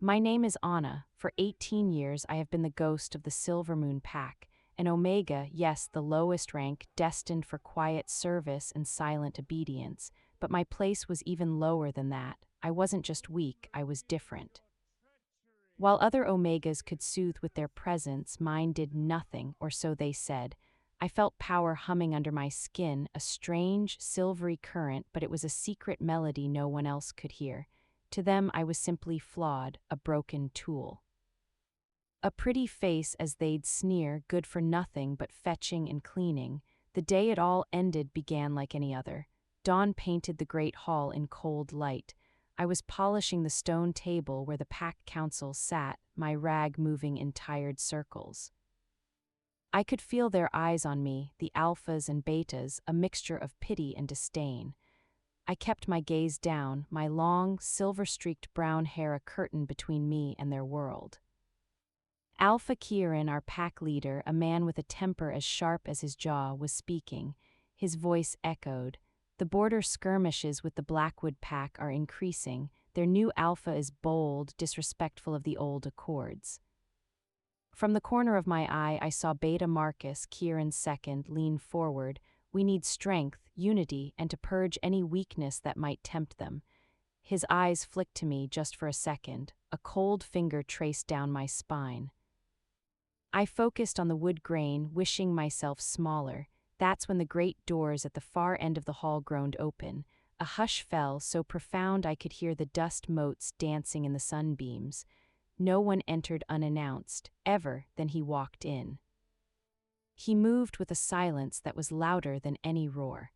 My name is Anna. For 18 years I have been the ghost of the Silvermoon Pack, an Omega, yes, the lowest rank, destined for quiet service and silent obedience, but my place was even lower than that. I wasn't just weak, I was different. While other Omegas could soothe with their presence, mine did nothing, or so they said. I felt power humming under my skin, a strange, silvery current, but it was a secret melody no one else could hear. To them I was simply flawed, a broken tool. A pretty face as they'd sneer, good for nothing but fetching and cleaning. The day it all ended began like any other. Dawn painted the great hall in cold light. I was polishing the stone table where the pack council sat, my rag moving in tired circles. I could feel their eyes on me, the alphas and betas, a mixture of pity and disdain. I kept my gaze down, my long, silver-streaked brown hair a curtain between me and their world. Alpha King, our pack leader, a man with a temper as sharp as his jaw, was speaking. His voice echoed. The border skirmishes with the Blackwood pack are increasing. Their new alpha is bold, disrespectful of the old accords. From the corner of my eye, I saw Beta Marcus, Kieran's second, lean forward. We need strength, unity, and to purge any weakness that might tempt them. His eyes flicked to me just for a second. A cold finger traced down my spine. I focused on the wood grain, wishing myself smaller. That's when the great doors at the far end of the hall groaned open. A hush fell, so profound I could hear the dust motes dancing in the sunbeams. No one entered unannounced, ever, then he walked in. He moved with a silence that was louder than any roar.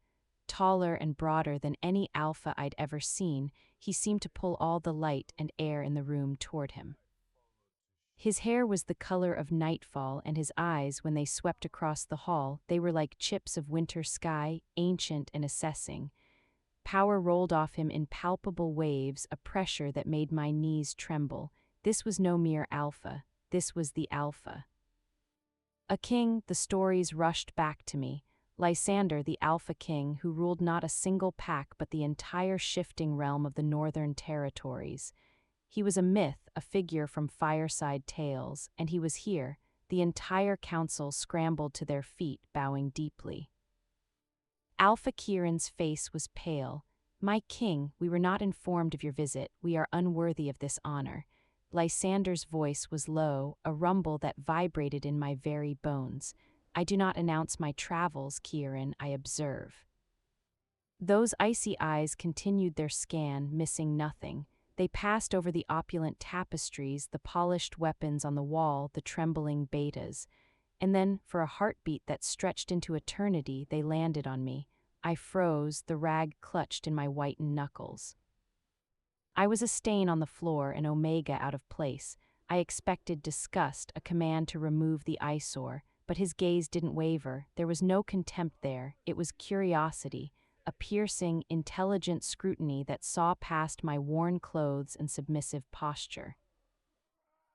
Taller and broader than any alpha I'd ever seen, he seemed to pull all the light and air in the room toward him. His hair was the color of nightfall, and his eyes, when they swept across the hall, they were like chips of winter sky, ancient and assessing. Power rolled off him in palpable waves, a pressure that made my knees tremble. This was no mere alpha. This was the alpha. A king, the stories rushed back to me. Lysander, the Alpha King, who ruled not a single pack but the entire shifting realm of the northern territories. He was a myth, a figure from fireside tales, and he was here. The entire council scrambled to their feet, bowing deeply. Alpha Kieran's face was pale. "My king, we were not informed of your visit. We are unworthy of this honor." Lysander's voice was low, a rumble that vibrated in my very bones. "I do not announce my travels, Kieran, I observe." Those icy eyes continued their scan, missing nothing. They passed over the opulent tapestries, the polished weapons on the wall, the trembling betas. And then, for a heartbeat that stretched into eternity, they landed on me. I froze, the rag clutched in my whitened knuckles. I was a stain on the floor, an omega out of place. I expected disgust, a command to remove the eyesore, but his gaze didn't waver. There was no contempt there, it was curiosity. A piercing, intelligent scrutiny that saw past my worn clothes and submissive posture.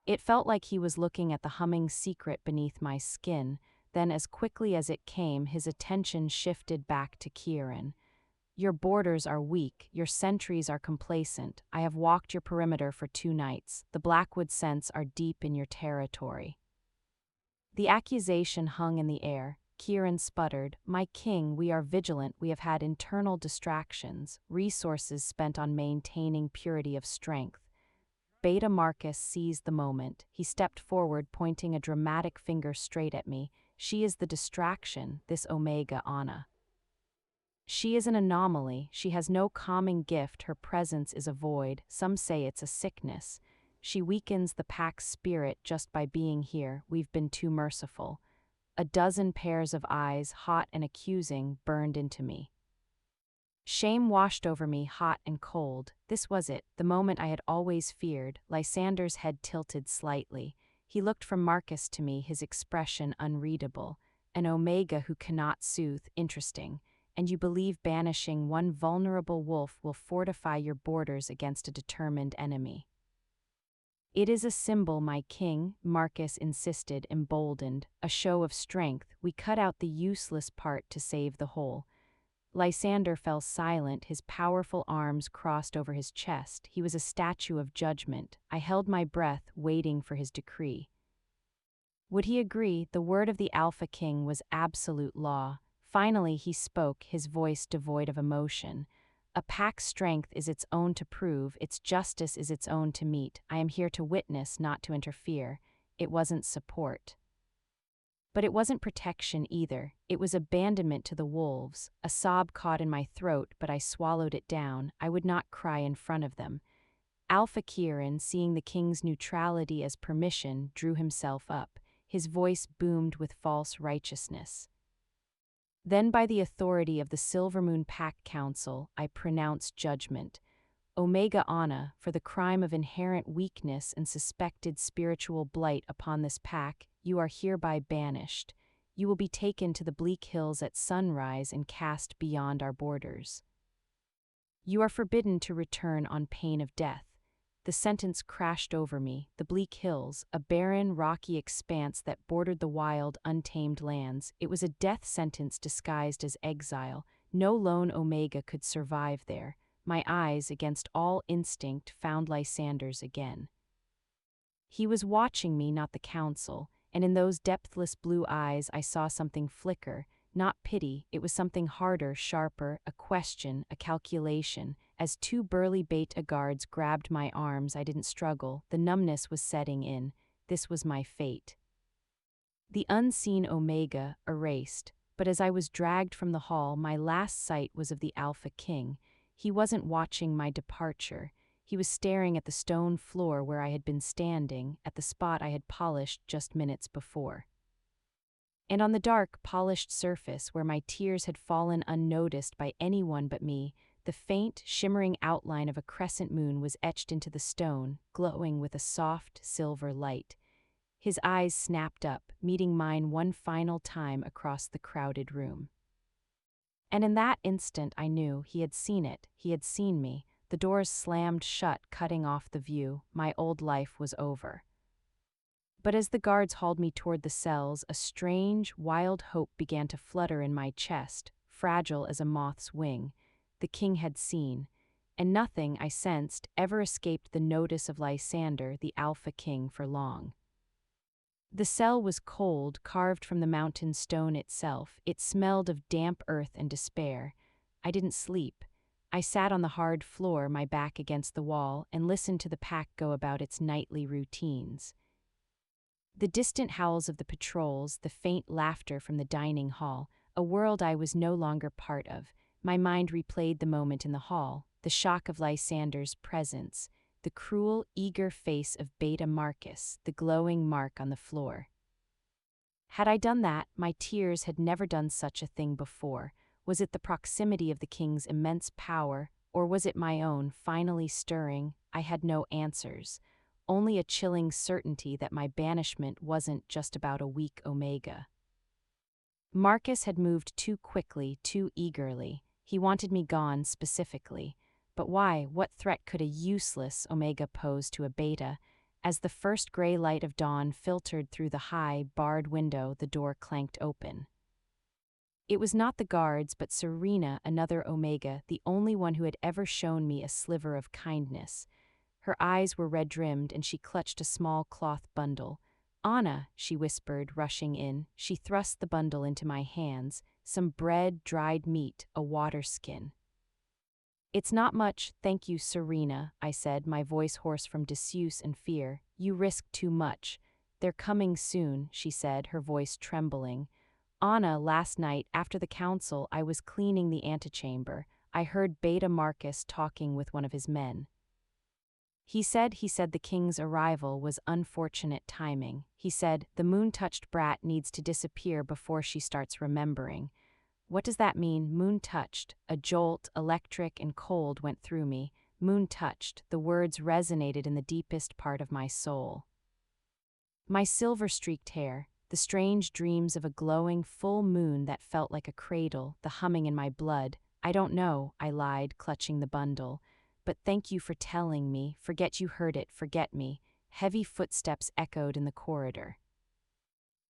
It felt like he was looking at the humming secret beneath my skin, then as quickly as it came, his attention shifted back to Kieran. "Your borders are weak, your sentries are complacent. I have walked your perimeter for 2 nights. The Blackwood scents are deep in your territory." The accusation hung in the air. Kieran sputtered, "My king, we are vigilant. We have had internal distractions, resources spent on maintaining purity of strength." Beta Marcus seized the moment. He stepped forward, pointing a dramatic finger straight at me. "She is the distraction, this Omega Anna. She is an anomaly. She has no calming gift. Her presence is a void. Some say it's a sickness. She weakens the pack's spirit just by being here. We've been too merciful." A dozen pairs of eyes, hot and accusing, burned into me. Shame washed over me, hot and cold. This was it, the moment I had always feared. Lysander's head tilted slightly. He looked from Marcus to me, his expression unreadable. "An omega who cannot soothe, interesting. And you believe banishing one vulnerable wolf will fortify your borders against a determined enemy." "It is a symbol, my king," Marcus insisted, emboldened. "A show of strength. We cut out the useless part to save the whole." Lysander fell silent, his powerful arms crossed over his chest. He was a statue of judgment. I held my breath, waiting for his decree. Would he agree? The word of the Alpha King was absolute law. Finally he spoke, his voice devoid of emotion. A pack's strength is its own to prove, its justice is its own to meet. I am here to witness, not to interfere. It wasn't support. But it wasn't protection either. It was abandonment to the wolves. A sob caught in my throat, but I swallowed it down. I would not cry in front of them. Alpha King, seeing the king's neutrality as permission, drew himself up. His voice boomed with false righteousness. Then by the authority of the Silvermoon Pack Council, I pronounce judgment. Omega Anna, for the crime of inherent weakness and suspected spiritual blight upon this pack, you are hereby banished. You will be taken to the bleak hills at sunrise and cast beyond our borders. You are forbidden to return on pain of death. The sentence crashed over me. The bleak hills, a barren, rocky expanse that bordered the wild, untamed lands. It was a death sentence disguised as exile. No lone Omega could survive there. My eyes, against all instinct, found Lysander's again. He was watching me, not the council, and in those depthless blue eyes I saw something flicker. Not pity, it was something harder, sharper, a question, a calculation. As two burly beta guards grabbed my arms, I didn't struggle. The numbness was setting in. This was my fate. The unseen Omega erased, but as I was dragged from the hall, my last sight was of the Alpha King. He wasn't watching my departure. He was staring at the stone floor where I had been standing, at the spot I had polished just minutes before. And on the dark, polished surface where my tears had fallen unnoticed by anyone but me, the faint, shimmering outline of a crescent moon was etched into the stone, glowing with a soft, silver light. His eyes snapped up, meeting mine one final time across the crowded room. And in that instant I knew he had seen it, he had seen me. The doors slammed shut, cutting off the view. My old life was over. But as the guards hauled me toward the cells, a strange, wild hope began to flutter in my chest, fragile as a moth's wing. The king had seen, and nothing, I sensed, ever escaped the notice of Lysander, the Alpha King, for long. The cell was cold, carved from the mountain stone itself. It smelled of damp earth and despair. I didn't sleep. I sat on the hard floor, my back against the wall, and listened to the pack go about its nightly routines. The distant howls of the patrols, the faint laughter from the dining hall, a world I was no longer part of. My mind replayed the moment in the hall, the shock of Lysander's presence, the cruel, eager face of Beta Marcus, the glowing mark on the floor. Had I done that, my tears had never done such a thing before. Was it the proximity of the king's immense power, or was it my own, finally stirring? I had no answers. Only a chilling certainty that my banishment wasn't just about a weak Omega. Marcus had moved too quickly, too eagerly. He wanted me gone specifically. But why? What threat could a useless Omega pose to a Beta? As the first gray light of dawn filtered through the high, barred window, the door clanked open. It was not the guards, but Serena, another Omega, the only one who had ever shown me a sliver of kindness. Her eyes were red-rimmed, and she clutched a small cloth bundle. "Anna," she whispered, rushing in. She thrust the bundle into my hands. Some bread, dried meat, a water skin. "It's not much, thank you, Serena," I said, my voice hoarse from disuse and fear. "You risk too much." "They're coming soon," she said, her voice trembling. "Anna, last night, after the council, I was cleaning the antechamber. I heard Beta Marcus talking with one of his men. He said the king's arrival was unfortunate timing. He said, the moon-touched brat needs to disappear before she starts remembering." What does that mean, moon-touched? A jolt, electric and cold, went through me. Moon-touched, the words resonated in the deepest part of my soul. My silver-streaked hair, the strange dreams of a glowing full moon that felt like a cradle, the humming in my blood. "I don't know," I lied, clutching the bundle. "But thank you for telling me. Forget you heard it, forget me." Heavy footsteps echoed in the corridor.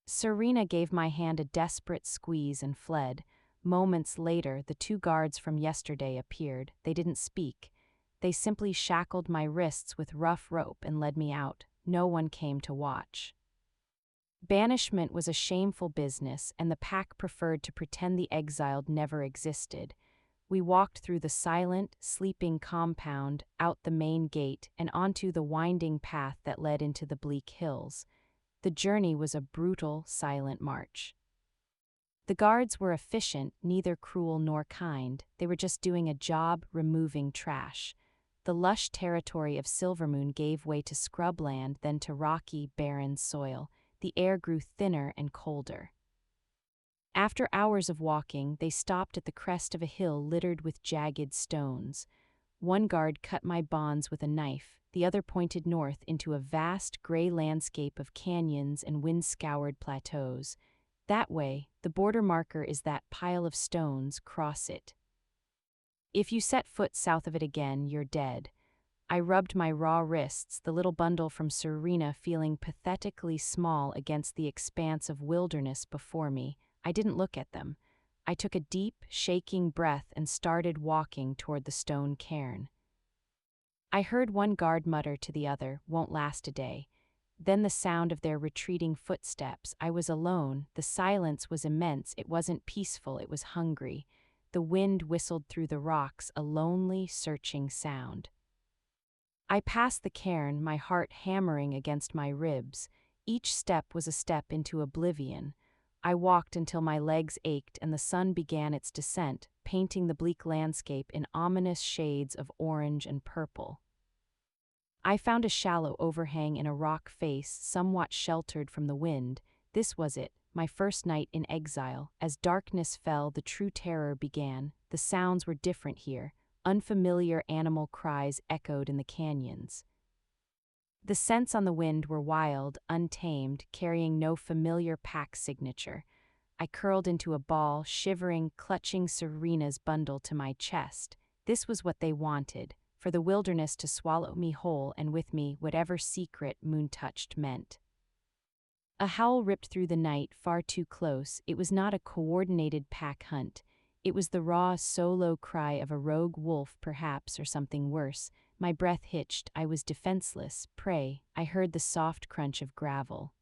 Serena gave my hand a desperate squeeze and fled. Moments later, the two guards from yesterday appeared. They didn't speak. They simply shackled my wrists with rough rope and led me out. No one came to watch. Banishment was a shameful business, and the pack preferred to pretend the exiled never existed. We walked through the silent, sleeping compound, out the main gate, and onto the winding path that led into the bleak hills. The journey was a brutal, silent march. The guards were efficient, neither cruel nor kind. They were just doing a job, removing trash. The lush territory of Silvermoon gave way to scrubland, then to rocky, barren soil. The air grew thinner and colder. After hours of walking, they stopped at the crest of a hill littered with jagged stones. One guard cut my bonds with a knife, the other pointed north into a vast gray landscape of canyons and wind-scoured plateaus. That way, the border marker is that pile of stones, cross it. If you set foot south of it again, you're dead. I rubbed my raw wrists, the little bundle from Serena feeling pathetically small against the expanse of wilderness before me. I didn't look at them. I took a deep, shaking breath and started walking toward the stone cairn. I heard one guard mutter to the other, "Won't last a day." Then the sound of their retreating footsteps. I was alone. The silence was immense. It wasn't peaceful, it was hungry. The wind whistled through the rocks, a lonely, searching sound. I passed the cairn, my heart hammering against my ribs. Each step was a step into oblivion. I walked until my legs ached and the sun began its descent, painting the bleak landscape in ominous shades of orange and purple. I found a shallow overhang in a rock face, somewhat sheltered from the wind. This was it, my first night in exile. As darkness fell, the true terror began. The sounds were different here. Unfamiliar animal cries echoed in the canyons. The scents on the wind were wild, untamed, carrying no familiar pack signature. I curled into a ball, shivering, clutching Serena's bundle to my chest. This was what they wanted, for the wilderness to swallow me whole and with me whatever secret moon-touched meant. A howl ripped through the night, far too close. It was not a coordinated pack hunt. It was the raw, solo cry of a rogue wolf, perhaps, or something worse. My breath hitched. I was defenseless, prey. I heard the soft crunch of gravel.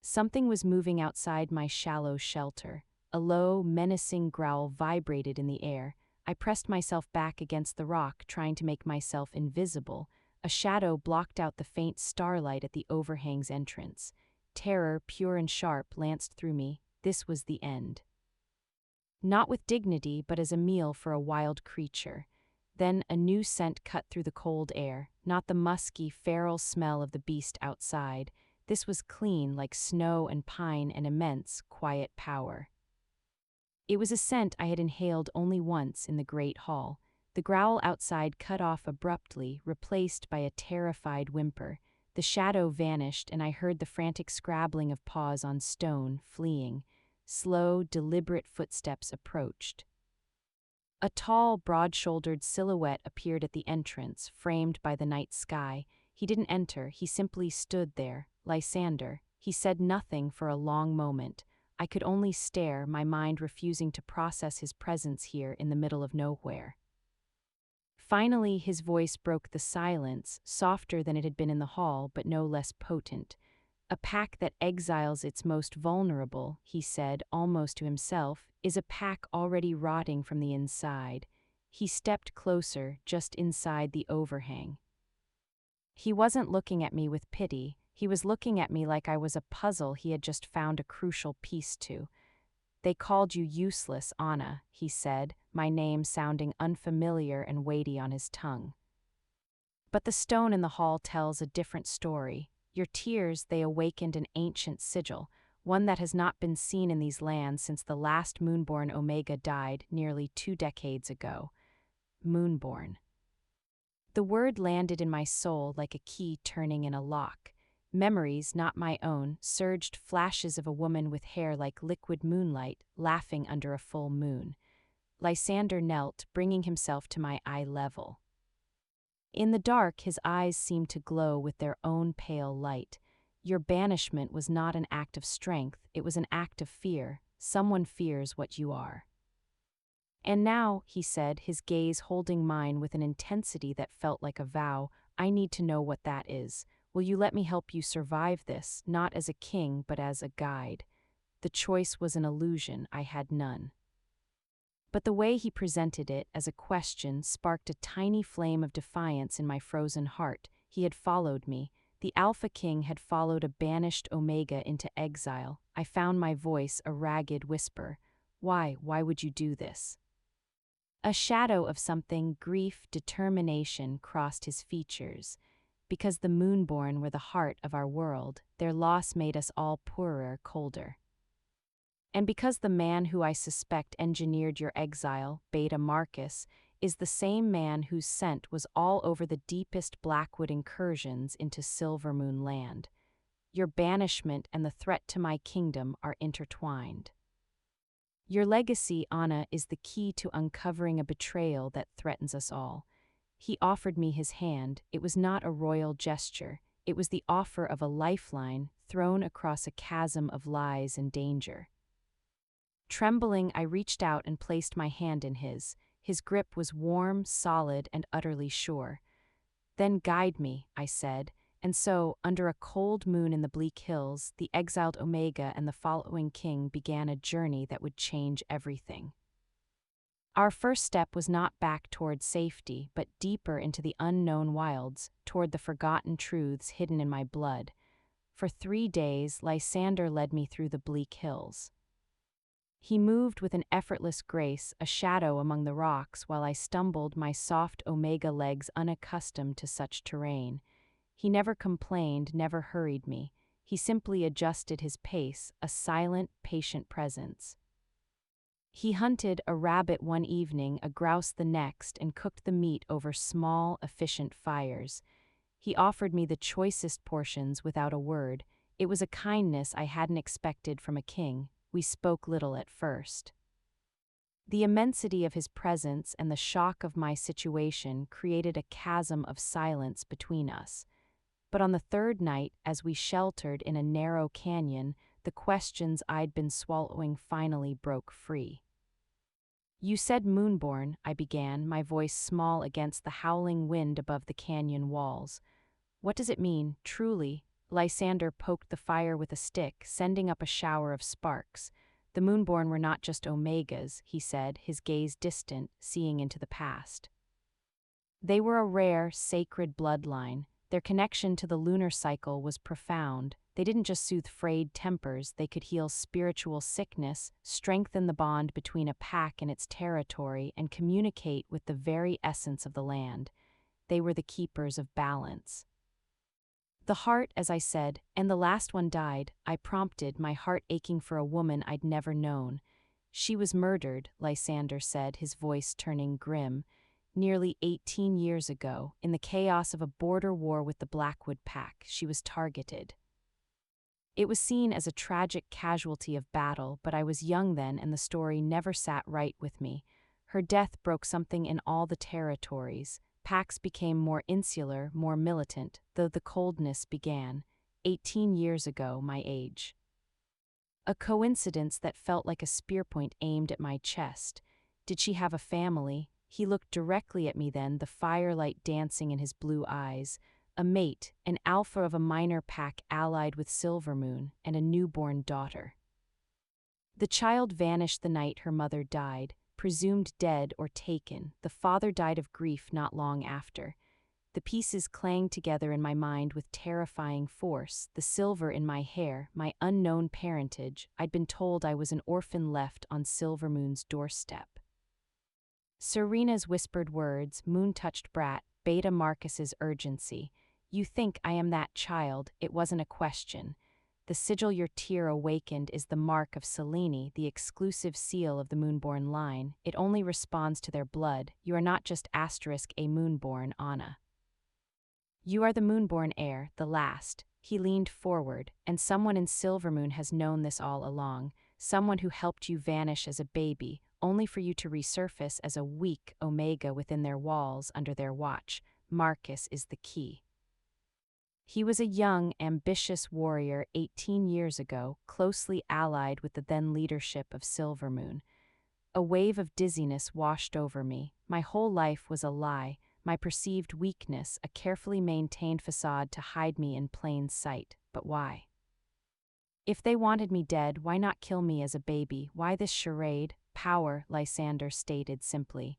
Something was moving outside my shallow shelter. A low, menacing growl vibrated in the air. I pressed myself back against the rock, trying to make myself invisible. A shadow blocked out the faint starlight at the overhang's entrance. Terror, pure and sharp, lanced through me. This was the end. Not with dignity, but as a meal for a wild creature. Then a new scent cut through the cold air, not the musky, feral smell of the beast outside. This was clean, like snow and pine, and immense, quiet power. It was a scent I had inhaled only once in the great hall. The growl outside cut off abruptly, replaced by a terrified whimper. The shadow vanished, and I heard the frantic scrabbling of paws on stone, fleeing. Slow, deliberate footsteps approached. A tall, broad-shouldered silhouette appeared at the entrance, framed by the night sky. He didn't enter, he simply stood there. Lysander. He said nothing for a long moment. I could only stare, my mind refusing to process his presence here in the middle of nowhere. Finally, his voice broke the silence, softer than it had been in the hall, but no less potent. "A pack that exiles its most vulnerable," he said, almost to himself, "is a pack already rotting from the inside." He stepped closer, just inside the overhang. He wasn't looking at me with pity. He was looking at me like I was a puzzle he had just found a crucial piece to. "They called you useless, Anna," he said, my name sounding unfamiliar and weighty on his tongue. "But the stone in the hall tells a different story. Your tears, they awakened an ancient sigil, one that has not been seen in these lands since the last Moonborn Omega died nearly 2 decades ago. Moonborn." The word landed in my soul like a key turning in a lock. Memories, not my own, surged, flashes of a woman with hair like liquid moonlight, laughing under a full moon. Lysander knelt, bringing himself to my eye level. In the dark, his eyes seemed to glow with their own pale light. "Your banishment was not an act of strength, it was an act of fear. someone fears what you are. And now, he said, his gaze holding mine with an intensity that felt like a vow, I need to know what that is. Will you let me help you survive this, not as a king, but as a guide? The choice was an illusion, I had none. But the way he presented it as a question sparked a tiny flame of defiance in my frozen heart. He had followed me. The Alpha King had followed a banished Omega into exile. I found my voice a ragged whisper. Why would you do this? A shadow of something, grief, determination, crossed his features. Because the Moonborn were the heart of our world, their loss made us all poorer, colder. And because the man who I suspect engineered your exile, Beta Marcus, is the same man whose scent was all over the deepest Blackwood incursions into Silvermoon land. Your banishment and the threat to my kingdom are intertwined. Your legacy, Anna, is the key to uncovering a betrayal that threatens us all. He offered me his hand. It was not a royal gesture. It was the offer of a lifeline thrown across a chasm of lies and danger. Trembling, I reached out and placed my hand in his. His grip was warm, solid, and utterly sure. Then guide me, I said, and so, under a cold moon in the bleak hills, the exiled Omega and the following king began a journey that would change everything. Our first step was not back toward safety, but deeper into the unknown wilds, toward the forgotten truths hidden in my blood. For 3 days, Lysander led me through the bleak hills. He moved with an effortless grace, a shadow among the rocks, while I stumbled, my soft Omega legs unaccustomed to such terrain. He never complained, never hurried me. He simply adjusted his pace, a silent, patient presence. He hunted a rabbit one evening, a grouse the next, and cooked the meat over small, efficient fires. He offered me the choicest portions without a word. It was a kindness I hadn't expected from a king. We spoke little at first. The immensity of his presence and the shock of my situation created a chasm of silence between us. But on the third night, as we sheltered in a narrow canyon, the questions I'd been swallowing finally broke free. You said Moonborn, I began, my voice small against the howling wind above the canyon walls. What does it mean, truly? Lysander poked the fire with a stick, sending up a shower of sparks. The Moonborn were not just Omegas, he said, his gaze distant, seeing into the past. They were a rare, sacred bloodline. Their connection to the lunar cycle was profound. They didn't just soothe frayed tempers, they could heal spiritual sickness, strengthen the bond between a pack and its territory, and communicate with the very essence of the land. They were the keepers of balance. The heart, as I said, and the last one died, I prompted, my heart aching for a woman I'd never known. She was murdered, Lysander said, his voice turning grim, nearly 18 years ago, in the chaos of a border war with the Blackwood pack. She was targeted. It was seen as a tragic casualty of battle, but I was young then and the story never sat right with me. Her death broke something in all the territories. Packs became more insular, more militant, though the coldness began, 18 years ago, my age. A coincidence that felt like a spearpoint aimed at my chest. Did she have a family? He looked directly at me then, the firelight dancing in his blue eyes. A mate, an alpha of a minor pack allied with Silvermoon, and a newborn daughter. The child vanished the night her mother died. Presumed dead or taken, the father died of grief not long after. The pieces clanged together in my mind with terrifying force, the silver in my hair, my unknown parentage. I'd been told I was an orphan left on Silvermoon's doorstep. Serena's whispered words, moon-touched brat, Beta Marcus's urgency. You think I am that child, it wasn't a question. The sigil your tear awakened is the mark of Selene, the exclusive seal of the Moonborn line. It only responds to their blood. You are not just asterisk a Moonborn, Anna. You are the Moonborn heir, the last. He leaned forward, and someone in Silvermoon has known this all along. Someone who helped you vanish as a baby, only for you to resurface as a weak Omega within their walls under their watch. Marcus is the key. He was a young, ambitious warrior 18 years ago, closely allied with the then leadership of Silvermoon. A wave of dizziness washed over me. My whole life was a lie, my perceived weakness, a carefully maintained facade to hide me in plain sight. But why? If they wanted me dead, why not kill me as a baby? Why this charade? Power, Lysander stated simply.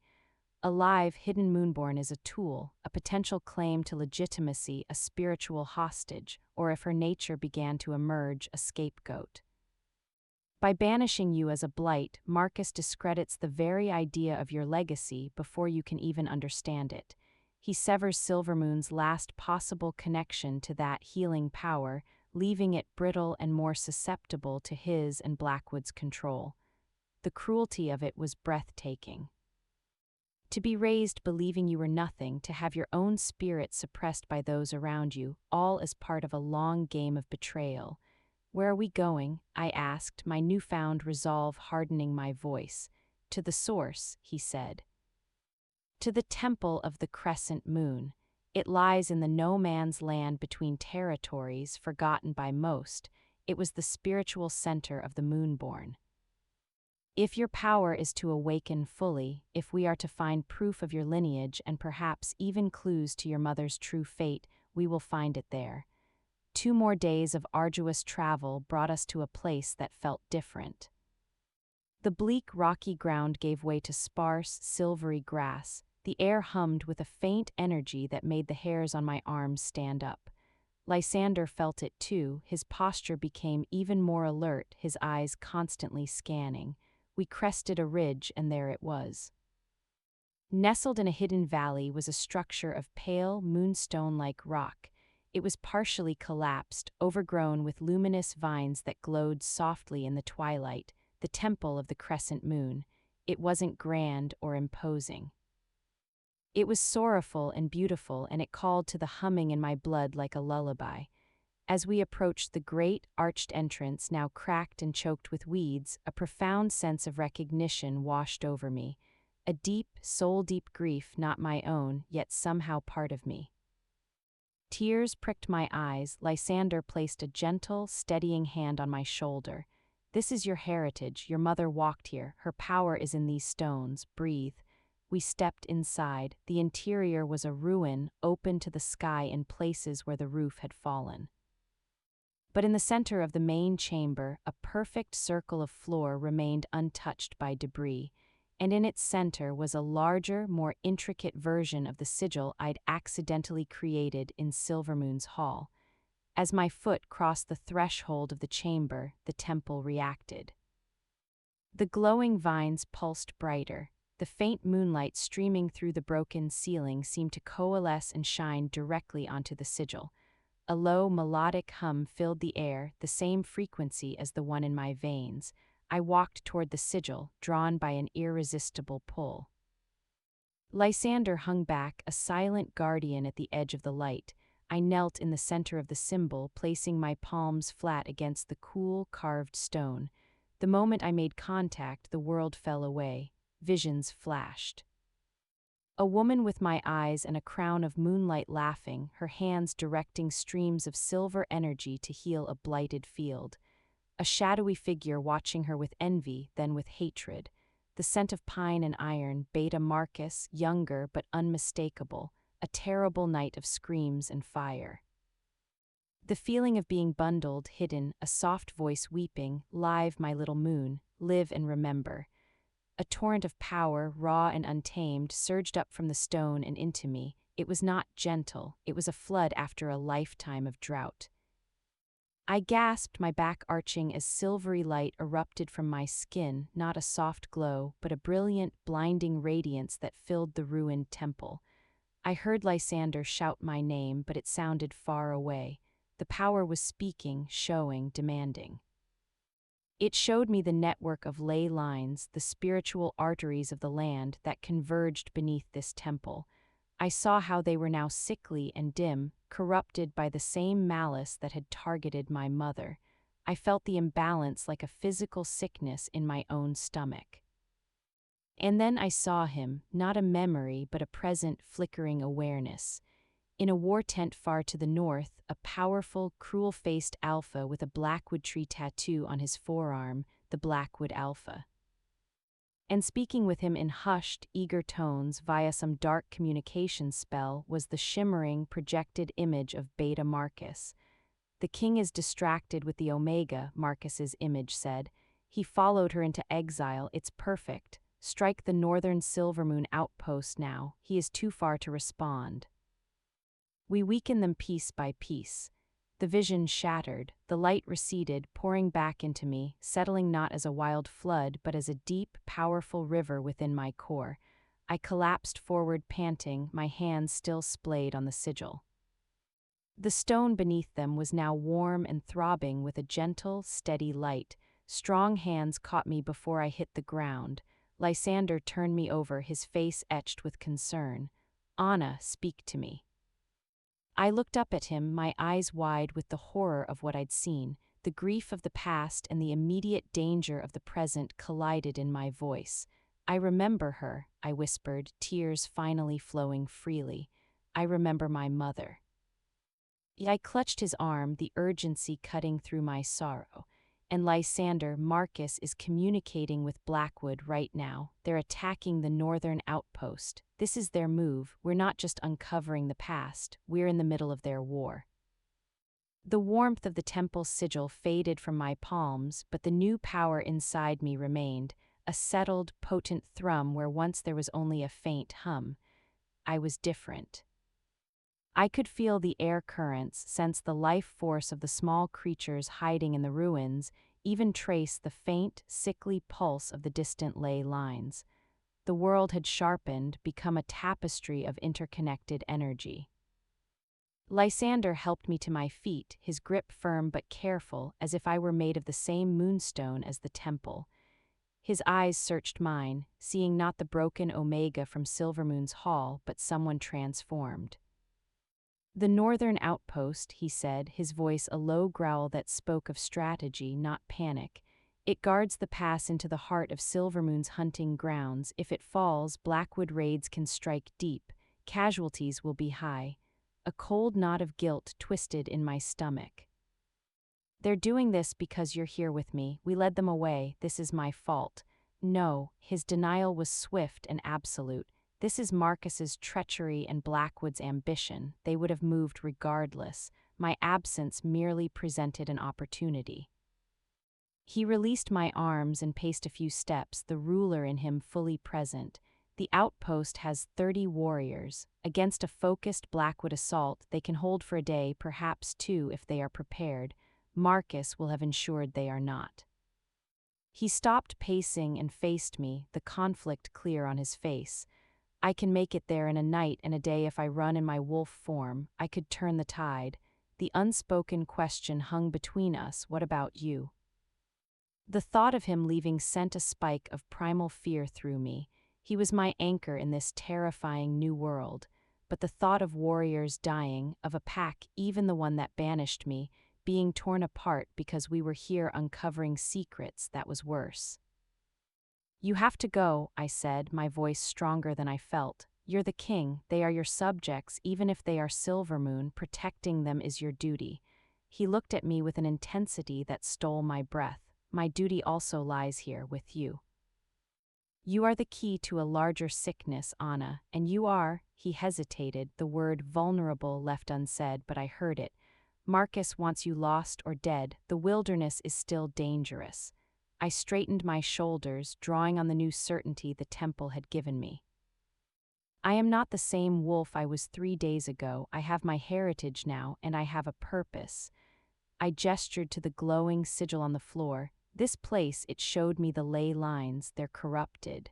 Alive, hidden Moonborn is a tool, a potential claim to legitimacy, a spiritual hostage, or if her nature began to emerge, a scapegoat. By banishing you as a blight, Marcus discredits the very idea of your legacy before you can even understand it. He severs Silvermoon's last possible connection to that healing power, leaving it brittle and more susceptible to his and Blackwood's control. The cruelty of it was breathtaking. To be raised believing you were nothing, to have your own spirit suppressed by those around you, all as part of a long game of betrayal. "Where are we going?" I asked, my newfound resolve hardening my voice. "To the source," he said. "To the Temple of the Crescent Moon. It lies in the no-man's land between territories forgotten by most. It was the spiritual center of the Moonborn. If your power is to awaken fully, if we are to find proof of your lineage and perhaps even clues to your mother's true fate, we will find it there." 2 more days of arduous travel brought us to a place that felt different. The bleak, rocky ground gave way to sparse, silvery grass. The air hummed with a faint energy that made the hairs on my arms stand up. Lysander felt it too. His posture became even more alert, his eyes constantly scanning. We crested a ridge, and there it was. Nestled in a hidden valley was a structure of pale, moonstone-like rock. It was partially collapsed, overgrown with luminous vines that glowed softly in the twilight, the temple of the crescent moon. It wasn't grand or imposing. It was sorrowful and beautiful, and it called to the humming in my blood like a lullaby. As we approached the great, arched entrance, now cracked and choked with weeds, a profound sense of recognition washed over me. A deep, soul-deep grief, not my own, yet somehow part of me. Tears pricked my eyes. Lysander placed a gentle, steadying hand on my shoulder. "This is your heritage. Your mother walked here. Her power is in these stones. Breathe." We stepped inside. The interior was a ruin, open to the sky in places where the roof had fallen. But in the center of the main chamber, a perfect circle of floor remained untouched by debris, and in its center was a larger, more intricate version of the sigil I'd accidentally created in Silvermoon's hall. As my foot crossed the threshold of the chamber, the temple reacted. The glowing vines pulsed brighter. The faint moonlight streaming through the broken ceiling seemed to coalesce and shine directly onto the sigil. A low, melodic hum filled the air, the same frequency as the one in my veins. I walked toward the sigil, drawn by an irresistible pull. Lysander hung back, a silent guardian at the edge of the light. I knelt in the center of the symbol, placing my palms flat against the cool, carved stone. The moment I made contact, the world fell away. Visions flashed. A woman with my eyes and a crown of moonlight laughing, her hands directing streams of silver energy to heal a blighted field. A shadowy figure watching her with envy, then with hatred. The scent of pine and iron, Beta Marcus, younger but unmistakable, a terrible night of screams and fire. The feeling of being bundled, hidden, a soft voice weeping, "Live, my little moon, live and remember." A torrent of power, raw and untamed, surged up from the stone and into me. It was not gentle, it was a flood after a lifetime of drought. I gasped, my back arching as silvery light erupted from my skin, not a soft glow, but a brilliant, blinding radiance that filled the ruined temple. I heard Lysander shout my name, but it sounded far away. The power was speaking, showing, demanding. It showed me the network of ley lines, the spiritual arteries of the land that converged beneath this temple. I saw how they were now sickly and dim, corrupted by the same malice that had targeted my mother. I felt the imbalance like a physical sickness in my own stomach. And then I saw him, not a memory but a present flickering awareness. In a war tent far to the north, a powerful, cruel-faced alpha with a blackwood tree tattoo on his forearm, the Blackwood Alpha. And speaking with him in hushed, eager tones via some dark communication spell was the shimmering, projected image of Beta Marcus. "The king is distracted with the Omega," Marcus's image said. "He followed her into exile, it's perfect. Strike the northern Silvermoon outpost now, he is too far to respond." We weaken them piece by piece. The vision shattered, the light receded, pouring back into me, settling not as a wild flood but as a deep, powerful river within my core. I collapsed forward panting, my hands still splayed on the sigil. The stone beneath them was now warm and throbbing with a gentle, steady light. Strong hands caught me before I hit the ground. Lysander turned me over, his face etched with concern. "Anna, speak to me." I looked up at him, my eyes wide with the horror of what I'd seen. The grief of the past and the immediate danger of the present collided in my voice. "I remember her," I whispered, tears finally flowing freely. "I remember my mother." I clutched his arm, the urgency cutting through my sorrow. "And Lysander, Marcus is communicating with Blackwood right now. They're attacking the northern outpost. This is their move. We're not just uncovering the past, we're in the middle of their war." The warmth of the temple's sigil faded from my palms, but the new power inside me remained, a settled, potent thrum where once there was only a faint hum. I was different. I could feel the air currents, sense the life force of the small creatures hiding in the ruins, even trace the faint, sickly pulse of the distant ley lines. The world had sharpened, become a tapestry of interconnected energy. Lysander helped me to my feet, his grip firm but careful, as if I were made of the same moonstone as the temple. His eyes searched mine, seeing not the broken Omega from Silvermoon's hall, but someone transformed. "The northern outpost," he said, his voice a low growl that spoke of strategy, not panic. "It guards the pass into the heart of Silvermoon's hunting grounds. If it falls, Blackwood raids can strike deep. Casualties will be high." A cold knot of guilt twisted in my stomach. "They're doing this because you're here with me. We led them away. This is my fault." No, his denial was swift and absolute. "This is Marcus's treachery and Blackwood's ambition. They would have moved regardless. My absence merely presented an opportunity." He released my arms and paced a few steps, the ruler in him fully present. "The outpost has 30 warriors. Against a focused Blackwood assault, they can hold for a day, perhaps two, if they are prepared. Marcus will have ensured they are not." He stopped pacing and faced me, the conflict clear on his face. "I can make it there in a night and a day if I run in my wolf form. I could turn the tide." The unspoken question hung between us, "What about you?" The thought of him leaving sent a spike of primal fear through me. He was my anchor in this terrifying new world. But the thought of warriors dying, of a pack, even the one that banished me, being torn apart because we were here uncovering secrets, that was worse. "You have to go," I said, my voice stronger than I felt. "You're the king, they are your subjects, even if they are Silvermoon, protecting them is your duty." He looked at me with an intensity that stole my breath. "My duty also lies here, with you. You are the key to a larger sickness, Anna, and you are," he hesitated, the word vulnerable left unsaid, but I heard it. "Marcus wants you lost or dead. The wilderness is still dangerous." I straightened my shoulders, drawing on the new certainty the temple had given me. "I am not the same wolf I was 3 days ago. I have my heritage now, and I have a purpose." I gestured to the glowing sigil on the floor. This place, it showed me the ley lines, they're corrupted.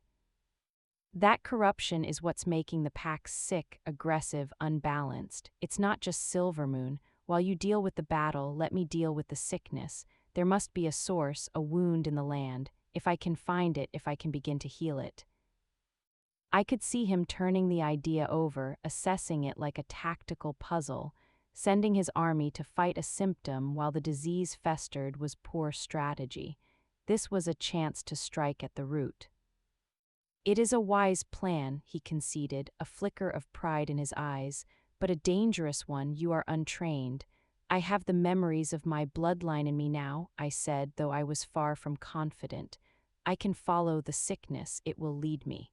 That corruption is what's making the pack sick, aggressive, unbalanced. It's not just Silvermoon. While you deal with the battle, let me deal with the sickness. There must be a source, a wound in the land. If I can find it, if I can begin to heal it. I could see him turning the idea over, assessing it like a tactical puzzle. Sending his army to fight a symptom while the disease festered was poor strategy. This was a chance to strike at the root. "It is a wise plan," he conceded, a flicker of pride in his eyes. but a dangerous one. You are untrained. I have the memories of my bloodline in me now, I said, though I was far from confident. I can follow the sickness, it will lead me.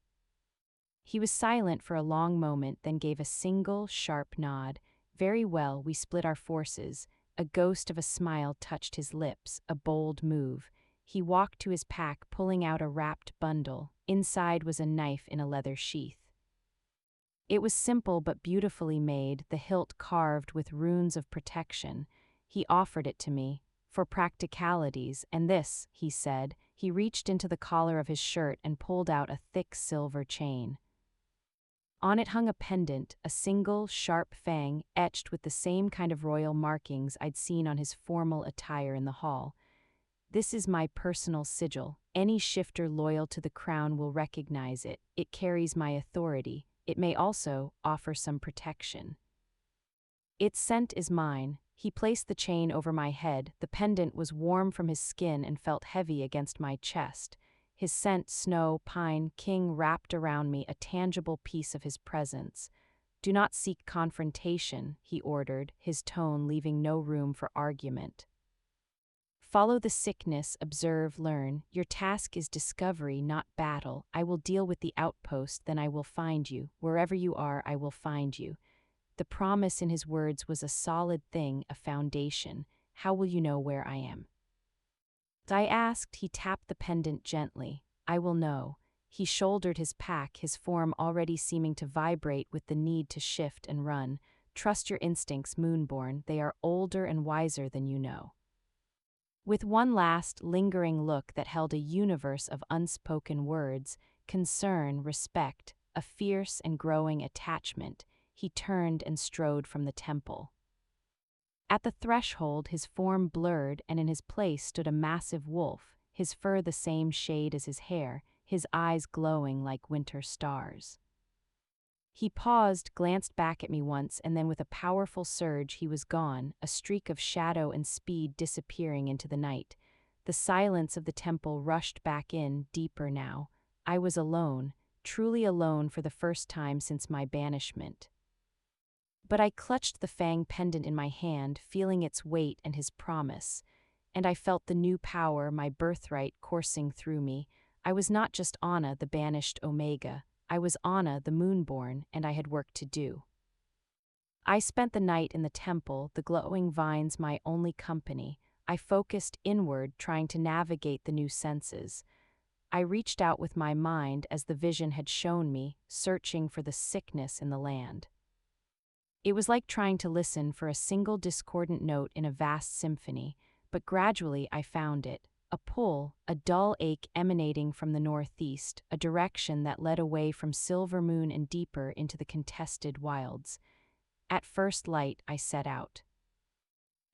He was silent for a long moment, then gave a single, sharp nod. Very well, we split our forces. A ghost of a smile touched his lips, a bold move. He walked to his pack, pulling out a wrapped bundle. Inside was a knife in a leather sheath. It was simple but beautifully made, the hilt carved with runes of protection. He offered it to me, for practicalities, and this, he said. He reached into the collar of his shirt and pulled out a thick silver chain. On it hung a pendant, a single, sharp fang, etched with the same kind of royal markings I'd seen on his formal attire in the hall. This is my personal sigil. Any shifter loyal to the crown will recognize it. It carries my authority. It may also offer some protection. Its scent is mine. He placed the chain over my head. The pendant was warm from his skin and felt heavy against my chest. His scent, snow, pine, king, wrapped around me, a tangible piece of his presence. Do not seek confrontation, he ordered, his tone leaving no room for argument. Follow the sickness, observe, learn. Your task is discovery, not battle. I will deal with the outpost, then I will find you. Wherever you are, I will find you. The promise in his words was a solid thing, a foundation. How will you know where I am? I asked. He tapped the pendant gently. I will know. He shouldered his pack, his form already seeming to vibrate with the need to shift and run. Trust your instincts, Moonborn. They are older and wiser than you know. With one last, lingering look that held a universe of unspoken words, concern, respect, a fierce and growing attachment, he turned and strode from the temple. At the threshold, his form blurred, and in his place stood a massive wolf, his fur the same shade as his hair, his eyes glowing like winter stars. He paused, glanced back at me once, and then with a powerful surge he was gone, a streak of shadow and speed disappearing into the night. The silence of the temple rushed back in, deeper now. I was alone, truly alone for the first time since my banishment. But I clutched the fang pendant in my hand, feeling its weight and his promise, and I felt the new power, my birthright, coursing through me. I was not just Anna, the banished Omega. I was Anna, the Moonborn, and I had work to do. I spent the night in the temple, the glowing vines my only company. I focused inward, trying to navigate the new senses. I reached out with my mind as the vision had shown me, searching for the sickness in the land. It was like trying to listen for a single discordant note in a vast symphony, but gradually I found it. A pull, a dull ache emanating from the northeast, a direction that led away from Silvermoon and deeper into the contested wilds. At first light, I set out.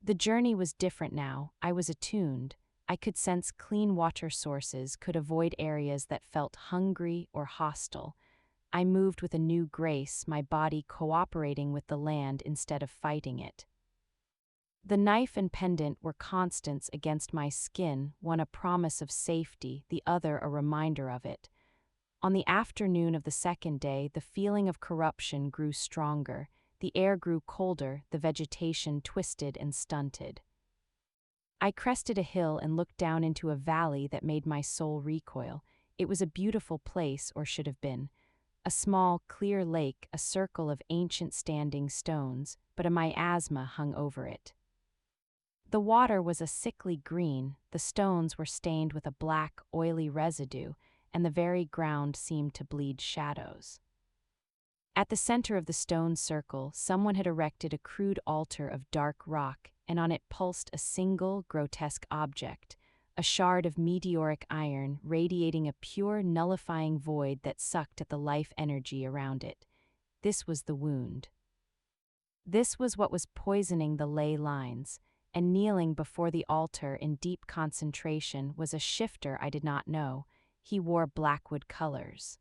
The journey was different now. I was attuned. I could sense clean water sources, could avoid areas that felt hungry or hostile. I moved with a new grace, my body cooperating with the land instead of fighting it. The knife and pendant were constants against my skin, one a promise of safety, the other a reminder of it. On the afternoon of the second day, the feeling of corruption grew stronger. The air grew colder, the vegetation twisted and stunted. I crested a hill and looked down into a valley that made my soul recoil. It was a beautiful place, or should have been. A small, clear lake, a circle of ancient standing stones, but a miasma hung over it. The water was a sickly green, the stones were stained with a black, oily residue, and the very ground seemed to bleed shadows. At the center of the stone circle, someone had erected a crude altar of dark rock, and on it pulsed a single, grotesque object, a shard of meteoric iron radiating a pure, nullifying void that sucked at the life energy around it. This was the wound. This was what was poisoning the ley lines, and kneeling before the altar in deep concentration was a shifter I did not know. He wore blackwood colors.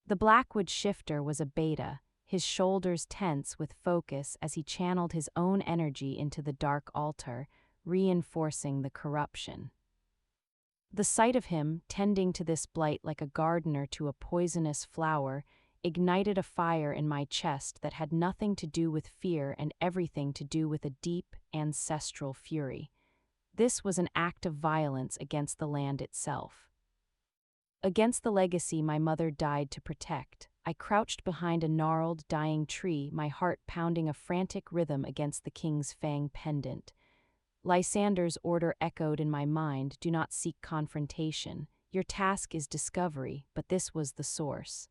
The blackwood shifter was a beta, his shoulders tense with focus as he channeled his own energy into the dark altar, reinforcing the corruption. The sight of him, tending to this blight like a gardener to a poisonous flower, ignited a fire in my chest that had nothing to do with fear and everything to do with a deep, ancestral fury. This was an act of violence against the land itself. Against the legacy my mother died to protect, I crouched behind a gnarled, dying tree, my heart pounding a frantic rhythm against the king's fang pendant. Lysander's order echoed in my mind, "Do not seek confrontation. Your task is discovery," but this was the source.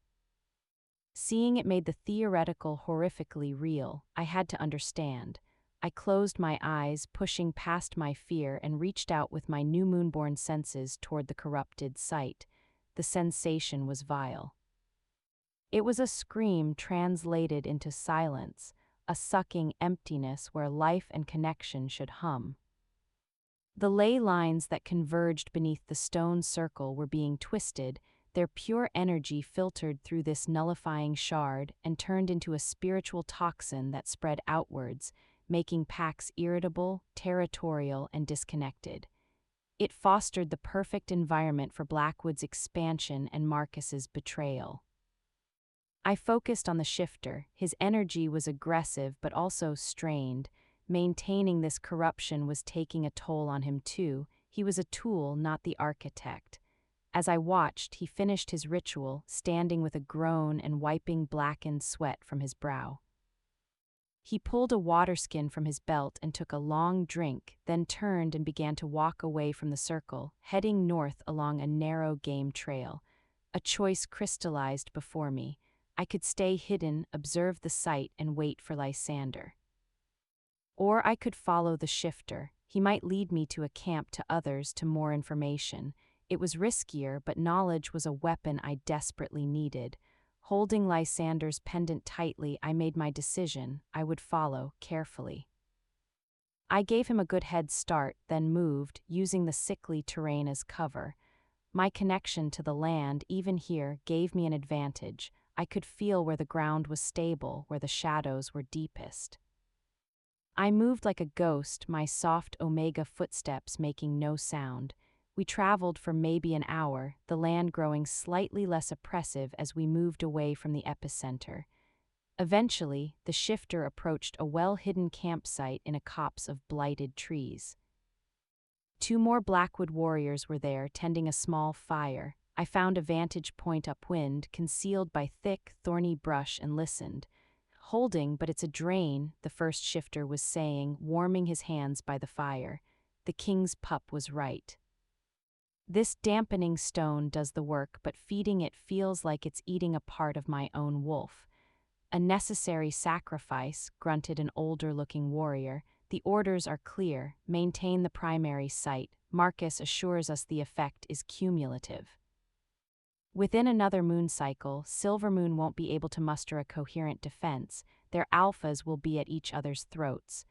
Seeing it made the theoretical horrifically real, I had to understand. I closed my eyes, pushing past my fear, and reached out with my new moonborn senses toward the corrupted site. The sensation was vile. It was a scream translated into silence, a sucking emptiness where life and connection should hum. The ley lines that converged beneath the stone circle were being twisted, their pure energy filtered through this nullifying shard and turned into a spiritual toxin that spread outwards, making Pax irritable, territorial, and disconnected. It fostered the perfect environment for Blackwood's expansion and Marcus's betrayal. I focused on the shifter. His energy was aggressive but also strained. Maintaining this corruption was taking a toll on him too. He was a tool, not the architect. As I watched, he finished his ritual, standing with a groan and wiping blackened sweat from his brow. He pulled a water skin from his belt and took a long drink, then turned and began to walk away from the circle, heading north along a narrow game trail. A choice crystallized before me. I could stay hidden, observe the sight, and wait for Lysander. Or I could follow the shifter. He might lead me to a camp, to others, to more information. It was riskier, but knowledge was a weapon I desperately needed. Holding Lysander's pendant tightly, I made my decision. I would follow, carefully. I gave him a good head start, then moved, using the sickly terrain as cover. My connection to the land, even here, gave me an advantage. I could feel where the ground was stable, where the shadows were deepest. I moved like a ghost, my soft omega footsteps making no sound. We traveled for maybe an hour, the land growing slightly less oppressive as we moved away from the epicenter. Eventually, the shifter approached a well-hidden campsite in a copse of blighted trees. 2 more Blackwood warriors were there, tending a small fire. I found a vantage point upwind, concealed by thick, thorny brush, and listened. "Holding, but it's a drain," the first shifter was saying, warming his hands by the fire. The king's pup was right. "This dampening stone does the work, but feeding it feels like it's eating a part of my own wolf." "A necessary sacrifice," grunted an older-looking warrior. "The orders are clear. Maintain the primary site. Marcus assures us the effect is cumulative. Within another moon cycle, Silvermoon won't be able to muster a coherent defense. Their alphas will be at each other's throats."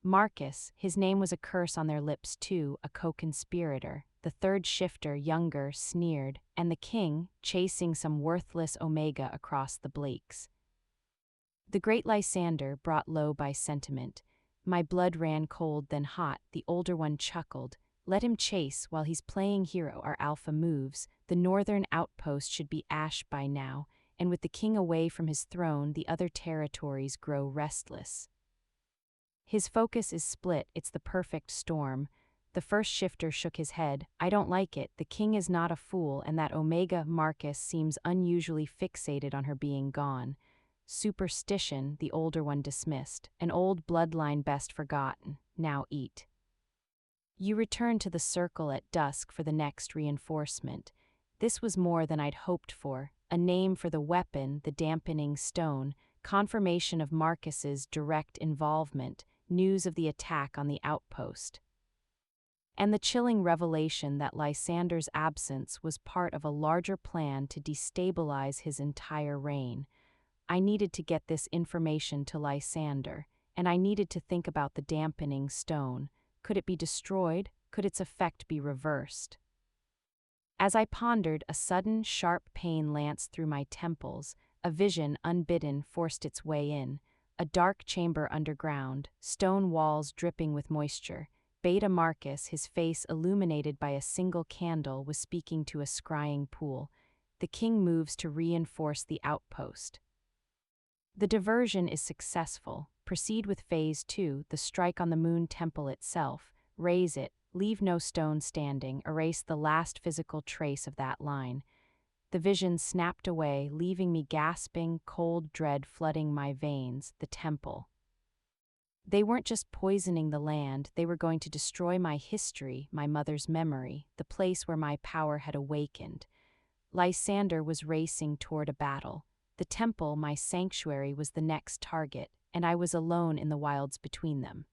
Marcus, his name was a curse on their lips too, a co-conspirator. The third shifter, younger, sneered, and the king, chasing some worthless omega across the Blakes. The great Lysander, brought low by sentiment. My blood ran cold then hot. The older one chuckled. "Let him chase while he's playing hero. Our alpha moves. The northern outpost should be ash by now, and with the king away from his throne, the other territories grow restless. His focus is split. It's the perfect storm." The first shifter shook his head. "I don't like it. The king is not a fool, and that Omega Marcus seems unusually fixated on her being gone." "Superstition," the older one dismissed. "An old bloodline best forgotten. Now eat." You return to the circle at dusk for the next reinforcement. This was more than I'd hoped for. A name for the weapon, the dampening stone, confirmation of Marcus's direct involvement, news of the attack on the outpost. And the chilling revelation that Lysander's absence was part of a larger plan to destabilize his entire reign. I needed to get this information to Lysander, and I needed to think about the dampening stone. Could it be destroyed? Could its effect be reversed? As I pondered, a sudden, sharp pain lanced through my temples. A vision, unbidden, forced its way in. A dark chamber underground, stone walls dripping with moisture. Beta Marcus, his face illuminated by a single candle, was speaking to a scrying pool. The the king moves to reinforce the outpost. The diversion is successful. Proceed with Phase 2, the strike on the moon temple itself. Raise it, leave no stone standing, erase the last physical trace of that line. The vision snapped away, leaving me gasping, cold dread flooding my veins. The temple. They weren't just poisoning the land, they were going to destroy my history, my mother's memory, the place where my power had awakened. Lysander was racing toward a battle. The temple, my sanctuary, was the next target, and I was alone in the wilds between them.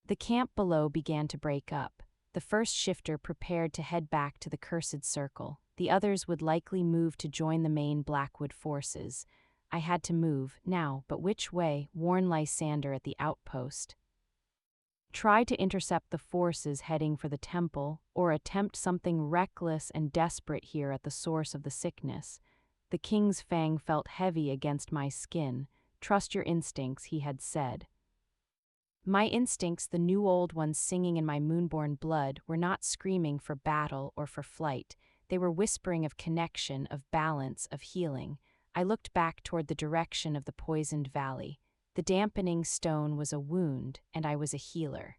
The camp below began to break up. The first shifter prepared to head back to the cursed circle. The others would likely move to join the main Blackwood forces. I had to move, now, but which way? Warn Lysander at the outpost. Try to intercept the forces heading for the temple, or attempt something reckless and desperate here at the source of the sickness. The king's fang felt heavy against my skin. Trust your instincts, he had said. My instincts, the new old ones singing in my moonborn blood, were not screaming for battle or for flight. They were whispering of connection, of balance, of healing. I looked back toward the direction of the poisoned valley. The dampening stone was a wound, and I was a healer.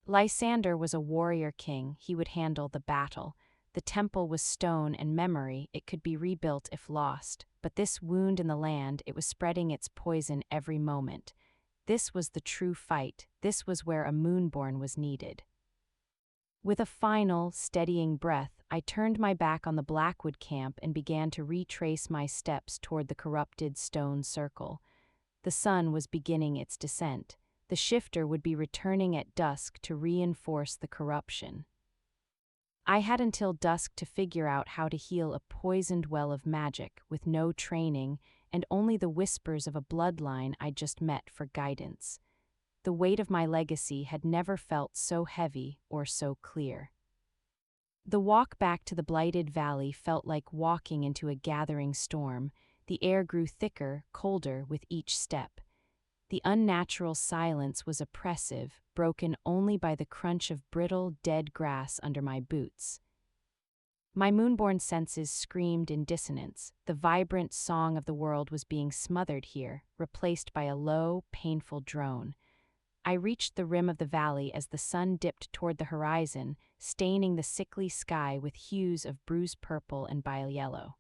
Lysander was a warrior king. He would handle the battle. The temple was stone and memory. It could be rebuilt if lost. But this wound in the land, it was spreading its poison every moment. This was the true fight. This was where a Moonborn was needed. With a final, steadying breath, I turned my back on the Blackwood camp and began to retrace my steps toward the corrupted stone circle. The sun was beginning its descent. The shifter would be returning at dusk to reinforce the corruption. I had until dusk to figure out how to heal a poisoned well of magic with no training and only the whispers of a bloodline I'd just met for guidance. The weight of my legacy had never felt so heavy or so clear. The walk back to the blighted valley felt like walking into a gathering storm. The air grew thicker, colder with each step. The unnatural silence was oppressive, broken only by the crunch of brittle, dead grass under my boots. My moonborn senses screamed in dissonance. The vibrant song of the world was being smothered here, replaced by a low, painful drone. I reached the rim of the valley as the sun dipped toward the horizon, staining the sickly sky with hues of bruised purple and bile yellow.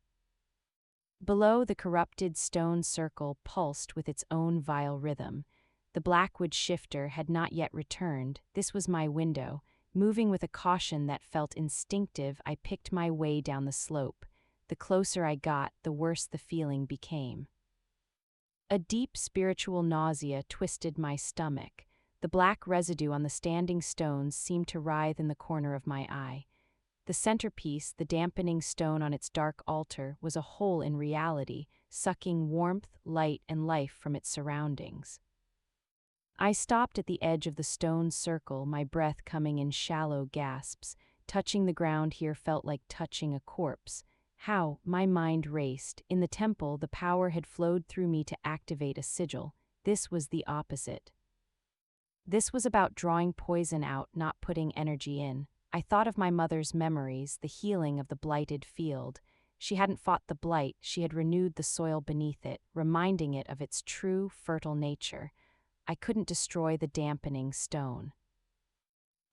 Below, the corrupted stone circle pulsed with its own vile rhythm. The Blackwood shifter had not yet returned. This was my window. Moving with a caution that felt instinctive, I picked my way down the slope. The closer I got, the worse the feeling became. A deep spiritual nausea twisted my stomach. The black residue on the standing stones seemed to writhe in the corner of my eye. The centerpiece, the dampening stone on its dark altar, was a hole in reality, sucking warmth, light, and life from its surroundings. I stopped at the edge of the stone circle, my breath coming in shallow gasps. Touching the ground here felt like touching a corpse. How? My mind raced. In the temple, the power had flowed through me to activate a sigil. This was the opposite. This was about drawing poison out, not putting energy in. I thought of my mother's memories, the healing of the blighted field. She hadn't fought the blight, she had renewed the soil beneath it, reminding it of its true, fertile nature. I couldn't destroy the dampening stone.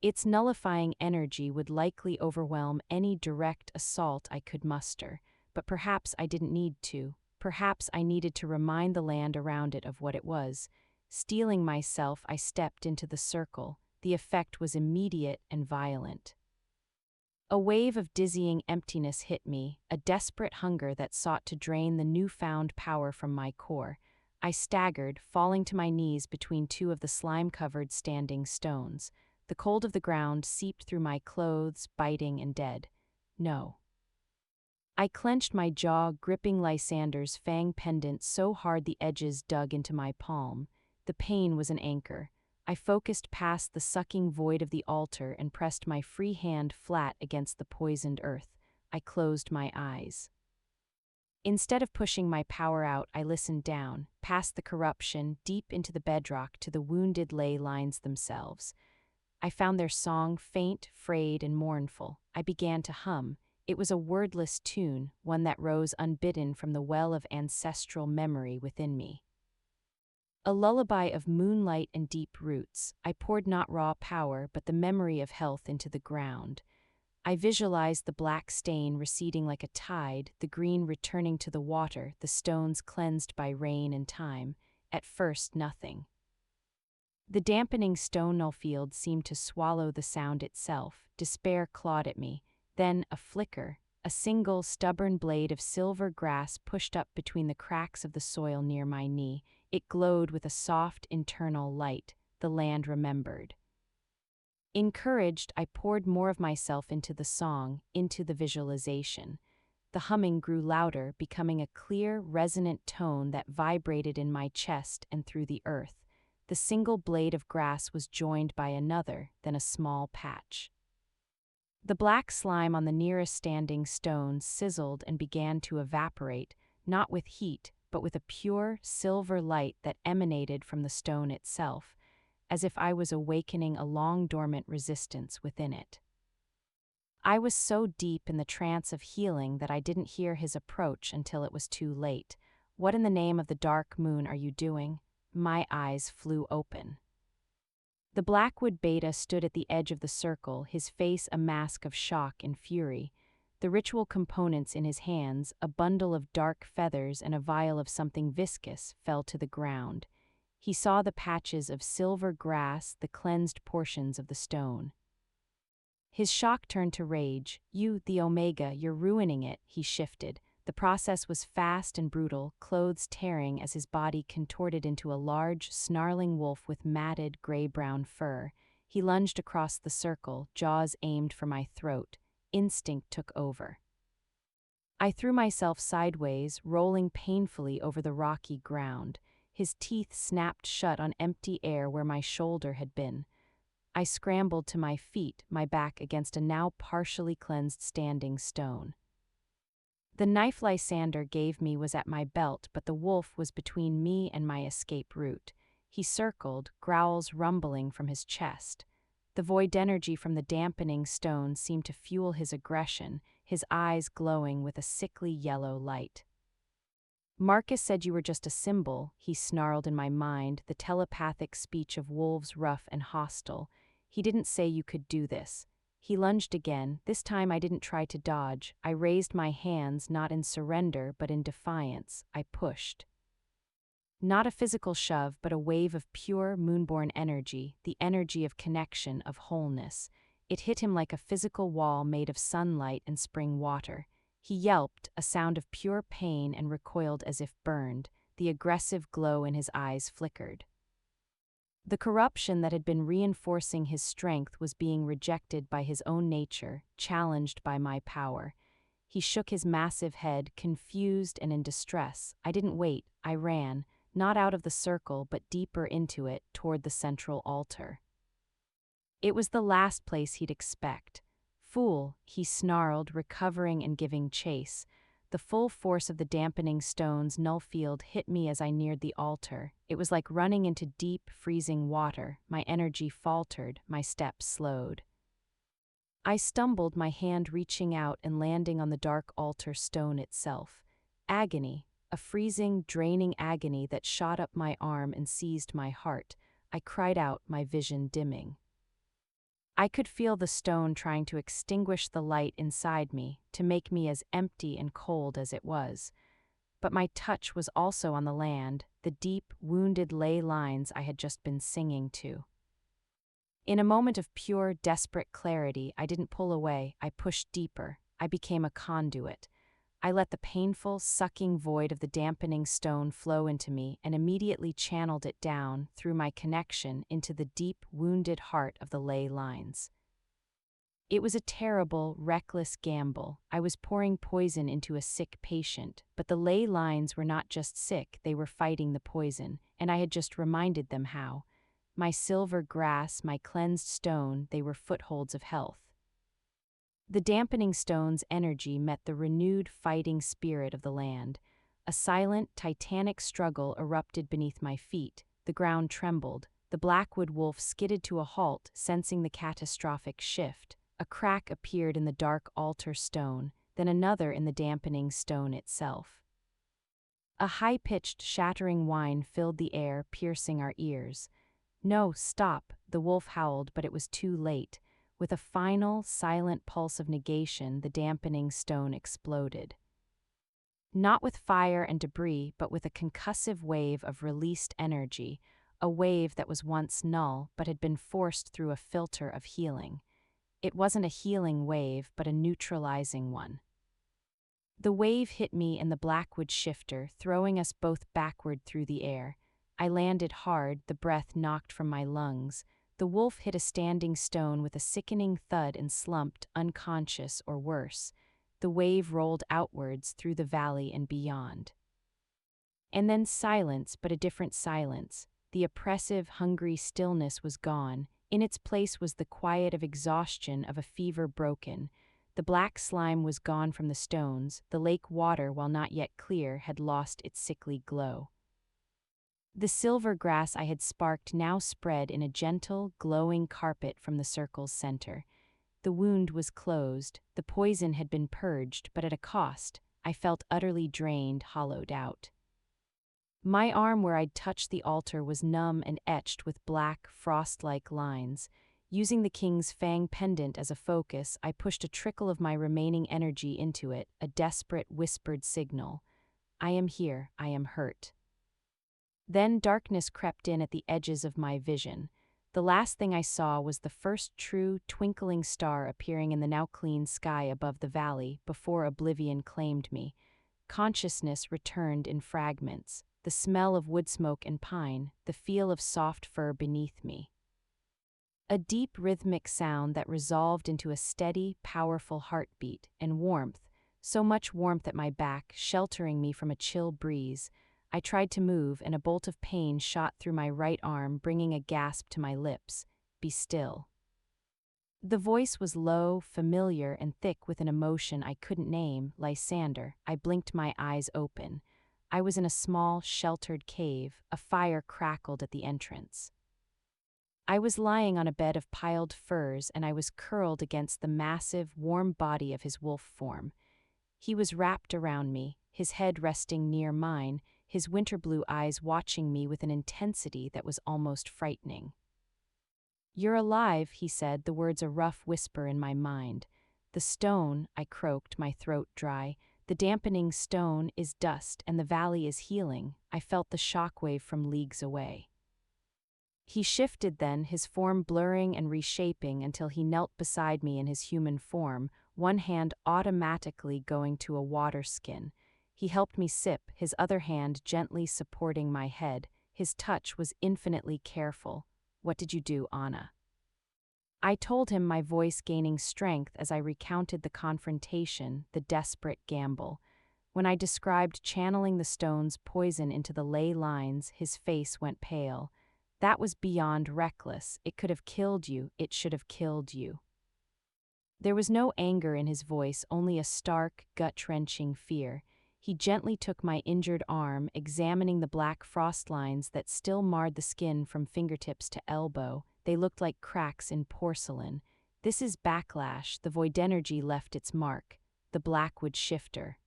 Its nullifying energy would likely overwhelm any direct assault I could muster, but perhaps I didn't need to. Perhaps I needed to remind the land around it of what it was. Steeling myself, I stepped into the circle. The effect was immediate and violent. A wave of dizzying emptiness hit me, a desperate hunger that sought to drain the newfound power from my core. I staggered, falling to my knees between two of the slime-covered standing stones. The cold of the ground seeped through my clothes, biting and dead. No. I clenched my jaw, gripping Lysander's fang pendant so hard the edges dug into my palm. The pain was an anchor. I focused past the sucking void of the altar and pressed my free hand flat against the poisoned earth. I closed my eyes. Instead of pushing my power out, I listened down, past the corruption, deep into the bedrock to the wounded ley lines themselves. I found their song faint, frayed, and mournful. I began to hum. It was a wordless tune, one that rose unbidden from the well of ancestral memory within me. A lullaby of moonlight and deep roots, I poured not raw power but the memory of health into the ground. I visualized the black stain receding like a tide, the green returning to the water, the stones cleansed by rain and time. At first, nothing. The dampening stone null field seemed to swallow the sound itself. Despair clawed at me. Then a flicker, a single stubborn blade of silver grass pushed up between the cracks of the soil near my knee. It glowed with a soft internal light. The land remembered. Encouraged, I poured more of myself into the song, into the visualization. The humming grew louder, becoming a clear, resonant tone that vibrated in my chest and through the earth. The single blade of grass was joined by another, then a small patch. The black slime on the nearest standing stone sizzled and began to evaporate, not with heat, but with a pure, silver light that emanated from the stone itself, as if I was awakening a long-dormant resistance within it. I was so deep in the trance of healing that I didn't hear his approach until it was too late. "What in the name of the dark moon are you doing?" My eyes flew open. The Blackwood Beta stood at the edge of the circle, his face a mask of shock and fury. The ritual components in his hands, a bundle of dark feathers and a vial of something viscous, fell to the ground. He saw the patches of silver grass, the cleansed portions of the stone. His shock turned to rage. "You, the Omega, you're ruining it," he shifted. The process was fast and brutal, clothes tearing as his body contorted into a large, snarling wolf with matted, gray-brown fur. He lunged across the circle, jaws aimed for my throat. Instinct took over. I threw myself sideways, rolling painfully over the rocky ground. His teeth snapped shut on empty air where my shoulder had been. I scrambled to my feet, my back against a now partially cleansed standing stone. The knife Lysander gave me was at my belt, but the wolf was between me and my escape route. He circled, growls rumbling from his chest. The void energy from the dampening stone seemed to fuel his aggression, his eyes glowing with a sickly yellow light. "Marcus said you were just a symbol," he snarled in my mind, the telepathic speech of wolves rough and hostile. "He didn't say you could do this." He lunged again. This time I didn't try to dodge. I raised my hands, not in surrender, but in defiance. I pushed. Not a physical shove, but a wave of pure, moonborn energy, the energy of connection, of wholeness. It hit him like a physical wall made of sunlight and spring water. He yelped, a sound of pure pain, and recoiled as if burned. The aggressive glow in his eyes flickered. The corruption that had been reinforcing his strength was being rejected by his own nature, challenged by my power. He shook his massive head, confused and in distress. I didn't wait, I ran, not out of the circle but deeper into it, toward the central altar. It was the last place he'd expect. "Fool," he snarled, recovering and giving chase. The full force of the dampening stone's null field hit me as I neared the altar. It was like running into deep, freezing water. My energy faltered, my steps slowed. I stumbled, my hand reaching out and landing on the dark altar stone itself. Agony, a freezing, draining agony that shot up my arm and seized my heart. I cried out, my vision dimming. I could feel the stone trying to extinguish the light inside me, to make me as empty and cold as it was. But my touch was also on the land, the deep, wounded ley lines I had just been singing to. In a moment of pure, desperate clarity, I didn't pull away, I pushed deeper. I became a conduit. I let the painful, sucking void of the dampening stone flow into me and immediately channeled it down, through my connection, into the deep, wounded heart of the ley lines. It was a terrible, reckless gamble. I was pouring poison into a sick patient, but the ley lines were not just sick, they were fighting the poison, and I had just reminded them how. My silver grass, my cleansed stone, they were footholds of health. The dampening stone's energy met the renewed fighting spirit of the land. A silent, titanic struggle erupted beneath my feet. The ground trembled. The Blackwood wolf skidded to a halt, sensing the catastrophic shift. A crack appeared in the dark altar stone. then another in the dampening stone itself. A high-pitched, shattering whine filled the air, piercing our ears. "No, stop," the wolf howled, but it was too late. With a final, silent pulse of negation, the dampening stone exploded. Not with fire and debris, but with a concussive wave of released energy, a wave that was once null but had been forced through a filter of healing. It wasn't a healing wave, but a neutralizing one. The wave hit me and the blackwood shifter, throwing us both backward through the air. I landed hard, the breath knocked from my lungs. The wolf hit a standing stone with a sickening thud and slumped, unconscious or worse. The wave rolled outwards through the valley and beyond. And then silence, but a different silence. The oppressive, hungry stillness was gone. In its place was the quiet of exhaustion of a fever broken. The black slime was gone from the stones. The lake water, while not yet clear, had lost its sickly glow. The silver grass I had sparked now spread in a gentle, glowing carpet from the circle's center. The wound was closed, the poison had been purged, but at a cost. I felt utterly drained, hollowed out. My arm where I'd touched the altar was numb and etched with black, frost-like lines. Using the king's fang pendant as a focus, I pushed a trickle of my remaining energy into it, a desperate, whispered signal. "I am here, I am hurt." Then darkness crept in at the edges of my vision. The last thing I saw was the first true, twinkling star appearing in the now clean sky above the valley before oblivion claimed me. Consciousness returned in fragments, the smell of wood smoke and pine, the feel of soft fur beneath me. A deep rhythmic sound that resolved into a steady, powerful heartbeat, and warmth, so much warmth at my back, sheltering me from a chill breeze. I tried to move, and a bolt of pain shot through my right arm, bringing a gasp to my lips. "Be still." The voice was low, familiar, and thick with an emotion I couldn't name. "Lysander." I blinked my eyes open. I was in a small, sheltered cave. A fire crackled at the entrance. I was lying on a bed of piled furs, and I was curled against the massive, warm body of his wolf form. He was wrapped around me, his head resting near mine, his winter-blue eyes watching me with an intensity that was almost frightening. "You're alive," he said, the words a rough whisper in my mind. "The stone," I croaked, my throat dry, "the dampening stone is dust, and the valley is healing." I felt the shockwave from leagues away. He shifted then, his form blurring and reshaping until he knelt beside me in his human form, one hand automatically going to a water skin. He helped me sip, his other hand gently supporting my head. His touch was infinitely careful. "What did you do, Anna?" I told him, my voice gaining strength as I recounted the confrontation, the desperate gamble. When I described channeling the stone's poison into the ley lines, his face went pale. "That was beyond reckless. It could have killed you. It should have killed you." There was no anger in his voice, only a stark, gut-wrenching fear. He gently took my injured arm, examining the black frost lines that still marred the skin from fingertips to elbow. They looked like cracks in porcelain. "This is backlash. The void energy left its mark. The blackwood shifter."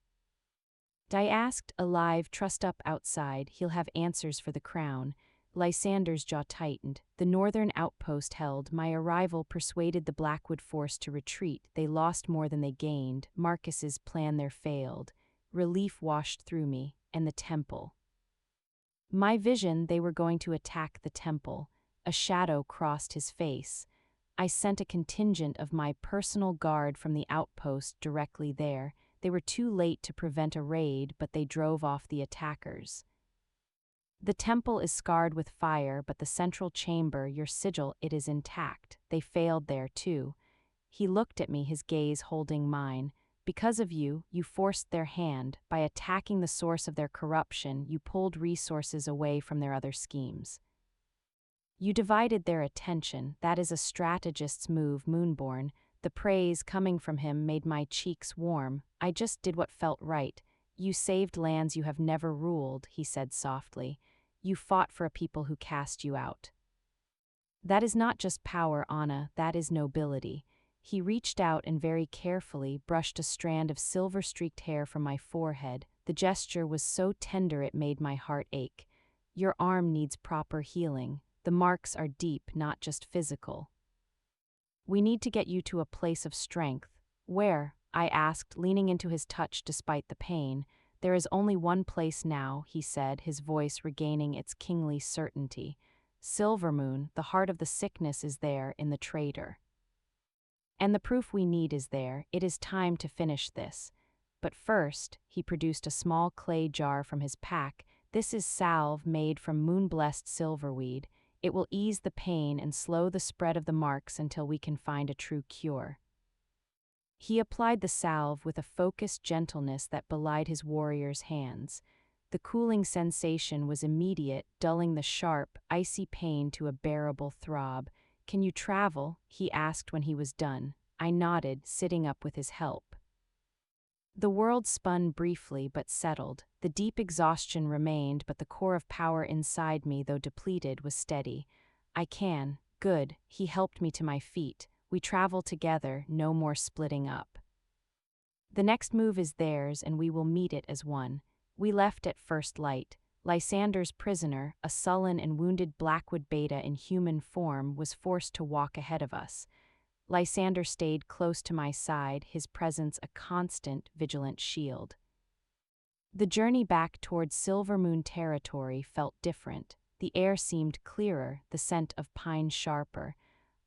I asked, "Alive, trussed up outside. He'll have answers for the crown." Lysander's jaw tightened. "The northern outpost held. My arrival persuaded the Blackwood force to retreat. They lost more than they gained. Marcus's plan there failed. Relief washed through me, and the temple." My vision, they were going to attack the temple. A shadow crossed his face. "I sent a contingent of my personal guard from the outpost directly there. They were too late to prevent a raid, but they drove off the attackers. The temple is scarred with fire, but the central chamber, your sigil, it is intact. They failed there, too." He looked at me, his gaze holding mine. "Because of you, you forced their hand. By attacking the source of their corruption, you pulled resources away from their other schemes. You divided their attention. That is a strategist's move, Moonborn." The praise coming from him made my cheeks warm. "I just did what felt right." "You saved lands you have never ruled," he said softly. "You fought for a people who cast you out. That is not just power, Anna, that is nobility." He reached out and very carefully brushed a strand of silver-streaked hair from my forehead. The gesture was so tender it made my heart ache. Your arm needs proper healing. The marks are deep, not just physical. We need to get you to a place of strength. Where? I asked, leaning into his touch despite the pain. There is only one place now, he said, his voice regaining its kingly certainty. Silvermoon, the heart of the sickness is there in the traitor. And the proof we need is there. It is time to finish this. But first, he produced a small clay jar from his pack. This is salve made from moon-blessed silverweed. It will ease the pain and slow the spread of the marks until we can find a true cure. He applied the salve with a focused gentleness that belied his warrior's hands. The cooling sensation was immediate, dulling the sharp, icy pain to a bearable throb. "Can you travel?" he asked when he was done. I nodded, sitting up with his help. The world spun briefly but settled. The deep exhaustion remained, but the core of power inside me, though depleted, was steady. "I can." "Good." He helped me to my feet. "We travel together, no more splitting up. The next move is theirs, and we will meet it as one." We left at first light. Lysander's prisoner, a sullen and wounded Blackwood beta in human form, was forced to walk ahead of us. Lysander stayed close to my side, his presence a constant, vigilant shield. The journey back towards Silvermoon territory felt different. The air seemed clearer, the scent of pine sharper.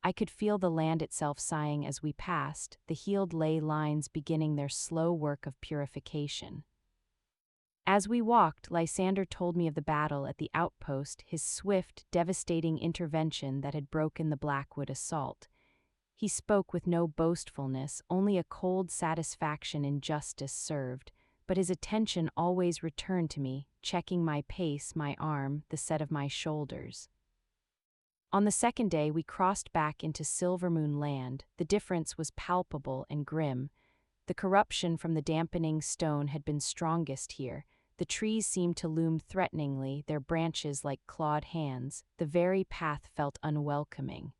I could feel the land itself sighing as we passed, the healed ley lines beginning their slow work of purification. As we walked, Lysander told me of the battle at the outpost, his swift, devastating intervention that had broken the Blackwood assault. He spoke with no boastfulness, only a cold satisfaction in justice served, but his attention always returned to me, checking my pace, my arm, the set of my shoulders. On the second day, we crossed back into Silvermoon land. The difference was palpable and grim. The corruption from the dampening stone had been strongest here. The trees seemed to loom threateningly, their branches like clawed hands. The very path felt unwelcoming.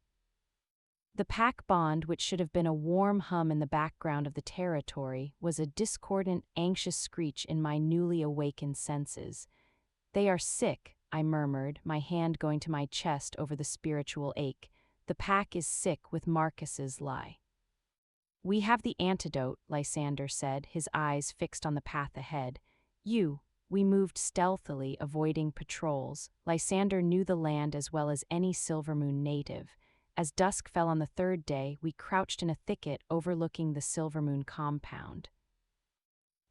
The pack bond, which should have been a warm hum in the background of the territory, was a discordant, anxious screech in my newly awakened senses. "They are sick," I murmured, my hand going to my chest over the spiritual ache. "The pack is sick with Marcus's lie." "We have the antidote," Lysander said, his eyes fixed on the path ahead. We moved stealthily, avoiding patrols. Lysander knew the land as well as any Silvermoon native. As dusk fell on the third day, we crouched in a thicket overlooking the Silvermoon compound.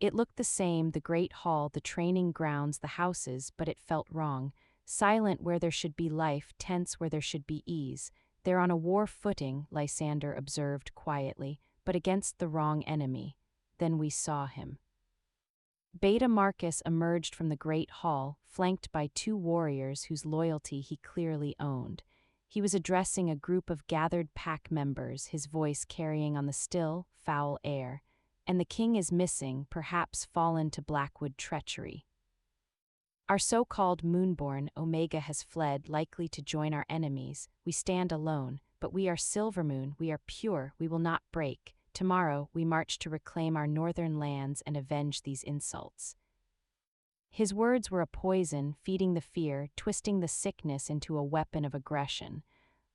It looked the same, the great hall, the training grounds, the houses, but it felt wrong. Silent where there should be life, tense where there should be ease. "They're on a war footing," Lysander observed quietly, "but against the wrong enemy." Then we saw him. Beta Marcus emerged from the great hall, flanked by two warriors whose loyalty he clearly owned. He was addressing a group of gathered pack members, his voice carrying on the still, foul air. "And the king is missing, perhaps fallen to Blackwood treachery. Our so-called Moonborn, Omega, has fled, likely to join our enemies. We stand alone, but we are Silvermoon, we are pure, we will not break. Tomorrow, we march to reclaim our northern lands and avenge these insults." His words were a poison, feeding the fear, twisting the sickness into a weapon of aggression.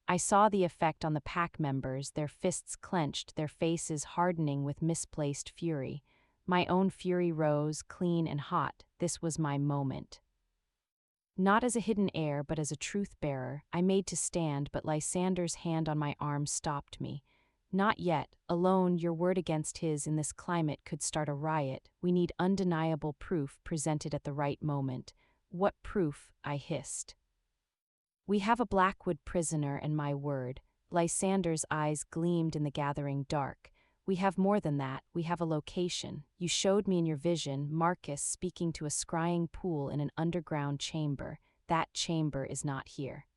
I saw the effect on the pack members, their fists clenched, their faces hardening with misplaced fury. My own fury rose, clean and hot. This was my moment. Not as a hidden heir, but as a truth-bearer, I made to stand, but Lysander's hand on my arm stopped me. "Not yet. Alone, your word against his in this climate could start a riot. We need undeniable proof presented at the right moment." "What proof?" I hissed. "We have a Blackwood prisoner and my word." Lysander's eyes gleamed in the gathering dark. "We have more than that. We have a location. You showed me in your vision Marcus speaking to a scrying pool in an underground chamber. That chamber is not here.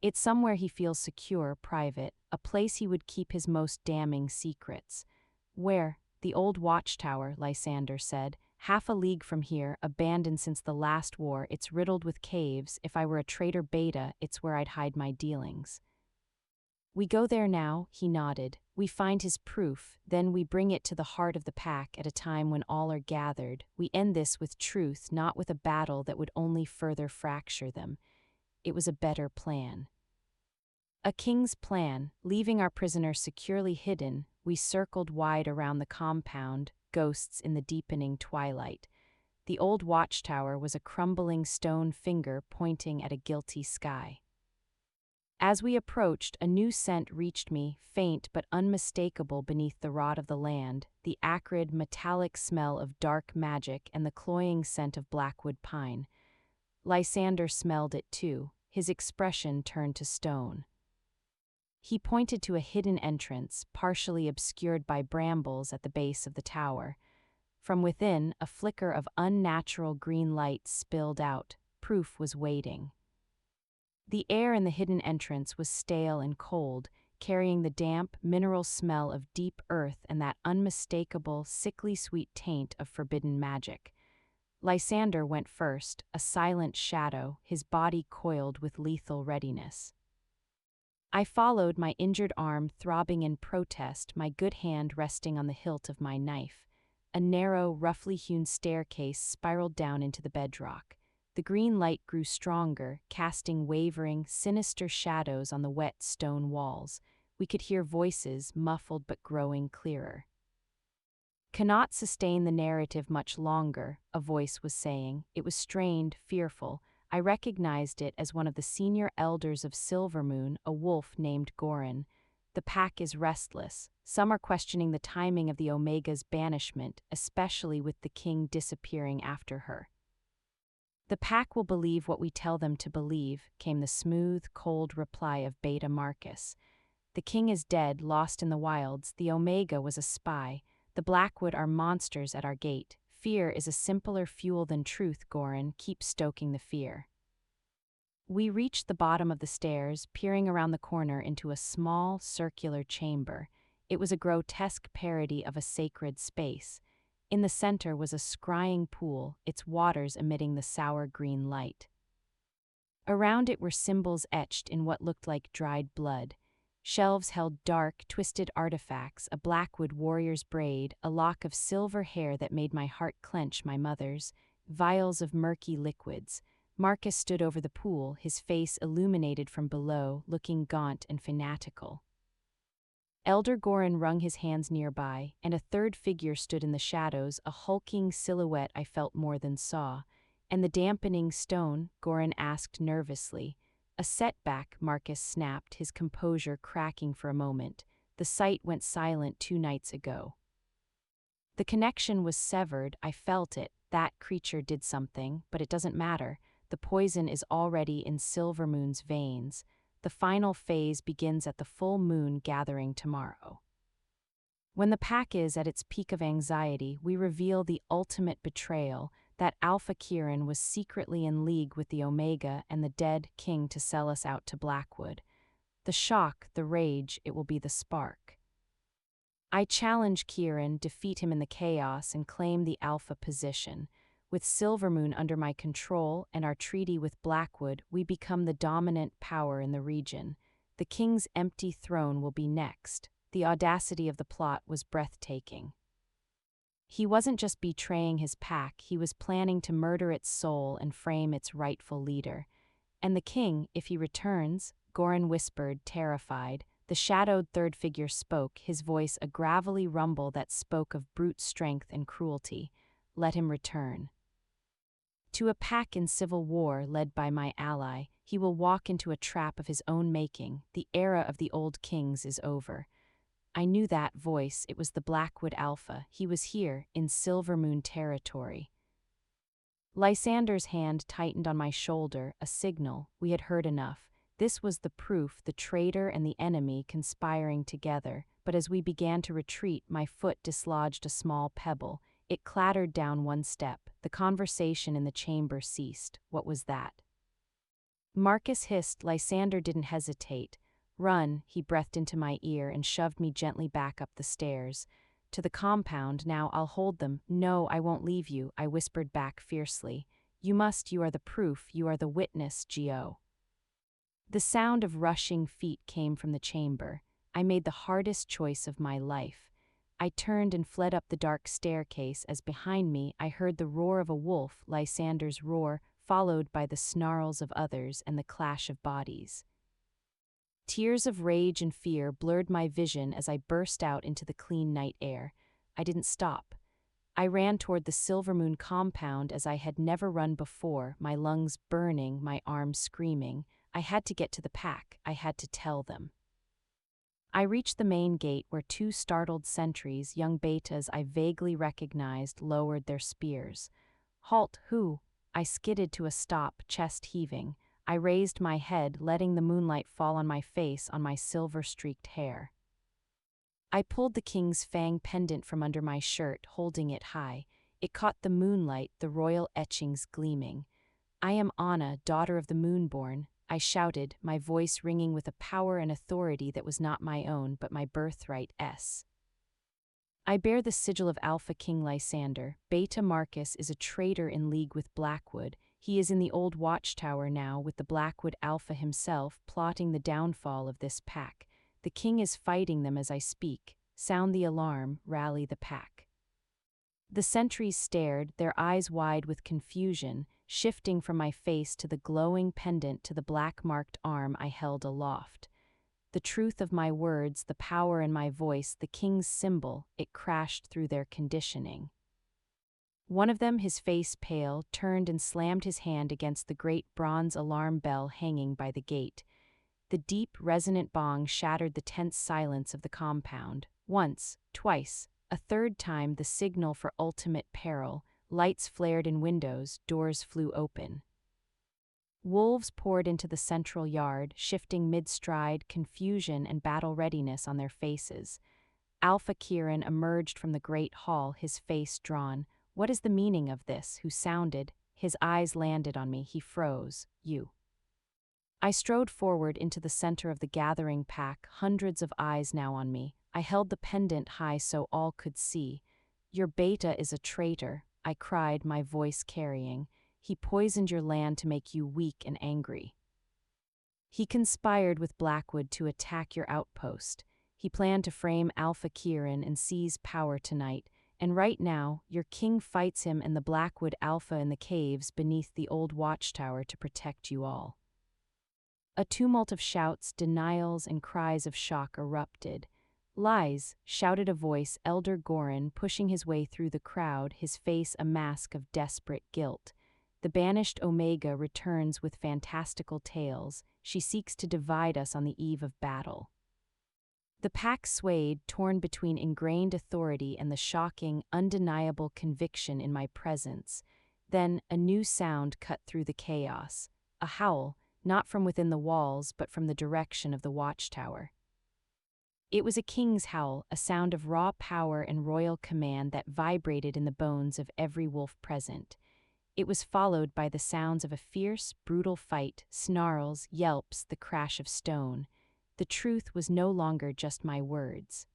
It's somewhere he feels secure, private, a place he would keep his most damning secrets." "Where?" "The old watchtower," Lysander said. "Half a league from here, abandoned since the last war. It's riddled with caves. If I were a traitor beta, it's where I'd hide my dealings." We go there now, he nodded. We find his proof, then we bring it to the heart of the pack at a time when all are gathered. We end this with truth, not with a battle that would only further fracture them. It was a better plan. A king's plan. Leaving our prisoner securely hidden, we circled wide around the compound, ghosts in the deepening twilight. The old watchtower was a crumbling stone finger pointing at a guilty sky. As we approached, a new scent reached me, faint but unmistakable beneath the rot of the land, the acrid, metallic smell of dark magic and the cloying scent of blackwood pine. Lysander smelled it too, his expression turned to stone. He pointed to a hidden entrance, partially obscured by brambles at the base of the tower. From within, a flicker of unnatural green light spilled out. Proof was waiting. The air in the hidden entrance was stale and cold, carrying the damp, mineral smell of deep earth and that unmistakable, sickly sweet taint of forbidden magic. Lysander went first, a silent shadow, his body coiled with lethal readiness. I followed, my injured arm throbbing in protest, my good hand resting on the hilt of my knife. A narrow, roughly hewn staircase spiraled down into the bedrock. The green light grew stronger, casting wavering, sinister shadows on the wet stone walls. We could hear voices, muffled but growing clearer. "Cannot sustain the narrative much longer," a voice was saying. It was strained, fearful. I recognized it as one of the senior elders of Silvermoon, a wolf named Gorin. "The pack is restless. Some are questioning the timing of the Omega's banishment, especially with the king disappearing after her." "The pack will believe what we tell them to believe," came the smooth, cold reply of Beta Marcus. "The king is dead, lost in the wilds. The Omega was a spy. The Blackwood are monsters at our gate. Fear is a simpler fuel than truth, Gorin. Keep stoking the fear." We reached the bottom of the stairs, peering around the corner into a small, circular chamber. It was a grotesque parody of a sacred space. In the center was a scrying pool, its waters emitting the sour green light. Around it were symbols etched in what looked like dried blood. Shelves held dark, twisted artifacts, a Blackwood warrior's braid, a lock of silver hair that made my heart clench, my mother's, vials of murky liquids. Marcus stood over the pool, his face illuminated from below, looking gaunt and fanatical. Elder Gorin wrung his hands nearby, and a third figure stood in the shadows, a hulking silhouette I felt more than saw. "And the dampening stone?" Gorin asked nervously. "A setback," Marcus snapped, his composure cracking for a moment. "The site went silent 2 nights ago." The connection was severed, I felt it. That creature did something, but it doesn't matter. The poison is already in Silvermoon's veins. The final phase begins at the full moon gathering tomorrow. When the pack is at its peak of anxiety, we reveal the ultimate betrayal, that Alpha King was secretly in league with the Omega and the dead king to sell us out to Blackwood. The shock, the rage, it will be the spark. I challenge King, defeat him in the chaos, and claim the Alpha position. With Silvermoon under my control and our treaty with Blackwood, we become the dominant power in the region. The king's empty throne will be next. The audacity of the plot was breathtaking. He wasn't just betraying his pack, he was planning to murder its soul and frame its rightful leader. "And the king, if he returns," Gorin whispered, terrified. The shadowed third figure spoke, his voice a gravelly rumble that spoke of brute strength and cruelty. "Let him return. To a pack in civil war led by my ally, he will walk into a trap of his own making. The era of the old kings is over." I knew that voice, it was the Blackwood Alpha. He was here, in Silvermoon territory. Lysander's hand tightened on my shoulder, a signal. We had heard enough. This was the proof, the traitor and the enemy conspiring together. But as we began to retreat, my foot dislodged a small pebble. It clattered down 1 step. The conversation in the chamber ceased. What was that? Marcus hissed. Lysander didn't hesitate. "Run," he breathed into my ear and shoved me gently back up the stairs. "To the compound, now I'll hold them." "No, I won't leave you," I whispered back fiercely. "You must, you are the proof, you are the witness, Gio." The sound of rushing feet came from the chamber. I made the hardest choice of my life. I turned and fled up the dark staircase as behind me I heard the roar of a wolf, Lysander's roar, followed by the snarls of others and the clash of bodies. Tears of rage and fear blurred my vision as I burst out into the clean night air. I didn't stop. I ran toward the Silvermoon compound as I had never run before, my lungs burning, my arms screaming. I had to get to the pack. I had to tell them. I reached the main gate where two startled sentries, young betas I vaguely recognized, lowered their spears. "Halt, who?" I skidded to a stop, chest heaving. I raised my head, letting the moonlight fall on my face, on my silver-streaked hair. I pulled the king's fang pendant from under my shirt, holding it high. It caught the moonlight, the royal etchings gleaming. "I am Anna, daughter of the Moonborn," I shouted, my voice ringing with a power and authority that was not my own, but my birthright. I bear the sigil of Alpha King Lysander. Beta Marcus is a traitor in league with Blackwood. He is in the old watchtower now with the Blackwood Alpha himself, plotting the downfall of this pack. The king is fighting them as I speak. Sound the alarm, rally the pack. The sentries stared, their eyes wide with confusion, shifting from my face to the glowing pendant to the black-marked arm I held aloft. The truth of my words, the power in my voice, the king's symbol, it crashed through their conditioning. One of them, his face pale, turned and slammed his hand against the great bronze alarm bell hanging by the gate. The deep, resonant bong shattered the tense silence of the compound. Once, twice, a third time the signal for ultimate peril. Lights flared in windows, doors flew open. Wolves poured into the central yard, shifting mid-stride, confusion and battle readiness on their faces. Alpha Kieran emerged from the great hall, his face drawn. "What is the meaning of this?" Who sounded? His eyes landed on me. He froze. "You." I strode forward into the center of the gathering pack, hundreds of eyes now on me. I held the pendant high so all could see. "Your beta is a traitor," I cried, my voice carrying. "He poisoned your land to make you weak and angry. He conspired with Blackwood to attack your outpost. He planned to frame Alpha Kieran and seize power tonight, and right now, your king fights him and the Blackwood Alpha in the caves beneath the old watchtower to protect you all." A tumult of shouts, denials, and cries of shock erupted. "Lies," shouted a voice, Elder Goran, pushing his way through the crowd, his face a mask of desperate guilt. "The banished Omega returns with fantastical tales. She seeks to divide us on the eve of battle." The pack swayed, torn between ingrained authority and the shocking, undeniable conviction in my presence. Then a new sound cut through the chaos. A howl, not from within the walls, but from the direction of the watchtower. It was a king's howl, a sound of raw power and royal command that vibrated in the bones of every wolf present. It was followed by the sounds of a fierce, brutal fight, snarls, yelps, the crash of stone. The truth was no longer just my words.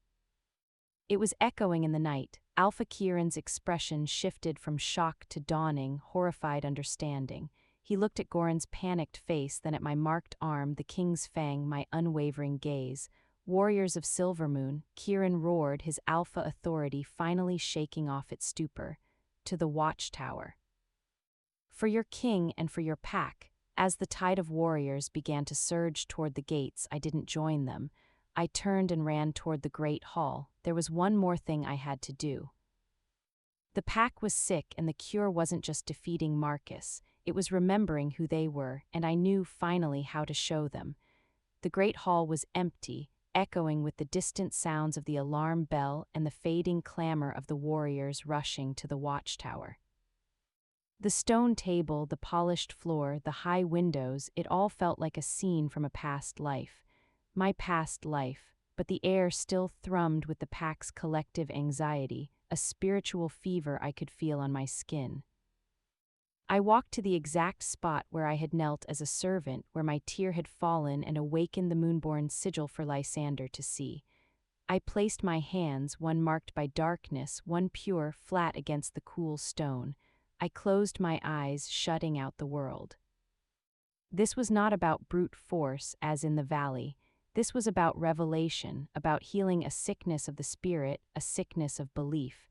It was echoing in the night. Alpha Kieran's expression shifted from shock to dawning, horrified understanding. He looked at Goran's panicked face, then at my marked arm, the king's fang, my unwavering gaze. "Warriors of Silvermoon," Kieran roared, his alpha authority finally shaking off its stupor. "To the watchtower. For your king and for your pack." As the tide of warriors began to surge toward the gates, I didn't join them. I turned and ran toward the great hall. There was one more thing I had to do. The pack was sick, and the cure wasn't just defeating Marcus. It was remembering who they were, and I knew finally how to show them. The great hall was empty, echoing with the distant sounds of the alarm bell and the fading clamor of the warriors rushing to the watchtower. The stone table, the polished floor, the high windows, it all felt like a scene from a past life. My past life, but the air still thrummed with the pack's collective anxiety, a spiritual fever I could feel on my skin. I walked to the exact spot where I had knelt as a servant, where my tear had fallen and awakened the Moonborn sigil for Lysander to see. I placed my hands, one marked by darkness, one pure, flat against the cool stone. I closed my eyes, shutting out the world. This was not about brute force, as in the valley. This was about revelation, about healing a sickness of the spirit, a sickness of belief.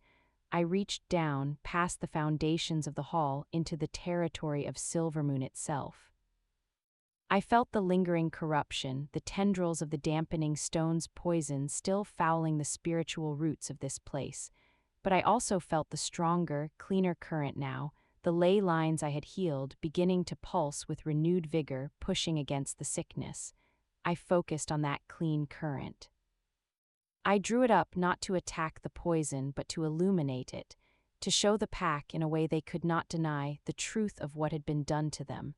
I reached down, past the foundations of the hall, into the territory of Silvermoon itself. I felt the lingering corruption, the tendrils of the dampening stone's poison still fouling the spiritual roots of this place. But I also felt the stronger, cleaner current now, the ley lines I had healed beginning to pulse with renewed vigor, pushing against the sickness. I focused on that clean current. I drew it up not to attack the poison but to illuminate it, to show the pack in a way they could not deny the truth of what had been done to them.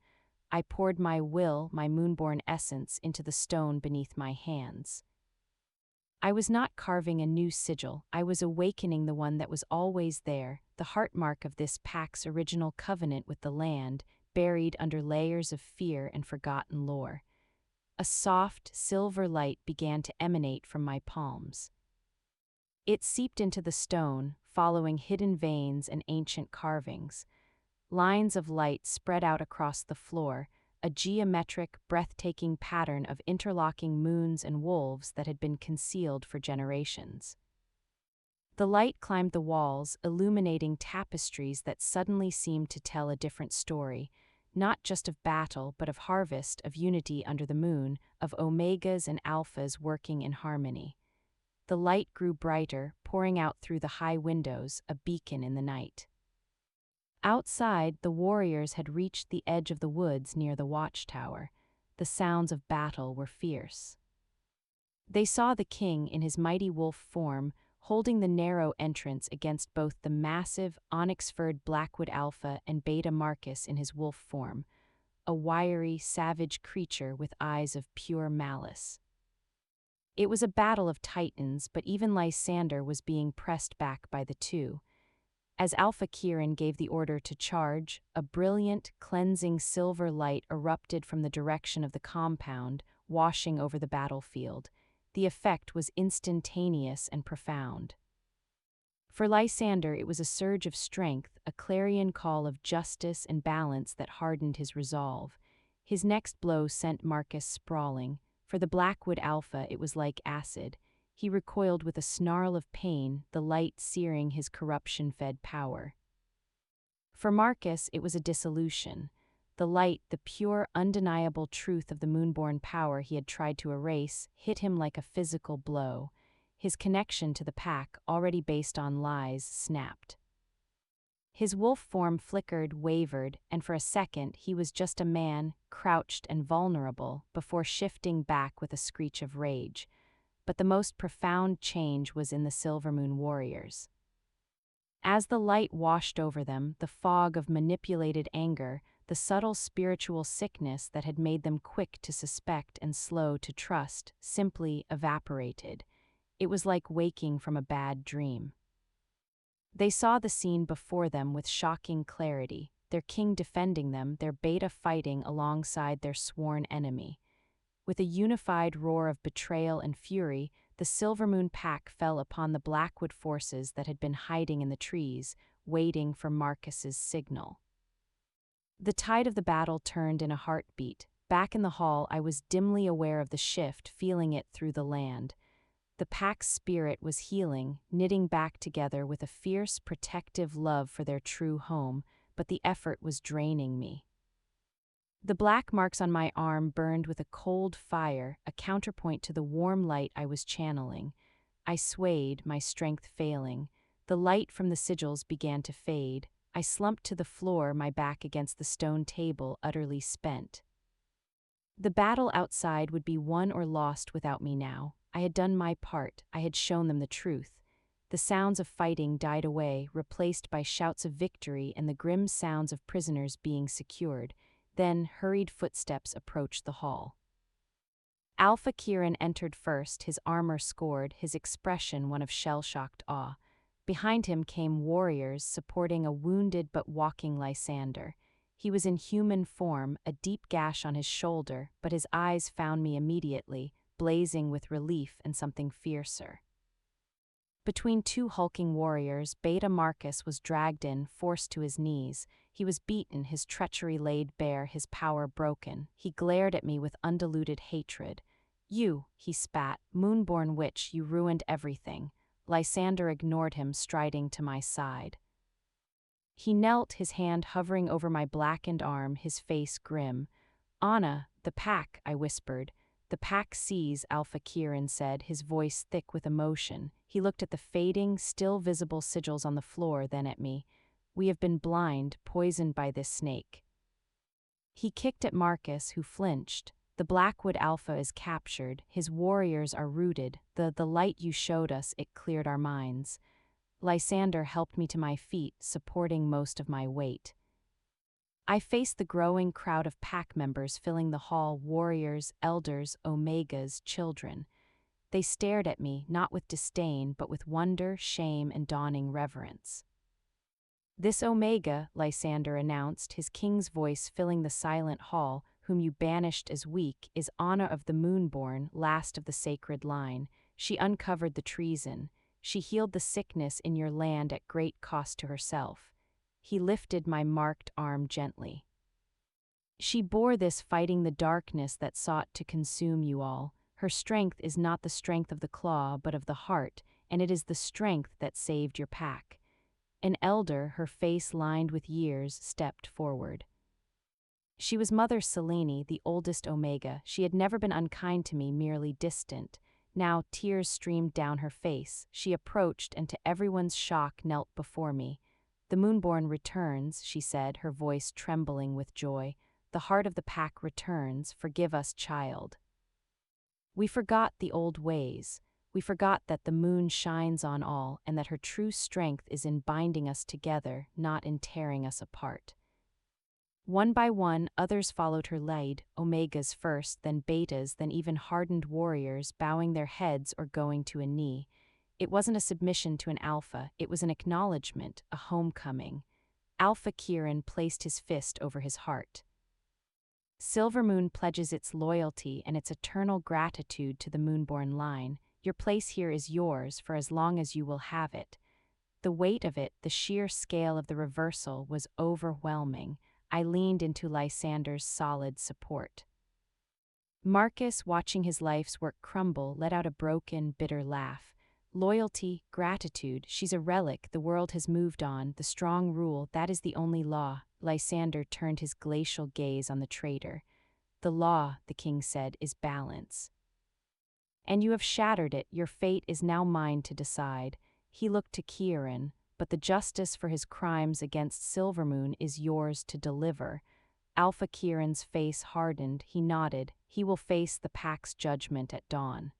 I poured my will, my Moonborn essence, into the stone beneath my hands. I was not carving a new sigil, I was awakening the one that was always there, the heartmark of this pack's original covenant with the land, buried under layers of fear and forgotten lore. A soft, silver light began to emanate from my palms. It seeped into the stone, following hidden veins and ancient carvings. Lines of light spread out across the floor, a geometric, breathtaking pattern of interlocking moons and wolves that had been concealed for generations. The light climbed the walls, illuminating tapestries that suddenly seemed to tell a different story, not just of battle but of harvest, of unity under the moon, of omegas and alphas working in harmony. The light grew brighter, pouring out through the high windows, a beacon in the night. Outside, the warriors had reached the edge of the woods near the watchtower. The sounds of battle were fierce. They saw the king in his mighty wolf form, holding the narrow entrance against both the massive, onyx-furred Blackwood Alpha and Beta Marcus in his wolf form, a wiry, savage creature with eyes of pure malice. It was a battle of titans, but even Lysander was being pressed back by the two. As Alpha King gave the order to charge, a brilliant, cleansing silver light erupted from the direction of the compound, washing over the battlefield. The effect was instantaneous and profound. For Lysander, it was a surge of strength, a clarion call of justice and balance that hardened his resolve. His next blow sent Marcus sprawling. For the Blackwood Alpha, it was like acid. He recoiled with a snarl of pain, the light searing his corruption-fed power. For Marcus, it was a dissolution. The light, the pure, undeniable truth of the Moonborn power he had tried to erase, hit him like a physical blow. His connection to the pack, already based on lies, snapped. His wolf form flickered, wavered, and for a second he was just a man, crouched and vulnerable, before shifting back with a screech of rage. But the most profound change was in the Silvermoon warriors. As the light washed over them, the fog of manipulated anger, the subtle spiritual sickness that had made them quick to suspect and slow to trust, simply evaporated. It was like waking from a bad dream. They saw the scene before them with shocking clarity, their king defending them, their beta fighting alongside their sworn enemy. With a unified roar of betrayal and fury, the Silvermoon pack fell upon the Blackwood forces that had been hiding in the trees, waiting for Marcus's signal. The tide of the battle turned in a heartbeat. Back in the hall, I was dimly aware of the shift, feeling it through the land. The pack's spirit was healing, knitting back together with a fierce, protective love for their true home, but the effort was draining me. The black marks on my arm burned with a cold fire, a counterpoint to the warm light I was channeling. I swayed, my strength failing. The light from the sigils began to fade. I slumped to the floor, my back against the stone table, utterly spent. The battle outside would be won or lost without me now. I had done my part. I had shown them the truth. The sounds of fighting died away, replaced by shouts of victory and the grim sounds of prisoners being secured. Then hurried footsteps approached the hall. Alpha King entered first, his armor scored, his expression one of shell-shocked awe. Behind him came warriors supporting a wounded but walking Lysander. He was in human form, a deep gash on his shoulder, but his eyes found me immediately, blazing with relief and something fiercer. Between two hulking warriors, Beta Marcus was dragged in, forced to his knees. He was beaten, his treachery laid bare, his power broken. He glared at me with undiluted hatred. "You," he spat, "Moonborn witch, you ruined everything." Lysander ignored him, striding to my side. He knelt, his hand hovering over my blackened arm, his face grim. "Anna, the pack," I whispered. "The pack sees," Alpha King said, his voice thick with emotion. He looked at the fading, still visible sigils on the floor, then at me. "We have been blind, poisoned by this snake." He kicked at Marcus, who flinched. "The Blackwood Alpha is captured. His warriors are rooted. The light you showed us, it cleared our minds." Lysander helped me to my feet, supporting most of my weight. I faced the growing crowd of pack members filling the hall, warriors, elders, omegas, children. They stared at me, not with disdain, but with wonder, shame, and dawning reverence. "This omega," Lysander announced, his king's voice filling the silent hall, "whom you banished as weak, is Anna of the Moonborn, last of the sacred line. She uncovered the treason. She healed the sickness in your land at great cost to herself." He lifted my marked arm gently. "She bore this fighting the darkness that sought to consume you all. Her strength is not the strength of the claw, but of the heart, and it is the strength that saved your pack." An elder, her face lined with years, stepped forward. She was Mother Selene, the oldest Omega. She had never been unkind to me, merely distant. Now tears streamed down her face. She approached and to everyone's shock knelt before me. "The Moonborn returns," she said, her voice trembling with joy. "The heart of the pack returns. Forgive us, child." We forgot the old ways. We forgot that the moon shines on all and that her true strength is in binding us together, not in tearing us apart. One by one, others followed her lead, omegas first, then betas, then even hardened warriors, bowing their heads or going to a knee. It wasn't a submission to an alpha, it was an acknowledgement, a homecoming. Alpha King placed his fist over his heart. "Silvermoon pledges its loyalty and its eternal gratitude to the Moonborn line. Your place here is yours for as long as you will have it." The weight of it, the sheer scale of the reversal, was overwhelming. I leaned into Lysander's solid support. Marcus, watching his life's work crumble, let out a broken, bitter laugh. "Loyalty, gratitude, she's a relic, the world has moved on, the strong rule, that is the only law." Lysander turned his glacial gaze on the traitor. "The law," the king said, "is balance. And you have shattered it, your fate is now mine to decide." He looked to Kieran, "But the justice for his crimes against Silvermoon is yours to deliver." Alpha Kieran's face hardened, he nodded. "He will face the pack's judgment at dawn."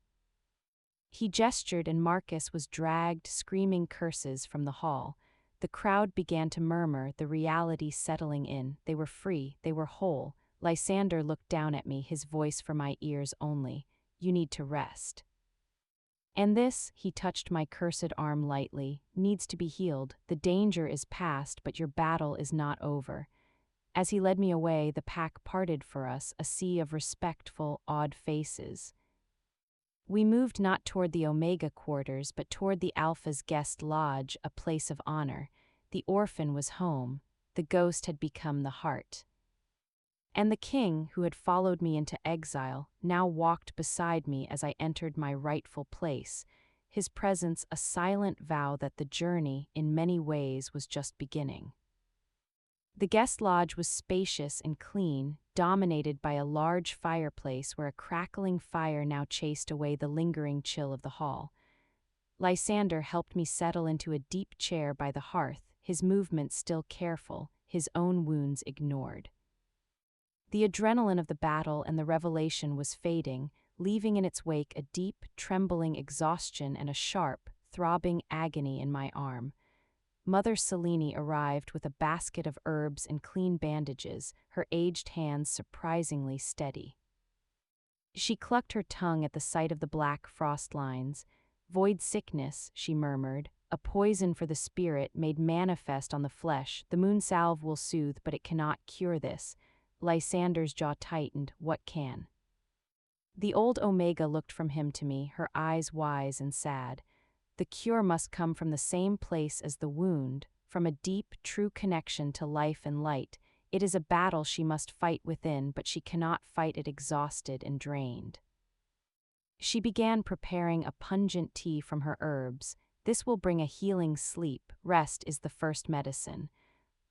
He gestured and Marcus was dragged, screaming curses, from the hall. The crowd began to murmur, the reality settling in. They were free, they were whole. Lysander looked down at me, his voice for my ears only. "You need to rest. And this," he touched my cursed arm lightly, "needs to be healed. The danger is past, but your battle is not over." As he led me away, the pack parted for us, a sea of respectful, awed faces. We moved not toward the Omega quarters, but toward the Alpha's guest lodge, a place of honor. The orphan was home. The ghost had become the heart. And the king, who had followed me into exile, now walked beside me as I entered my rightful place, his presence a silent vow that the journey, in many ways, was just beginning. The guest lodge was spacious and clean, dominated by a large fireplace where a crackling fire now chased away the lingering chill of the hall. Lysander helped me settle into a deep chair by the hearth, his movements still careful, his own wounds ignored. The adrenaline of the battle and the revelation was fading, leaving in its wake a deep, trembling exhaustion and a sharp, throbbing agony in my arm. Mother Selene arrived with a basket of herbs and clean bandages, her aged hands surprisingly steady. She clucked her tongue at the sight of the black frost lines. "Void sickness," she murmured, "a poison for the spirit made manifest on the flesh. The moon salve will soothe, but it cannot cure this." Lysander's jaw tightened. "What can?" The old Omega looked from him to me, her eyes wise and sad. The cure must come from the same place as the wound, from a deep, true connection to life and light. It is a battle she must fight within, but she cannot fight it exhausted and drained. She began preparing a pungent tea from her herbs. This will bring a healing sleep. Rest is the first medicine.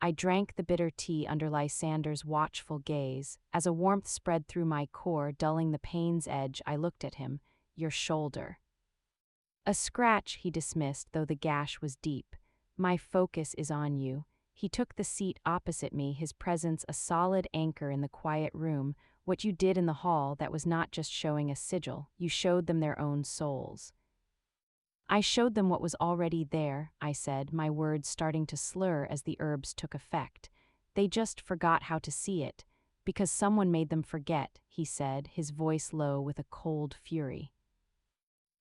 I drank the bitter tea under Lysander's watchful gaze. As a warmth spread through my core, dulling the pain's edge, I looked at him. Your shoulder. A scratch, he dismissed, though the gash was deep. My focus is on you. He took the seat opposite me, his presence a solid anchor in the quiet room. What you did in the hall, that was not just showing a sigil, you showed them their own souls. I showed them what was already there, I said, my words starting to slur as the herbs took effect. They just forgot how to see it. Because someone made them forget, he said, his voice low with a cold fury.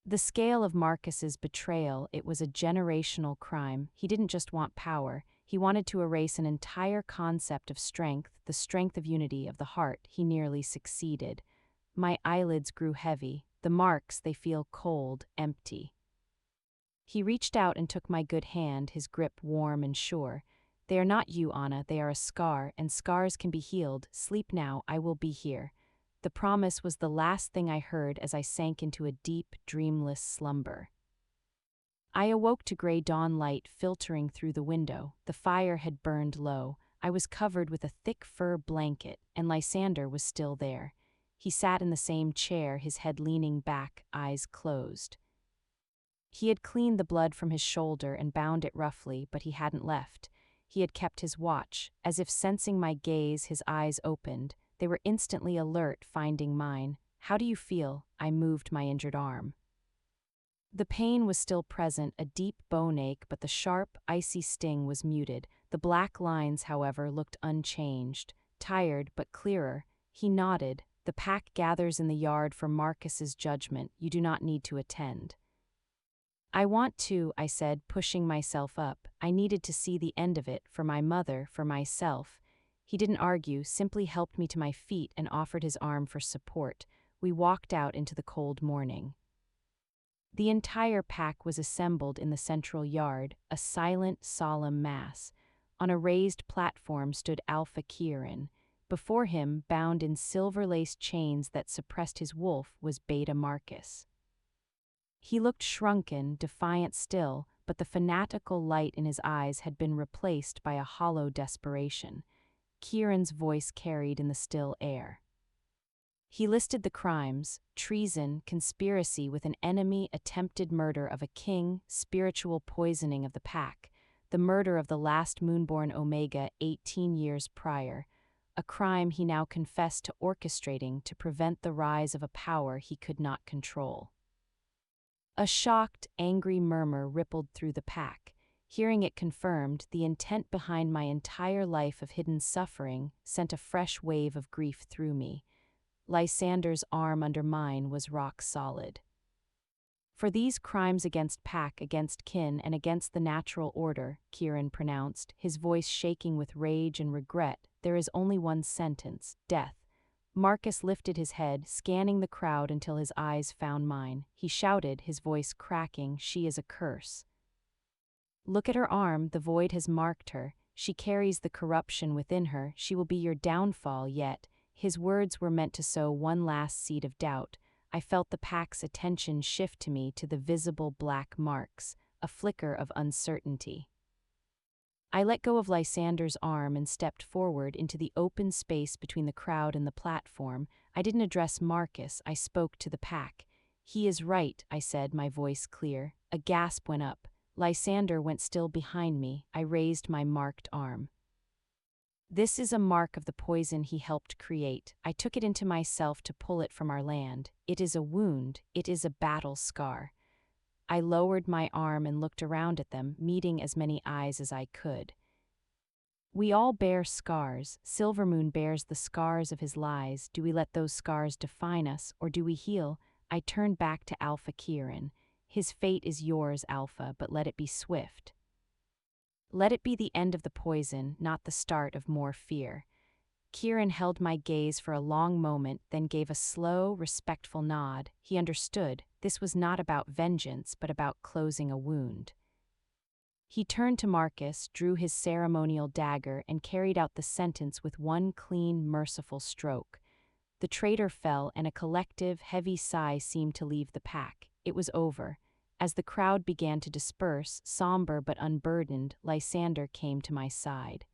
The scale of Marcus's betrayal, it was a generational crime. He didn't just want power, he wanted to erase an entire concept of strength, the strength of unity of the heart. He nearly succeeded. My eyelids grew heavy, the marks, they feel cold, empty. He reached out and took my good hand, his grip warm and sure. They are not you, Anna, they are a scar, and scars can be healed. Sleep now, I will be here. The promise was the last thing I heard as I sank into a deep, dreamless slumber. I awoke to gray dawn light filtering through the window. The fire had burned low. I was covered with a thick fur blanket, and Lysander was still there. He sat in the same chair, his head leaning back, eyes closed. He had cleaned the blood from his shoulder and bound it roughly, but he hadn't left. He had kept his watch. As if sensing my gaze, his eyes opened. They were instantly alert, finding mine. How do you feel? I moved my injured arm. The pain was still present, a deep bone ache, but the sharp, icy sting was muted. The black lines, however, looked unchanged. Tired, but clearer. He nodded. The pack gathers in the yard for Marcus's judgment. You do not need to attend. I want to, I said, pushing myself up. I needed to see the end of it, for my mother, for myself. He didn't argue, simply helped me to my feet and offered his arm for support. We walked out into the cold morning. The entire pack was assembled in the central yard, a silent, solemn mass. On a raised platform stood Alpha King. Before him, bound in silver-laced chains that suppressed his wolf, was Beta Marcus. He looked shrunken, defiant still, but the fanatical light in his eyes had been replaced by a hollow desperation. Kieran's voice carried in the still air. He listed the crimes: treason, conspiracy with an enemy, attempted murder of a king, spiritual poisoning of the pack, the murder of the last Moonborn Omega 18 years prior, a crime he now confessed to orchestrating to prevent the rise of a power he could not control. A shocked, angry murmur rippled through the pack. Hearing it confirmed, the intent behind my entire life of hidden suffering sent a fresh wave of grief through me. Lysander's arm under mine was rock solid. For these crimes against pack, against kin, and against the natural order, Kieran pronounced, his voice shaking with rage and regret, there is only one sentence: death. Marcus lifted his head, scanning the crowd until his eyes found mine. He shouted, his voice cracking, she is a curse. Look at her arm, the void has marked her. She carries the corruption within her. She will be your downfall yet. His words were meant to sow one last seed of doubt. I felt the pack's attention shift to me, to the visible black marks, a flicker of uncertainty. I let go of Lysander's arm and stepped forward into the open space between the crowd and the platform. I didn't address Marcus, I spoke to the pack. He is right, I said, my voice clear. A gasp went up. Lysander went still behind me. I raised my marked arm. This is a mark of the poison he helped create. I took it into myself to pull it from our land. It is a wound. It is a battle scar. I lowered my arm and looked around at them, meeting as many eyes as I could. We all bear scars. Silvermoon bears the scars of his lies. Do we let those scars define us, or do we heal? I turned back to Alpha King. His fate is yours, Alpha, but let it be swift. Let it be the end of the poison, not the start of more fear. Kieran held my gaze for a long moment, then gave a slow, respectful nod. He understood. This was not about vengeance, but about closing a wound. He turned to Marcus, drew his ceremonial dagger, and carried out the sentence with one clean, merciful stroke. The traitor fell, and a collective, heavy sigh seemed to leave the pack. It was over. As the crowd began to disperse, somber but unburdened, Lysander came to my side.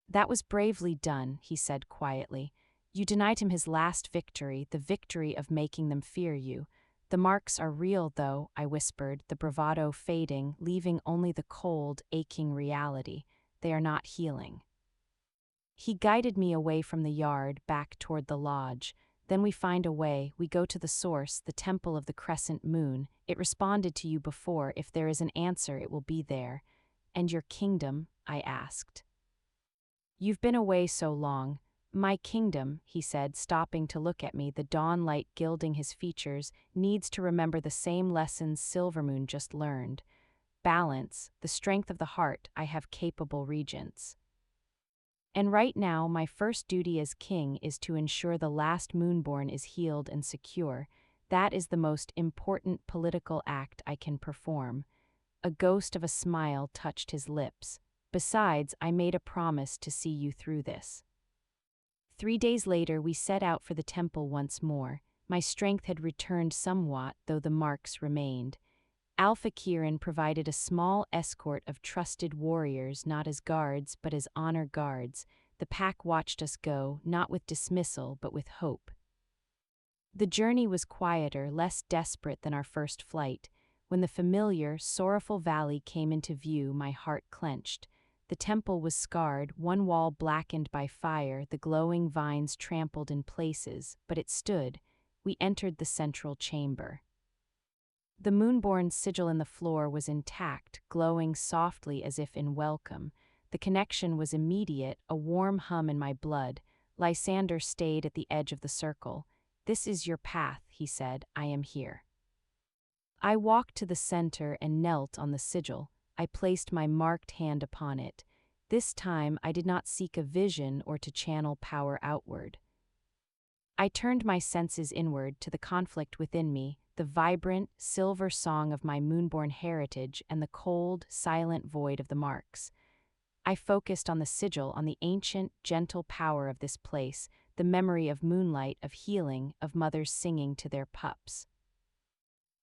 "That was bravely done," he said quietly. "You denied him his last victory, the victory of making them fear you. The marks are real, though," I whispered, the bravado fading, leaving only the cold, aching reality. "They are not healing." He guided me away from the yard, back toward the lodge. "Then we find a way. We go to the source, the temple of the crescent moon. It responded to you before. If there is an answer, it will be there." "And your kingdom?" I asked. "You've been away so long." "My kingdom," he said, stopping to look at me, the dawn light gilding his features, "needs to remember the same lessons Silvermoon just learned. Balance, the strength of the heart. I have capable regents. And right now, my first duty as king is to ensure the last Moonborn is healed and secure. That is the most important political act I can perform." A ghost of a smile touched his lips. "Besides, I made a promise to see you through this." 3 days later, we set out for the temple once more. My strength had returned somewhat, though the marks remained. Alpha King provided a small escort of trusted warriors, not as guards, but as honor guards. The pack watched us go, not with dismissal, but with hope. The journey was quieter, less desperate than our first flight. When the familiar, sorrowful valley came into view, my heart clenched. The temple was scarred, one wall blackened by fire, the glowing vines trampled in places, but it stood. We entered the central chamber. The Moonborn sigil in the floor was intact, glowing softly as if in welcome. The connection was immediate, a warm hum in my blood. Lysander stayed at the edge of the circle. "This is your path," he said. "I am here." I walked to the center and knelt on the sigil. I placed my marked hand upon it. This time I did not seek a vision or to channel power outward. I turned my senses inward to the conflict within me, the vibrant, silver song of my Moonborn heritage and the cold, silent void of the marks. I focused on the sigil, on the ancient, gentle power of this place, the memory of moonlight, of healing, of mothers singing to their pups.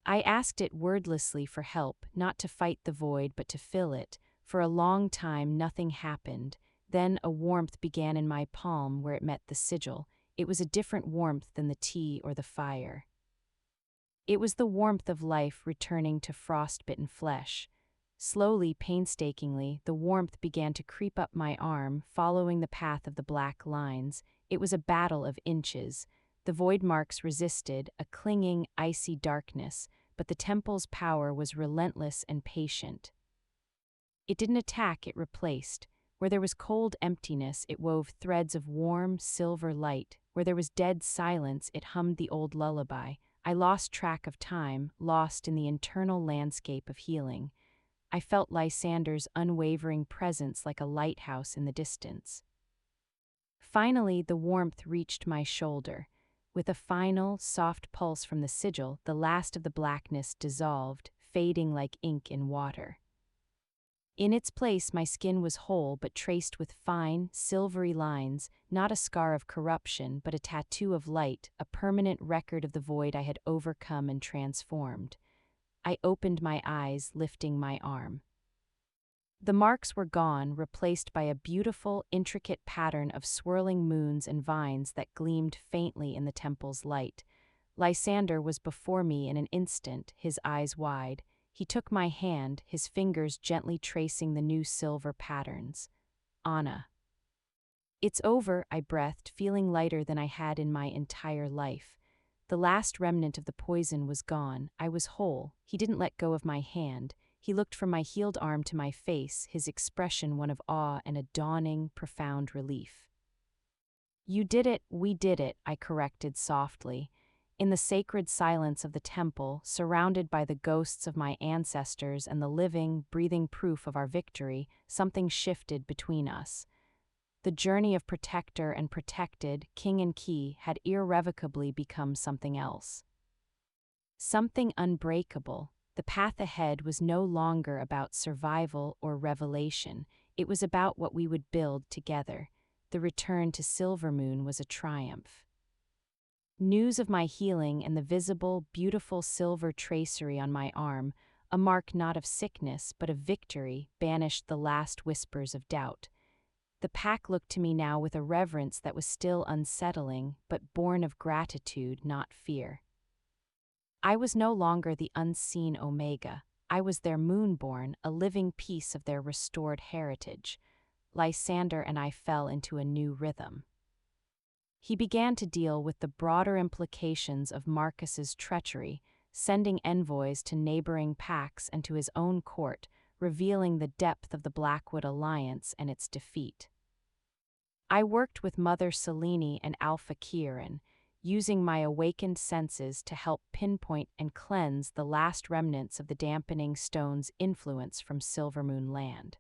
I asked it wordlessly for help, not to fight the void but to fill it. For a long time nothing happened. Then a warmth began in my palm where it met the sigil. It was a different warmth than the tea or the fire. It was the warmth of life returning to frost-bitten flesh. Slowly, painstakingly, the warmth began to creep up my arm, following the path of the black lines. It was a battle of inches. The void marks resisted, a clinging, icy darkness, but the temple's power was relentless and patient. It didn't attack, it replaced. Where there was cold emptiness, it wove threads of warm, silver light. Where there was dead silence, it hummed the old lullaby. I lost track of time, lost in the internal landscape of healing. I felt Lysander's unwavering presence like a lighthouse in the distance. Finally, the warmth reached my shoulder. With a final, soft pulse from the sigil, the last of the blackness dissolved, fading like ink in water. In its place, my skin was whole but traced with fine, silvery lines, not a scar of corruption, but a tattoo of light, a permanent record of the void I had overcome and transformed. I opened my eyes, lifting my arm. The marks were gone, replaced by a beautiful, intricate pattern of swirling moons and vines that gleamed faintly in the temple's light. Lysander was before me in an instant, his eyes wide. He took my hand, his fingers gently tracing the new silver patterns. "Anna." "It's over," I breathed, feeling lighter than I had in my entire life. The last remnant of the poison was gone. I was whole. He didn't let go of my hand. He looked from my healed arm to my face, his expression one of awe and a dawning, profound relief. "You did it, we did it," I corrected softly. In the sacred silence of the temple, surrounded by the ghosts of my ancestors and the living, breathing proof of our victory, something shifted between us. The journey of protector and protected, king and key, had irrevocably become something else. Something unbreakable. The path ahead was no longer about survival or revelation. It was about what we would build together. The return to Silvermoon was a triumph. News of my healing and the visible, beautiful silver tracery on my arm, a mark not of sickness but of victory, banished the last whispers of doubt. The pack looked to me now with a reverence that was still unsettling, but born of gratitude, not fear. I was no longer the unseen Omega. I was their Moonborn, a living piece of their restored heritage. Lysander and I fell into a new rhythm. He began to deal with the broader implications of Marcus's treachery, sending envoys to neighboring packs and to his own court, revealing the depth of the Blackwood alliance and its defeat. I worked with Mother Selene and Alpha King, using my awakened senses to help pinpoint and cleanse the last remnants of the dampening stone's influence from Silvermoon land.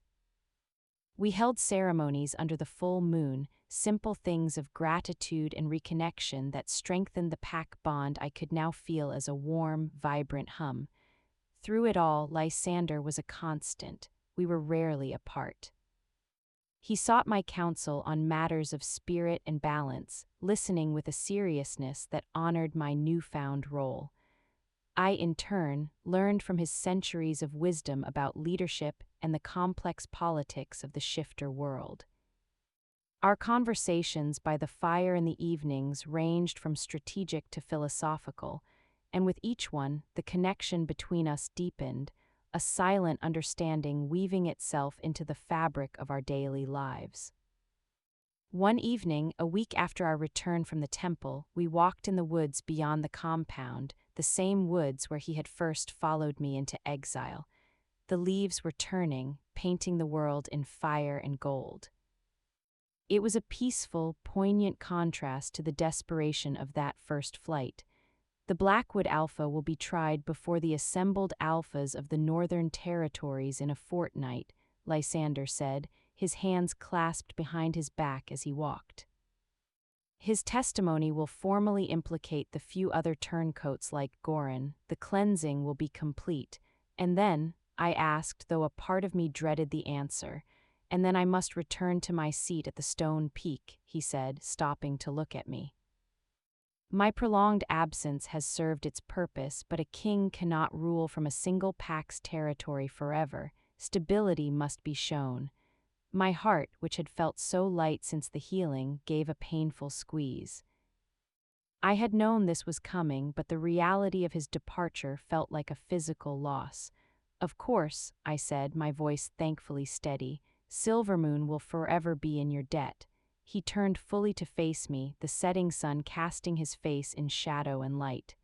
We held ceremonies under the full moon, simple things of gratitude and reconnection that strengthened the pack bond I could now feel as a warm, vibrant hum. Through it all, Lysander was a constant. We were rarely apart. He sought my counsel on matters of spirit and balance, listening with a seriousness that honored my newfound role. I, in turn, learned from his centuries of wisdom about leadership and the complex politics of the shifter world. Our conversations by the fire in the evenings ranged from strategic to philosophical, and with each one, the connection between us deepened, a silent understanding weaving itself into the fabric of our daily lives. One evening, a week after our return from the temple, we walked in the woods beyond the compound, the same woods where he had first followed me into exile. The leaves were turning, painting the world in fire and gold. It was a peaceful, poignant contrast to the desperation of that first flight. The Blackwood Alpha will be tried before the assembled Alphas of the Northern Territories in a fortnight, Lysander said, his hands clasped behind his back as he walked. His testimony will formally implicate the few other turncoats like Goran. The cleansing will be complete. And then, I asked, though a part of me dreaded the answer, and then I must return to my seat at the stone peak, he said, stopping to look at me. My prolonged absence has served its purpose, but a king cannot rule from a single pack's territory forever. Stability must be shown. My heart, which had felt so light since the healing, gave a painful squeeze. I had known this was coming, but the reality of his departure felt like a physical loss. Of course, I said, my voice thankfully steady, Silvermoon will forever be in your debt. He turned fully to face me, the setting sun casting his face in shadow and light.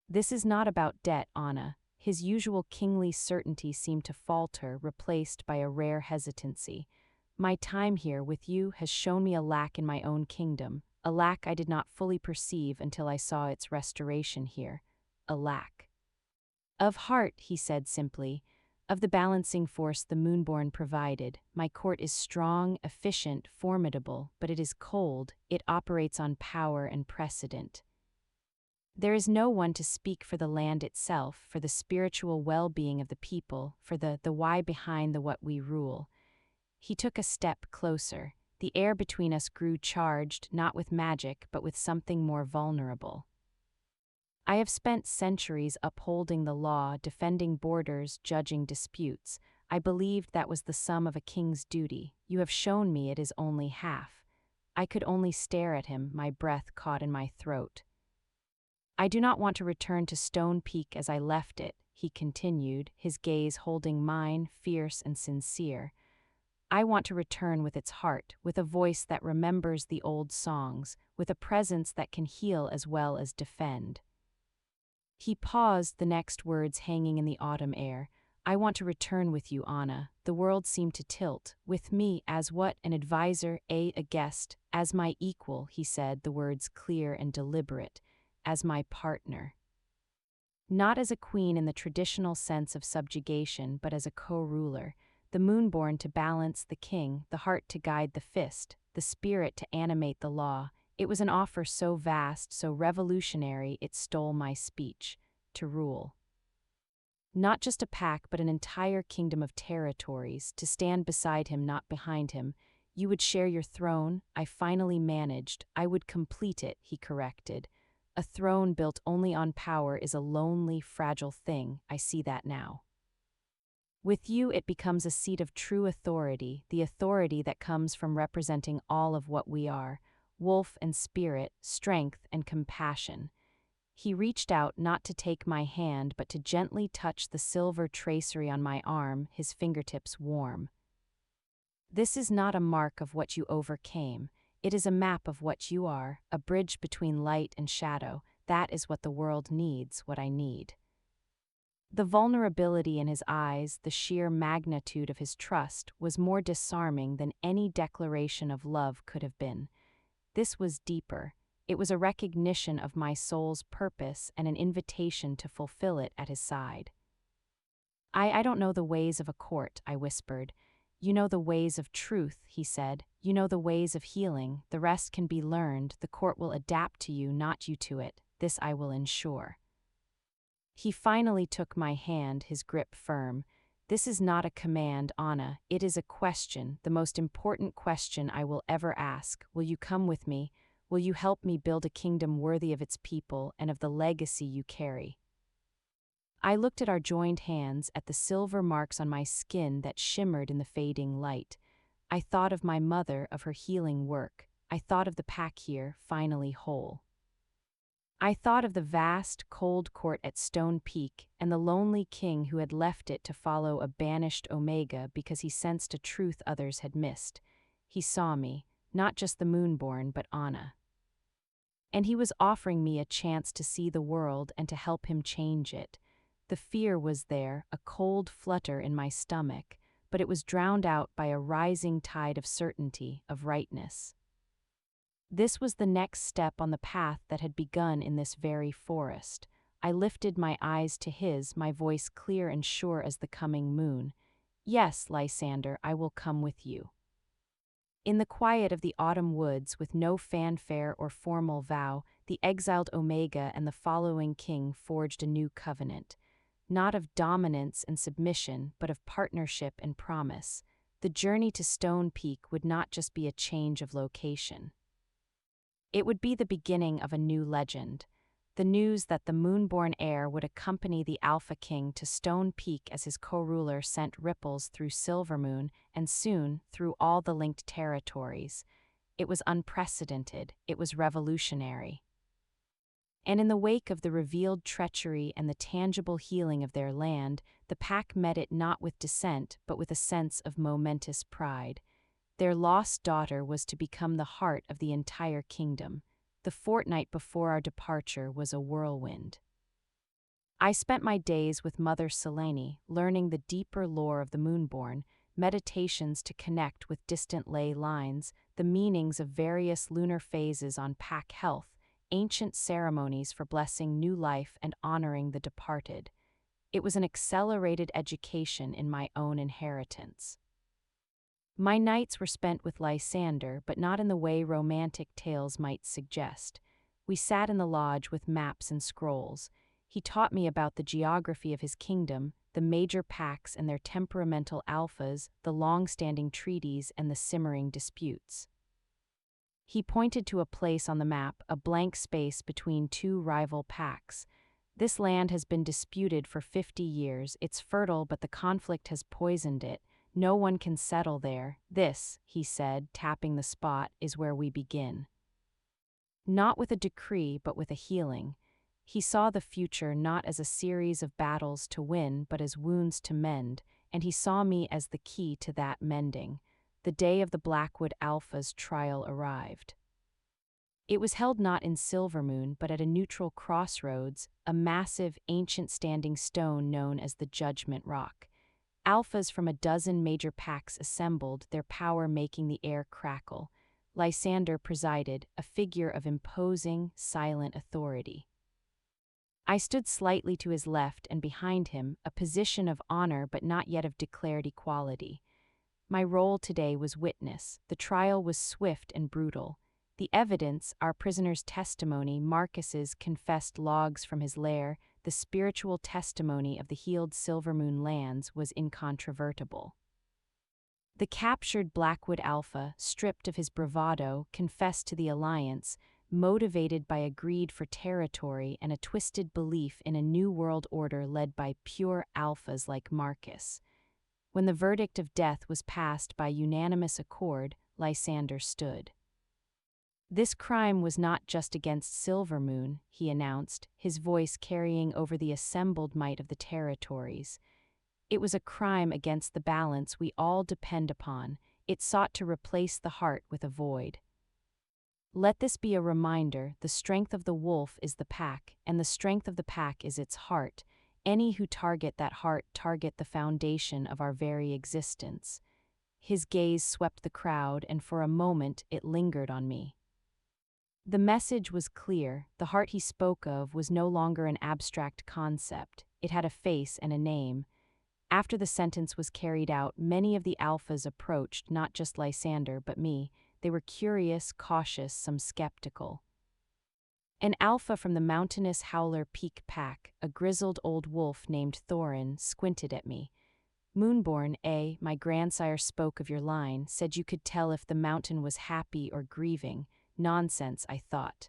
This is not about debt, Anna. His usual kingly certainty seemed to falter, replaced by a rare hesitancy. My time here with you has shown me a lack in my own kingdom, a lack I did not fully perceive until I saw its restoration here. A lack of heart, he said simply, of the balancing force the Moonborn provided. My court is strong, efficient, formidable, but it is cold. It operates on power and precedent. There is no one to speak for the land itself, for the spiritual well-being of the people, for the why behind the what we rule. He took a step closer. The air between us grew charged, not with magic, but with something more vulnerable. I have spent centuries upholding the law, defending borders, judging disputes. I believed that was the sum of a king's duty. You have shown me it is only half. I could only stare at him, my breath caught in my throat. I do not want to return to Stone Peak as I left it, he continued, his gaze holding mine, fierce and sincere. I want to return with its heart, with a voice that remembers the old songs, with a presence that can heal as well as defend. He paused, the next words hanging in the autumn air. I want to return with you, Anna. The world seemed to tilt. With me, as what? An advisor, a guest. As my equal, he said, the words clear and deliberate. As my partner. Not as a queen in the traditional sense of subjugation, but as a co-ruler. the Moonborn to balance the king, the heart to guide the fist, the spirit to animate the law. It was an offer so vast, so revolutionary, it stole my speech. To rule. Not just a pack, but an entire kingdom of territories, to stand beside him, not behind him. You would share your throne, I finally managed. I would complete it, he corrected. A throne built only on power is a lonely, fragile thing, I see that now. With you it becomes a seat of true authority, the authority that comes from representing all of what we are, wolf and spirit, strength and compassion. He reached out not to take my hand but to gently touch the silver tracery on my arm, his fingertips warm. This is not a mark of what you overcame, it is a map of what you are, a bridge between light and shadow. That is what the world needs, what I need. The vulnerability in his eyes, the sheer magnitude of his trust, was more disarming than any declaration of love could have been. This was deeper. It was a recognition of my soul's purpose and an invitation to fulfill it at his side. I don't know the ways of a court, I whispered. You know the ways of truth, he said. You know the ways of healing. The rest can be learned. The court will adapt to you, not you to it. This I will ensure. He finally took my hand, his grip firm. This is not a command, Anna. It is a question, the most important question I will ever ask. Will you come with me? Will you help me build a kingdom worthy of its people and of the legacy you carry? I looked at our joined hands, at the silver marks on my skin that shimmered in the fading light. I thought of my mother, of her healing work. I thought of the pack here, finally whole. I thought of the vast, cold court at Stone Peak and the lonely king who had left it to follow a banished Omega because he sensed a truth others had missed. He saw me, not just the Moonborn, but Anna. And he was offering me a chance to see the world and to help him change it. The fear was there, a cold flutter in my stomach, but it was drowned out by a rising tide of certainty, of rightness. This was the next step on the path that had begun in this very forest. I lifted my eyes to his, my voice clear and sure as the coming moon. Yes, Lysander, I will come with you. In the quiet of the autumn woods, with no fanfare or formal vow, the exiled Omega and the following king forged a new covenant. Not of dominance and submission, but of partnership and promise. The journey to Stone Peak would not just be a change of location. It would be the beginning of a new legend. The news that the Moonborn heir would accompany the Alpha King to Stone Peak as his co-ruler sent ripples through Silvermoon and soon through all the linked territories. It was unprecedented, it was revolutionary. And in the wake of the revealed treachery and the tangible healing of their land, the pack met it not with dissent but with a sense of momentous pride. Their lost daughter was to become the heart of the entire kingdom. The fortnight before our departure was a whirlwind. I spent my days with Mother Selene, learning the deeper lore of the Moonborn, meditations to connect with distant ley lines, the meanings of various lunar phases on pack health, ancient ceremonies for blessing new life and honoring the departed. It was an accelerated education in my own inheritance. My nights were spent with Lysander, but not in the way romantic tales might suggest. We sat in the lodge with maps and scrolls. He taught me about the geography of his kingdom, the major packs and their temperamental alphas, the long-standing treaties and the simmering disputes. He pointed to a place on the map, a blank space between two rival packs. This land has been disputed for 50 years. It's fertile, but the conflict has poisoned it. No one can settle there. This, he said, tapping the spot, is where we begin. Not with a decree, but with a healing. He saw the future not as a series of battles to win, but as wounds to mend, and he saw me as the key to that mending. The day of the Blackwood Alpha's trial arrived. It was held not in Silvermoon, but at a neutral crossroads, a massive, ancient standing stone known as the Judgment Rock. Alphas from a dozen major packs assembled, their power making the air crackle. Lysander presided, a figure of imposing, silent authority. I stood slightly to his left and behind him, a position of honor but not yet of declared equality. My role today was witness. The trial was swift and brutal. The evidence, our prisoner's testimony, Marcus's confessed logs from his lair, the spiritual testimony of the healed Silvermoon lands, was incontrovertible. The captured Blackwood Alpha, stripped of his bravado, confessed to the Alliance, motivated by a greed for territory and a twisted belief in a new world order led by pure alphas like Marcus. When the verdict of death was passed by unanimous accord, Lysander stood. This crime was not just against Silvermoon, he announced, his voice carrying over the assembled might of the territories. It was a crime against the balance we all depend upon. It sought to replace the heart with a void. Let this be a reminder: the strength of the wolf is the pack, and the strength of the pack is its heart. Any who target that heart target the foundation of our very existence. His gaze swept the crowd, and for a moment it lingered on me. The message was clear. The heart he spoke of was no longer an abstract concept. It had a face and a name. After the sentence was carried out, many of the alphas approached not just Lysander but me. They were curious, cautious, some skeptical. An alpha from the mountainous Howler Peak pack, a grizzled old wolf named Thorin, squinted at me. Moonborn, my grandsire spoke of your line, said you could tell if the mountain was happy or grieving. Nonsense, I thought.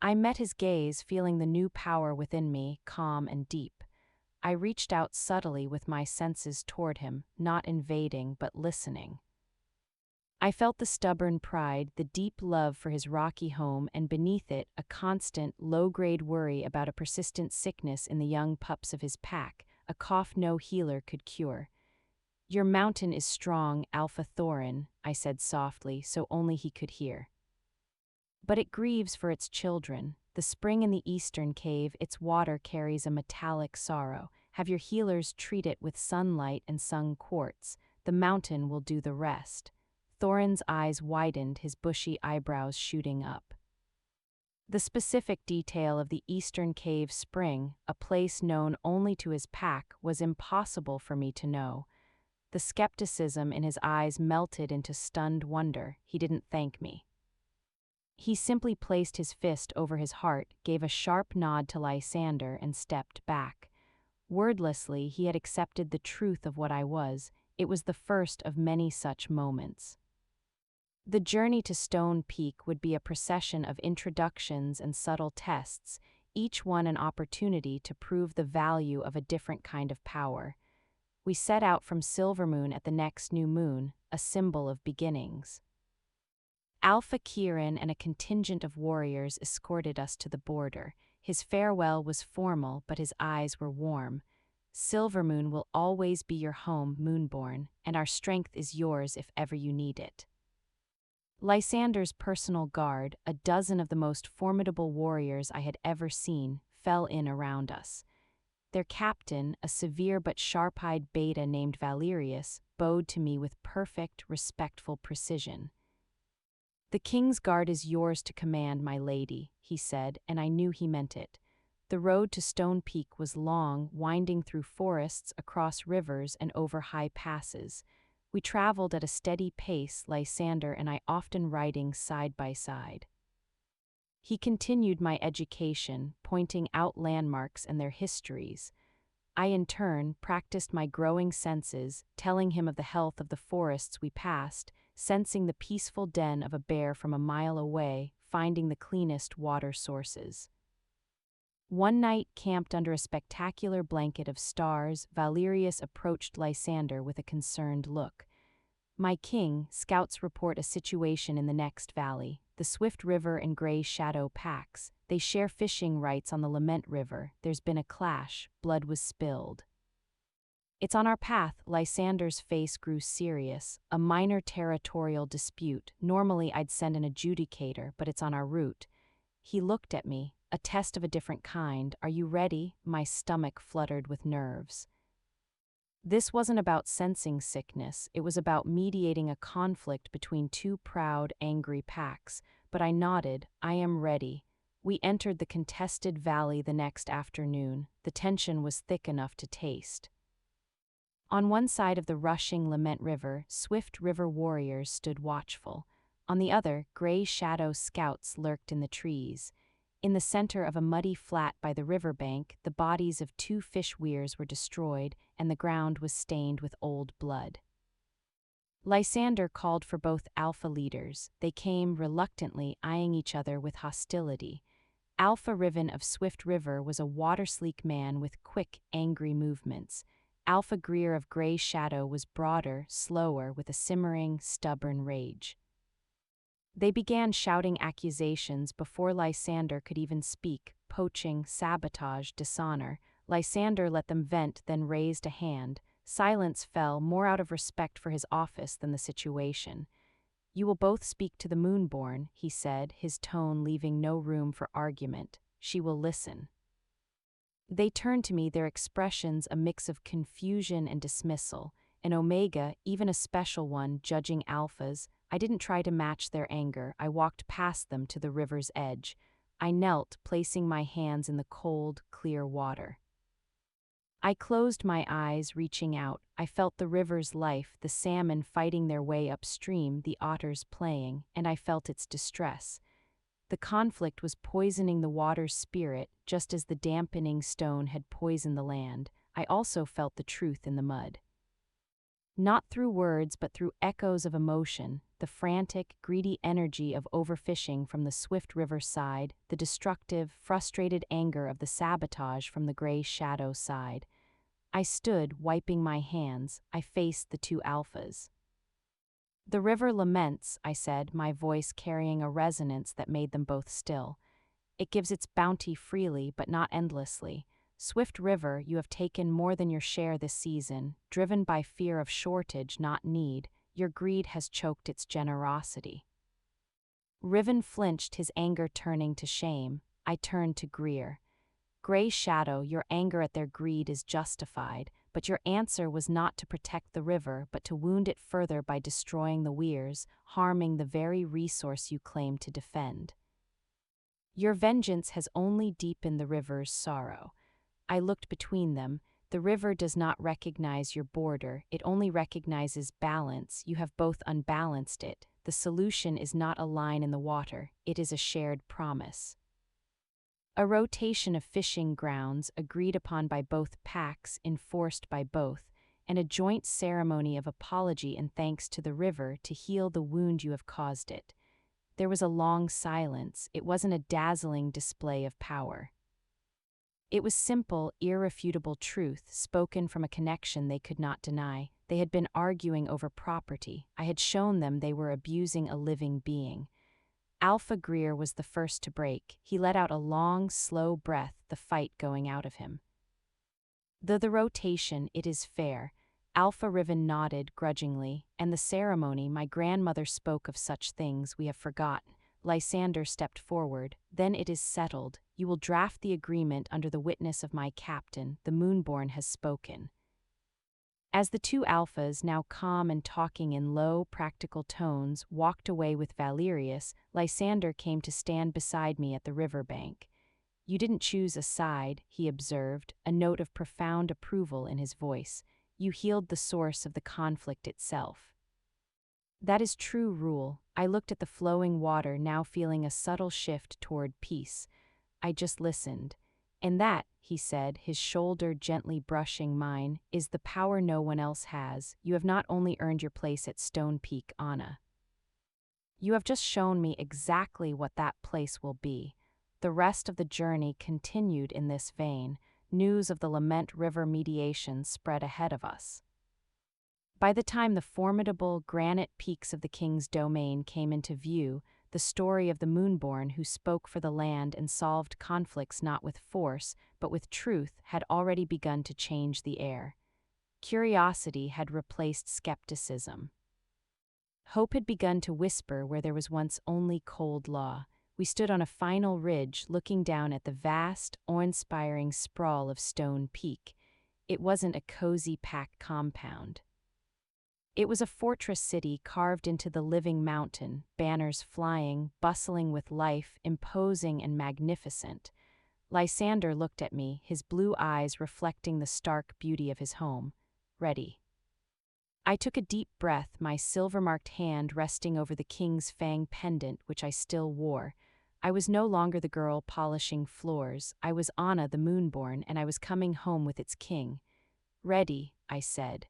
I met his gaze, feeling the new power within me, calm and deep. I reached out subtly with my senses toward him, not invading but listening. I felt the stubborn pride, the deep love for his rocky home, and beneath it, a constant, low-grade worry about a persistent sickness in the young pups of his pack, a cough no healer could cure. Your mountain is strong, Alpha Thorin, I said softly, so only he could hear. But it grieves for its children. The spring in the eastern cave, its water carries a metallic sorrow. Have your healers treat it with sunlight and sung quartz. The mountain will do the rest. Thorin's eyes widened, his bushy eyebrows shooting up. The specific detail of the eastern cave spring, a place known only to his pack, was impossible for me to know. The skepticism in his eyes melted into stunned wonder. He didn't thank me. He simply placed his fist over his heart, gave a sharp nod to Lysander, and stepped back. Wordlessly, he had accepted the truth of what I was. It was the first of many such moments. The journey to Stone Peak would be a procession of introductions and subtle tests, each one an opportunity to prove the value of a different kind of power. We set out from Silvermoon at the next new moon, a symbol of beginnings. Alpha Kieran and a contingent of warriors escorted us to the border. His farewell was formal, but his eyes were warm. Silvermoon will always be your home, Moonborn, and our strength is yours if ever you need it. Lysander's personal guard, a dozen of the most formidable warriors I had ever seen, fell in around us. Their captain, a severe but sharp-eyed beta named Valerius, bowed to me with perfect, respectful precision. The king's guard is yours to command, my lady, he said, and I knew he meant it. The road to Stone Peak was long, winding through forests, across rivers, and over high passes. We traveled at a steady pace, Lysander and I often riding side by side. He continued my education, pointing out landmarks and their histories. I, in turn, practiced my growing senses, telling him of the health of the forests we passed, sensing the peaceful den of a bear from a mile away, finding the cleanest water sources. One night, camped under a spectacular blanket of stars, Valerius approached Lysander with a concerned look. My king, scouts report a situation in the next valley. The Swift River and Grey Shadow packs. They share fishing rights on the Lament River. There's been a clash. Blood was spilled. It's on our path. Lysander's face grew serious. A minor territorial dispute. Normally I'd send an adjudicator, but it's on our route. He looked at me. A test of a different kind. Are you ready? My stomach fluttered with nerves. This wasn't about sensing sickness. It was about mediating a conflict between two proud, angry packs. But I nodded. I am ready. We entered the contested valley the next afternoon. The tension was thick enough to taste. On one side of the rushing Lament River, swift river warriors stood watchful. On the other, gray shadow scouts lurked in the trees. In the center of a muddy flat by the riverbank, the bodies of 2 fish weirs were destroyed, and the ground was stained with old blood. Lysander called for both alpha leaders. They came reluctantly, eyeing each other with hostility. Alpha Riven of Swift River was a water-sleek man with quick, angry movements. Alpha Greer of Gray Shadow was broader, slower, with a simmering, stubborn rage. They began shouting accusations before Lysander could even speak: poaching, sabotage, dishonor. Lysander let them vent, then raised a hand. Silence fell, more out of respect for his office than the situation. "You will both speak to the Moonborn," he said, his tone leaving no room for argument. "She will listen." They turned to me, their expressions a mix of confusion and dismissal. An Omega, even a special one, judging alphas. I didn't try to match their anger. I walked past them to the river's edge. I knelt, placing my hands in the cold, clear water. I closed my eyes, reaching out. I felt the river's life, the salmon fighting their way upstream, the otters playing, and I felt its distress. The conflict was poisoning the water's spirit, just as the dampening stone had poisoned the land. I also felt the truth in the mud. Not through words, but through echoes of emotion, the frantic, greedy energy of overfishing from the swift river side, the destructive, frustrated anger of the sabotage from the gray shadow side. I stood, wiping my hands. I faced the 2 alphas. "The river laments," I said, my voice carrying a resonance that made them both still. "It gives its bounty freely, but not endlessly. Swift River, you have taken more than your share this season, driven by fear of shortage, not need. Your greed has choked its generosity." Riven flinched, his anger turning to shame. I turned to Greer. "Gray Shadow, your anger at their greed is justified, but your answer was not to protect the river, but to wound it further by destroying the weirs, harming the very resource you claim to defend. Your vengeance has only deepened the river's sorrow." I looked between them. "The river does not recognize your border, it only recognizes balance. You have both unbalanced it. The solution is not a line in the water, it is a shared promise. A rotation of fishing grounds agreed upon by both packs, enforced by both, and a joint ceremony of apology and thanks to the river to heal the wound you have caused it." There was a long silence. It wasn't a dazzling display of power. It was simple, irrefutable truth, spoken from a connection they could not deny. They had been arguing over property. I had shown them they were abusing a living being. Alpha Greer was the first to break. He let out a long, slow breath, the fight going out of him. The rotation, it is fair." Alpha Riven nodded grudgingly. "And the ceremony, my grandmother spoke of such things we have forgotten." Lysander stepped forward. "Then it is settled. You will draft the agreement under the witness of my captain. The Moonborn has spoken." As the 2 alphas, now calm and talking in low, practical tones, walked away with Valerius, Lysander came to stand beside me at the riverbank. "You didn't choose a side," he observed, a note of profound approval in his voice. "You healed the source of the conflict itself." "That is true, Rule." I looked at the flowing water, now feeling a subtle shift toward peace. "I just listened. And that," he said, his shoulder gently brushing mine, "is the power no one else has. You have not only earned your place at Stone Peak, Anna. You have just shown me exactly what that place will be." The rest of the journey continued in this vein. News of the Lament River mediation spread ahead of us. By the time the formidable granite peaks of the king's domain came into view, the story of the Moonborn who spoke for the land and solved conflicts not with force, but with truth, had already begun to change the air. Curiosity had replaced skepticism. Hope had begun to whisper where there was once only cold law. We stood on a final ridge, looking down at the vast, awe-inspiring sprawl of Stone Peak. It wasn't a cozy packed compound. It was a fortress city carved into the living mountain, banners flying, bustling with life, imposing and magnificent. Lysander looked at me, his blue eyes reflecting the stark beauty of his home. Ready. I took a deep breath, my silver-marked hand resting over the king's fang pendant, which I still wore. I was no longer the girl polishing floors. I was Anna the Moonborn, and I was coming home with its king. Ready, I said.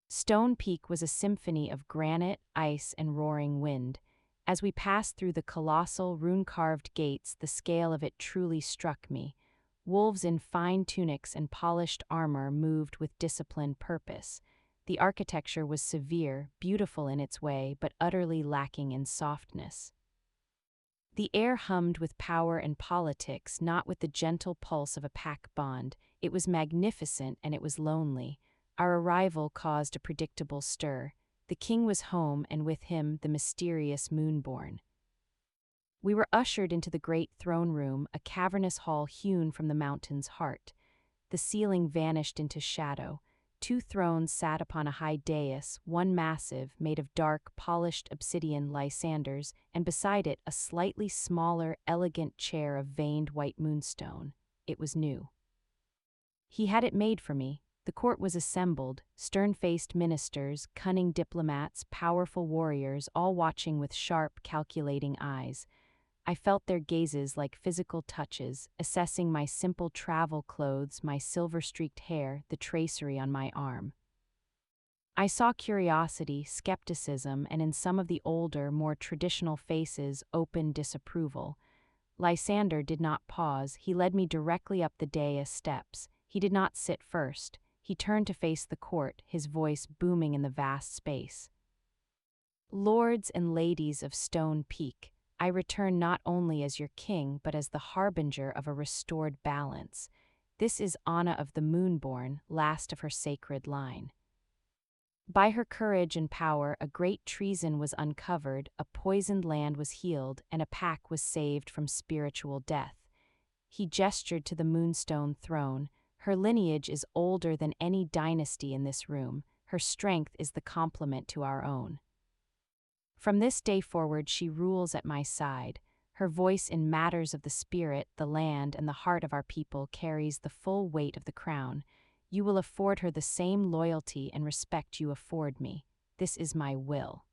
Stone Peak was a symphony of granite, ice, and roaring wind. As we passed through the colossal, rune-carved gates, the scale of it truly struck me. Wolves in fine tunics and polished armor moved with disciplined purpose. The architecture was severe, beautiful in its way, but utterly lacking in softness. The air hummed with power and politics, not with the gentle pulse of a pack bond. It was magnificent and it was lonely. Our arrival caused a predictable stir. The king was home, and with him the mysterious Moonborn. We were ushered into the great throne room, a cavernous hall hewn from the mountain's heart. The ceiling vanished into shadow. 2 thrones sat upon a high dais, one massive, made of dark, polished obsidian Lysanders, and beside it a slightly smaller, elegant chair of veined white moonstone. It was new. He had it made for me. The court was assembled, stern-faced ministers, cunning diplomats, powerful warriors, all watching with sharp, calculating eyes. I felt their gazes like physical touches, assessing my simple travel clothes, my silver-streaked hair, the tracery on my arm. I saw curiosity, skepticism, and in some of the older, more traditional faces, open disapproval. Lysander did not pause. He led me directly up the dais steps. He did not sit first. He turned to face the court, his voice booming in the vast space. Lords and ladies of Stone Peak, I return not only as your king, but as the harbinger of a restored balance. This is Anna of the Moonborn, last of her sacred line. By her courage and power, a great treason was uncovered, a poisoned land was healed, and a pack was saved from spiritual death. He gestured to the Moonstone throne. Her lineage is older than any dynasty in this room. Her strength is the complement to our own. From this day forward, she rules at my side. Her voice in matters of the spirit, the land, and the heart of our people carries the full weight of the crown. You will afford her the same loyalty and respect you afford me. This is my will.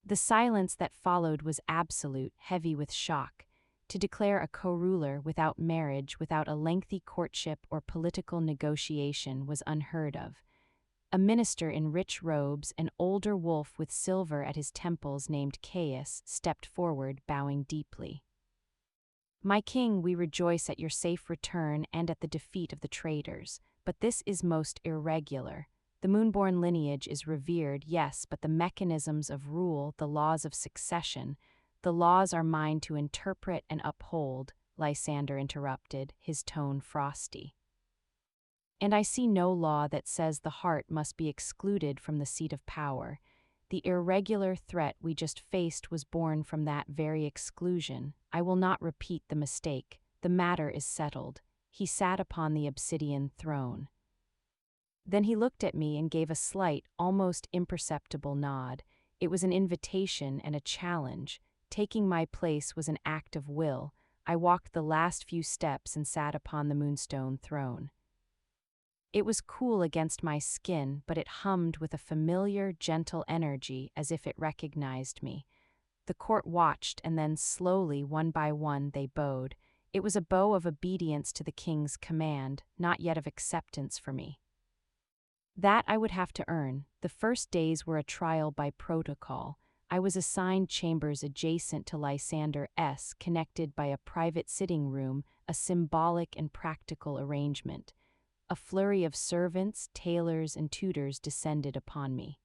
The silence that followed was absolute, heavy with shock. To declare a co-ruler without marriage, without a lengthy courtship or political negotiation, was unheard of. A minister in rich robes, an older wolf with silver at his temples named Caius, stepped forward, bowing deeply. My king, we rejoice at your safe return and at the defeat of the traitors, but this is most irregular. The Moonborn lineage is revered, yes, but the mechanisms of rule, the laws of succession, the laws are mine to interpret and uphold, Lysander interrupted, his tone frosty. And I see no law that says the heart must be excluded from the seat of power. The irregular threat we just faced was born from that very exclusion. I will not repeat the mistake. The matter is settled. He sat upon the obsidian throne. Then he looked at me and gave a slight, almost imperceptible nod. It was an invitation and a challenge. Taking my place was an act of will. I walked the last few steps and sat upon the Moonstone throne. It was cool against my skin, but it hummed with a familiar, gentle energy as if it recognized me. The court watched, and then slowly, one by one, they bowed. It was a bow of obedience to the king's command, not yet of acceptance for me. That I would have to earn. The first days were a trial by protocol. I was assigned chambers adjacent to Lysander's, connected by a private sitting room, a symbolic and practical arrangement. A flurry of servants, tailors, and tutors descended upon me.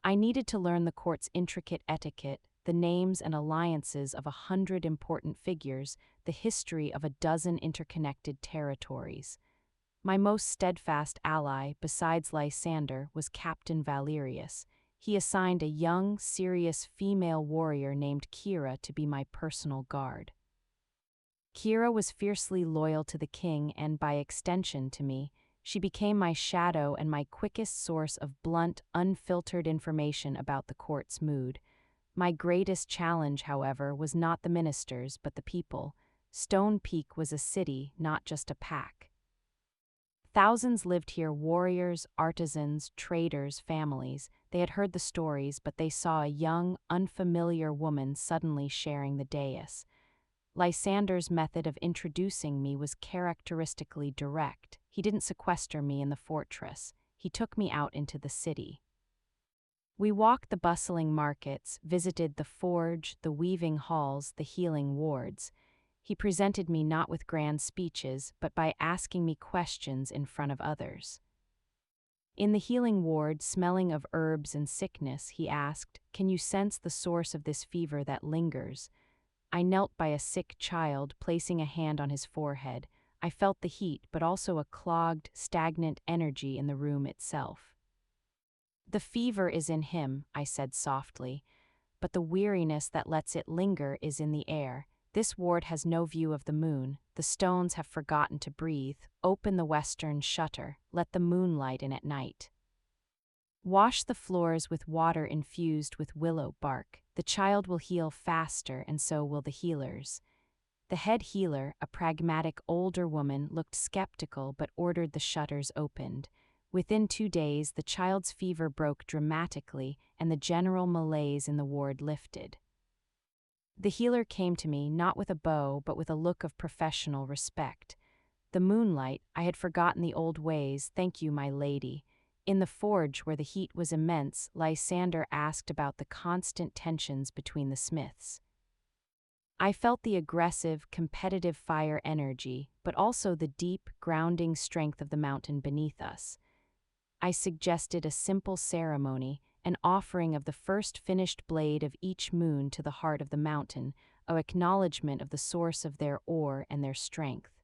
I needed to learn the court's intricate etiquette, the names and alliances of 100 important figures, the history of 12 interconnected territories. My most steadfast ally, besides Lysander, was Captain Valerius. He assigned a young, serious female warrior named Kira to be my personal guard. Kira was fiercely loyal to the king and, by extension, to me. She became my shadow and my quickest source of blunt, unfiltered information about the court's mood. My greatest challenge, however, was not the ministers, but the people. Stone Peak was a city, not just a pack. Thousands lived here, warriors, artisans, traders, families. They had heard the stories, but they saw a young, unfamiliar woman suddenly sharing the dais. Lysander's method of introducing me was characteristically direct. He didn't sequester me in the fortress. He took me out into the city. We walked the bustling markets, visited the forge, the weaving halls, the healing wards. He presented me not with grand speeches, but by asking me questions in front of others. In the healing ward, smelling of herbs and sickness, he asked, "Can you sense the source of this fever that lingers?" I knelt by a sick child, placing a hand on his forehead. I felt the heat, but also a clogged, stagnant energy in the room itself. "The fever is in him," I said softly, "but the weariness that lets it linger is in the air. This ward has no view of the moon. The stones have forgotten to breathe. Open the western shutter. Let the moonlight in at night. Wash the floors with water infused with willow bark. The child will heal faster, and so will the healers." The head healer, a pragmatic older woman, looked skeptical but ordered the shutters opened. Within 2 days, the child's fever broke dramatically, and the general malaise in the ward lifted. The healer came to me, not with a bow, but with a look of professional respect. "The moonlight, I had forgotten the old ways, thank you, my lady." In the forge, where the heat was immense, Lysander asked about the constant tensions between the smiths. I felt the aggressive, competitive fire energy, but also the deep, grounding strength of the mountain beneath us. I suggested a simple ceremony, an offering of the first finished blade of each moon to the heart of the mountain, an acknowledgement of the source of their ore and their strength.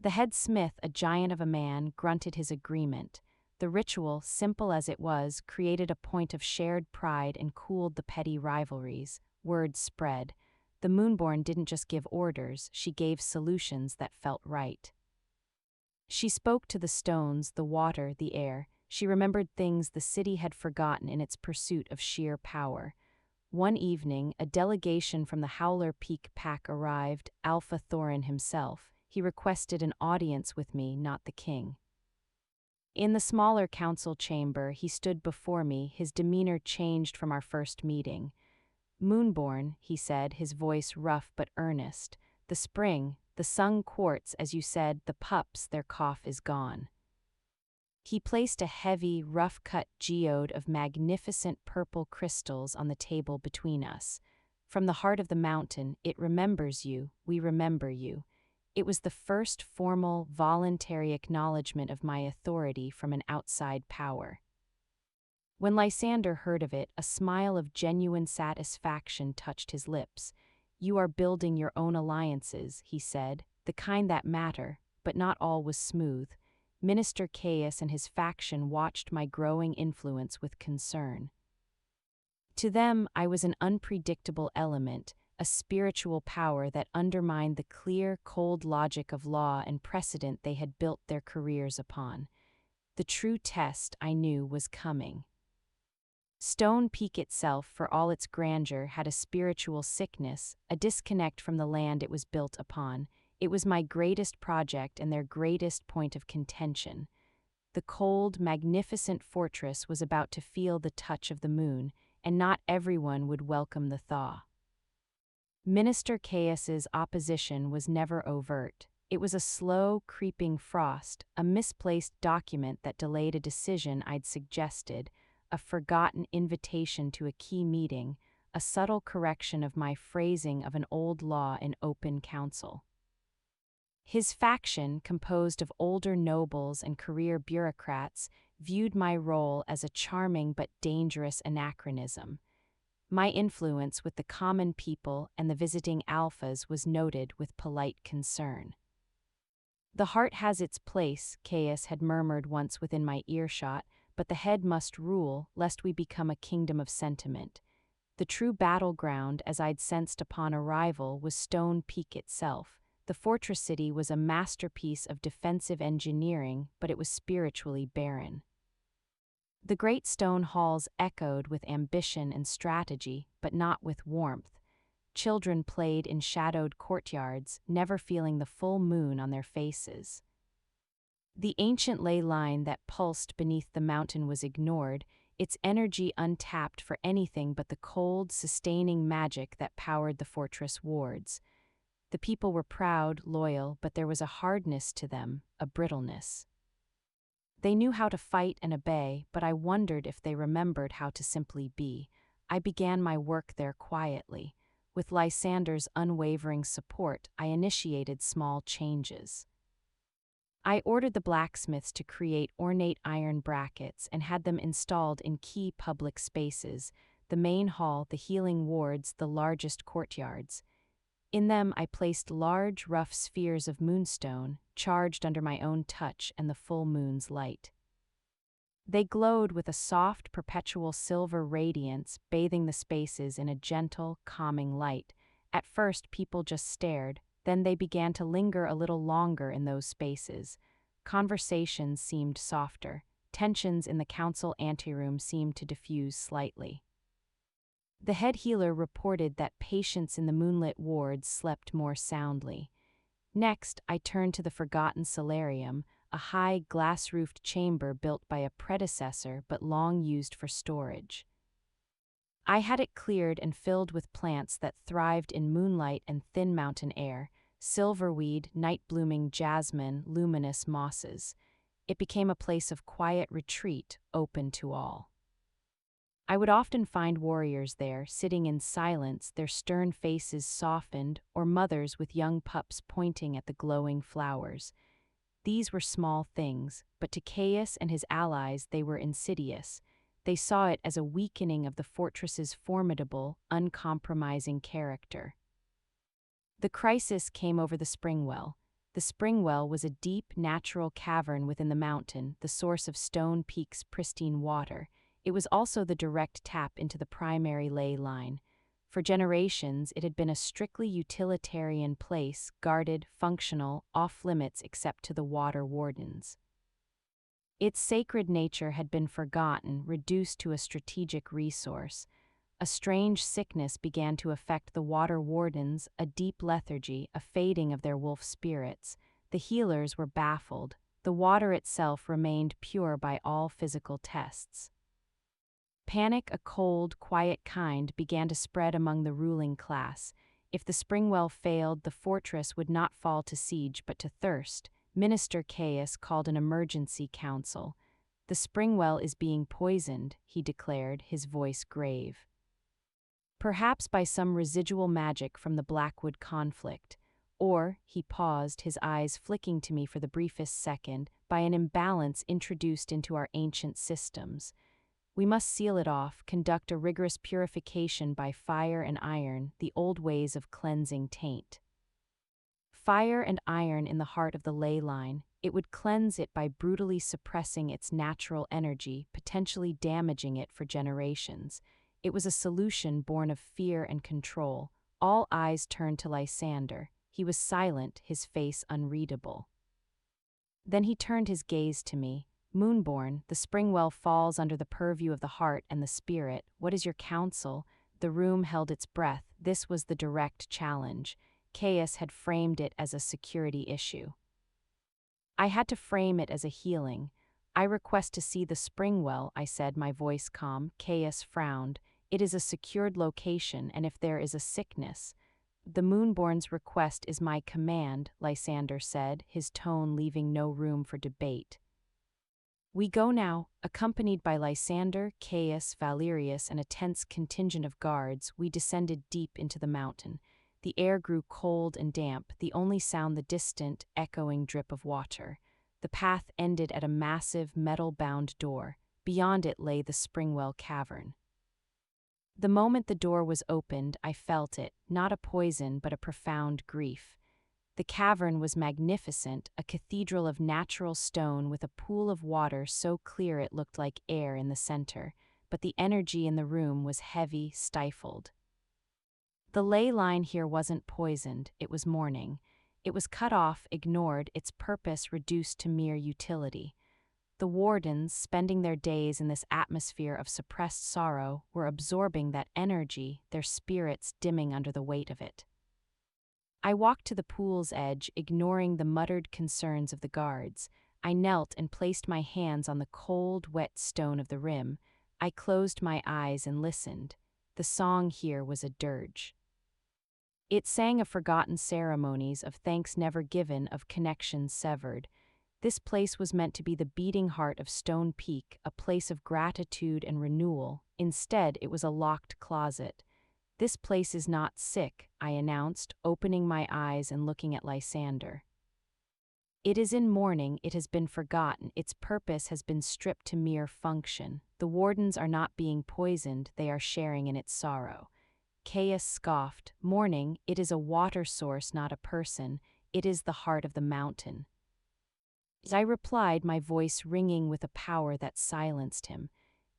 The head smith, a giant of a man, grunted his agreement. The ritual, simple as it was, created a point of shared pride and cooled the petty rivalries. Word spread. The Moonborn didn't just give orders, she gave solutions that felt right. She spoke to the stones, the water, the air. She remembered things the city had forgotten in its pursuit of sheer power. One evening, a delegation from the Howler Peak pack arrived, Alpha Thorin himself. He requested an audience with me, not the king. In the smaller council chamber, he stood before me, his demeanor changed from our first meeting. "Moonborn," he said, his voice rough but earnest. "The spring, the sung quartz, as you said, the pups, their cough is gone." He placed a heavy, rough-cut geode of magnificent purple crystals on the table between us. "From the heart of the mountain, it remembers you, we remember you." It was the first formal, voluntary acknowledgement of my authority from an outside power. When Lysander heard of it, a smile of genuine satisfaction touched his lips. "You are building your own alliances," he said, "the kind that matter," but not all was smooth. Minister Caius and his faction watched my growing influence with concern. To them, I was an unpredictable element, a spiritual power that undermined the clear, cold logic of law and precedent they had built their careers upon. The true test, I knew, was coming. Stone Peak itself, for all its grandeur, had a spiritual sickness, a disconnect from the land it was built upon. It was my greatest project and their greatest point of contention. The cold, magnificent fortress was about to feel the touch of the moon, and not everyone would welcome the thaw. Minister Caius's opposition was never overt. It was a slow, creeping frost, a misplaced document that delayed a decision I'd suggested, a forgotten invitation to a key meeting, a subtle correction of my phrasing of an old law in open council. His faction, composed of older nobles and career bureaucrats, viewed my role as a charming but dangerous anachronism. My influence with the common people and the visiting alphas was noted with polite concern. "The heart has its place," Caius had murmured once within my earshot, "but the head must rule, lest we become a kingdom of sentiment." The true battleground, as I'd sensed upon arrival, was Stone Peak itself. The fortress city was a masterpiece of defensive engineering, but it was spiritually barren. The great stone halls echoed with ambition and strategy, but not with warmth. Children played in shadowed courtyards, never feeling the full moon on their faces. The ancient ley line that pulsed beneath the mountain was ignored, its energy untapped for anything but the cold, sustaining magic that powered the fortress wards. The people were proud, loyal, but there was a hardness to them, a brittleness. They knew how to fight and obey, but I wondered if they remembered how to simply be. I began my work there quietly. With Lysander's unwavering support, I initiated small changes. I ordered the blacksmiths to create ornate iron brackets and had them installed in key public spaces, the main hall, the healing wards, the largest courtyards. In them I placed large, rough spheres of moonstone, charged under my own touch and the full moon's light. They glowed with a soft, perpetual silver radiance, bathing the spaces in a gentle, calming light. At first people just stared, then they began to linger a little longer in those spaces. Conversations seemed softer. Tensions in the council anteroom seemed to diffuse slightly. The head healer reported that patients in the moonlit wards slept more soundly. Next, I turned to the forgotten solarium, a high, glass-roofed chamber built by a predecessor but long used for storage. I had it cleared and filled with plants that thrived in moonlight and thin mountain air, silverweed, night-blooming jasmine, luminous mosses. It became a place of quiet retreat, open to all. I would often find warriors there, sitting in silence, their stern faces softened, or mothers with young pups pointing at the glowing flowers. These were small things, but to Caius and his allies they were insidious. They saw it as a weakening of the fortress's formidable, uncompromising character. The crisis came over the spring well. The spring well was a deep, natural cavern within the mountain, the source of Stone Peak's pristine water. It was also the direct tap into the primary ley line. For generations, it had been a strictly utilitarian place, guarded, functional, off-limits except to the water wardens. Its sacred nature had been forgotten, reduced to a strategic resource. A strange sickness began to affect the water wardens, a deep lethargy, a fading of their wolf spirits. The healers were baffled. The water itself remained pure by all physical tests. Panic, a cold, quiet kind, began to spread among the ruling class. If the spring well failed, the fortress would not fall to siege but to thirst. Minister Caius called an emergency council. "The spring well is being poisoned," he declared, his voice grave. Perhaps by some residual magic from the Blackwood conflict, or, he paused, his eyes flicking to me for the briefest second, by an imbalance introduced into our ancient systems. We must seal it off, conduct a rigorous purification by fire and iron, the old ways of cleansing taint. Fire and iron in the heart of the ley line, it would cleanse it by brutally suppressing its natural energy, potentially damaging it for generations. It was a solution born of fear and control. All eyes turned to Lysander. He was silent, his face unreadable. Then he turned his gaze to me. "Moonborn, the spring well falls under the purview of the heart and the spirit. What is your counsel?" The room held its breath. This was the direct challenge. Caius had framed it as a security issue. I had to frame it as a healing. "I request to see the spring well," I said, my voice calm. Caius frowned. "It is a secured location, and if there is a sickness—" "The Moonborn's request is my command," Lysander said, his tone leaving no room for debate. We go now. Accompanied by Lysander, Caius, Valerius, and a tense contingent of guards, we descended deep into the mountain. The air grew cold and damp, the only sound the distant, echoing drip of water. The path ended at a massive, metal-bound door. Beyond it lay the Springwell cavern. The moment the door was opened, I felt it, not a poison but a profound grief. The cavern was magnificent, a cathedral of natural stone with a pool of water so clear it looked like air in the center, but the energy in the room was heavy, stifled. The ley line here wasn't poisoned, it was mourning. It was cut off, ignored, its purpose reduced to mere utility. The wardens, spending their days in this atmosphere of suppressed sorrow, were absorbing that energy, their spirits dimming under the weight of it. I walked to the pool's edge, ignoring the muttered concerns of the guards. I knelt and placed my hands on the cold, wet stone of the rim. I closed my eyes and listened. The song here was a dirge. It sang of forgotten ceremonies, of thanks never given, of connections severed. This place was meant to be the beating heart of Stone Peak, a place of gratitude and renewal. Instead, it was a locked closet. "This place is not sick," I announced, opening my eyes and looking at Lysander. "It is in mourning, it has been forgotten, its purpose has been stripped to mere function. The wardens are not being poisoned, they are sharing in its sorrow." Caius scoffed. "Mourning, it is a water source, not a person. It is the heart of the mountain." As I replied, my voice ringing with a power that silenced him.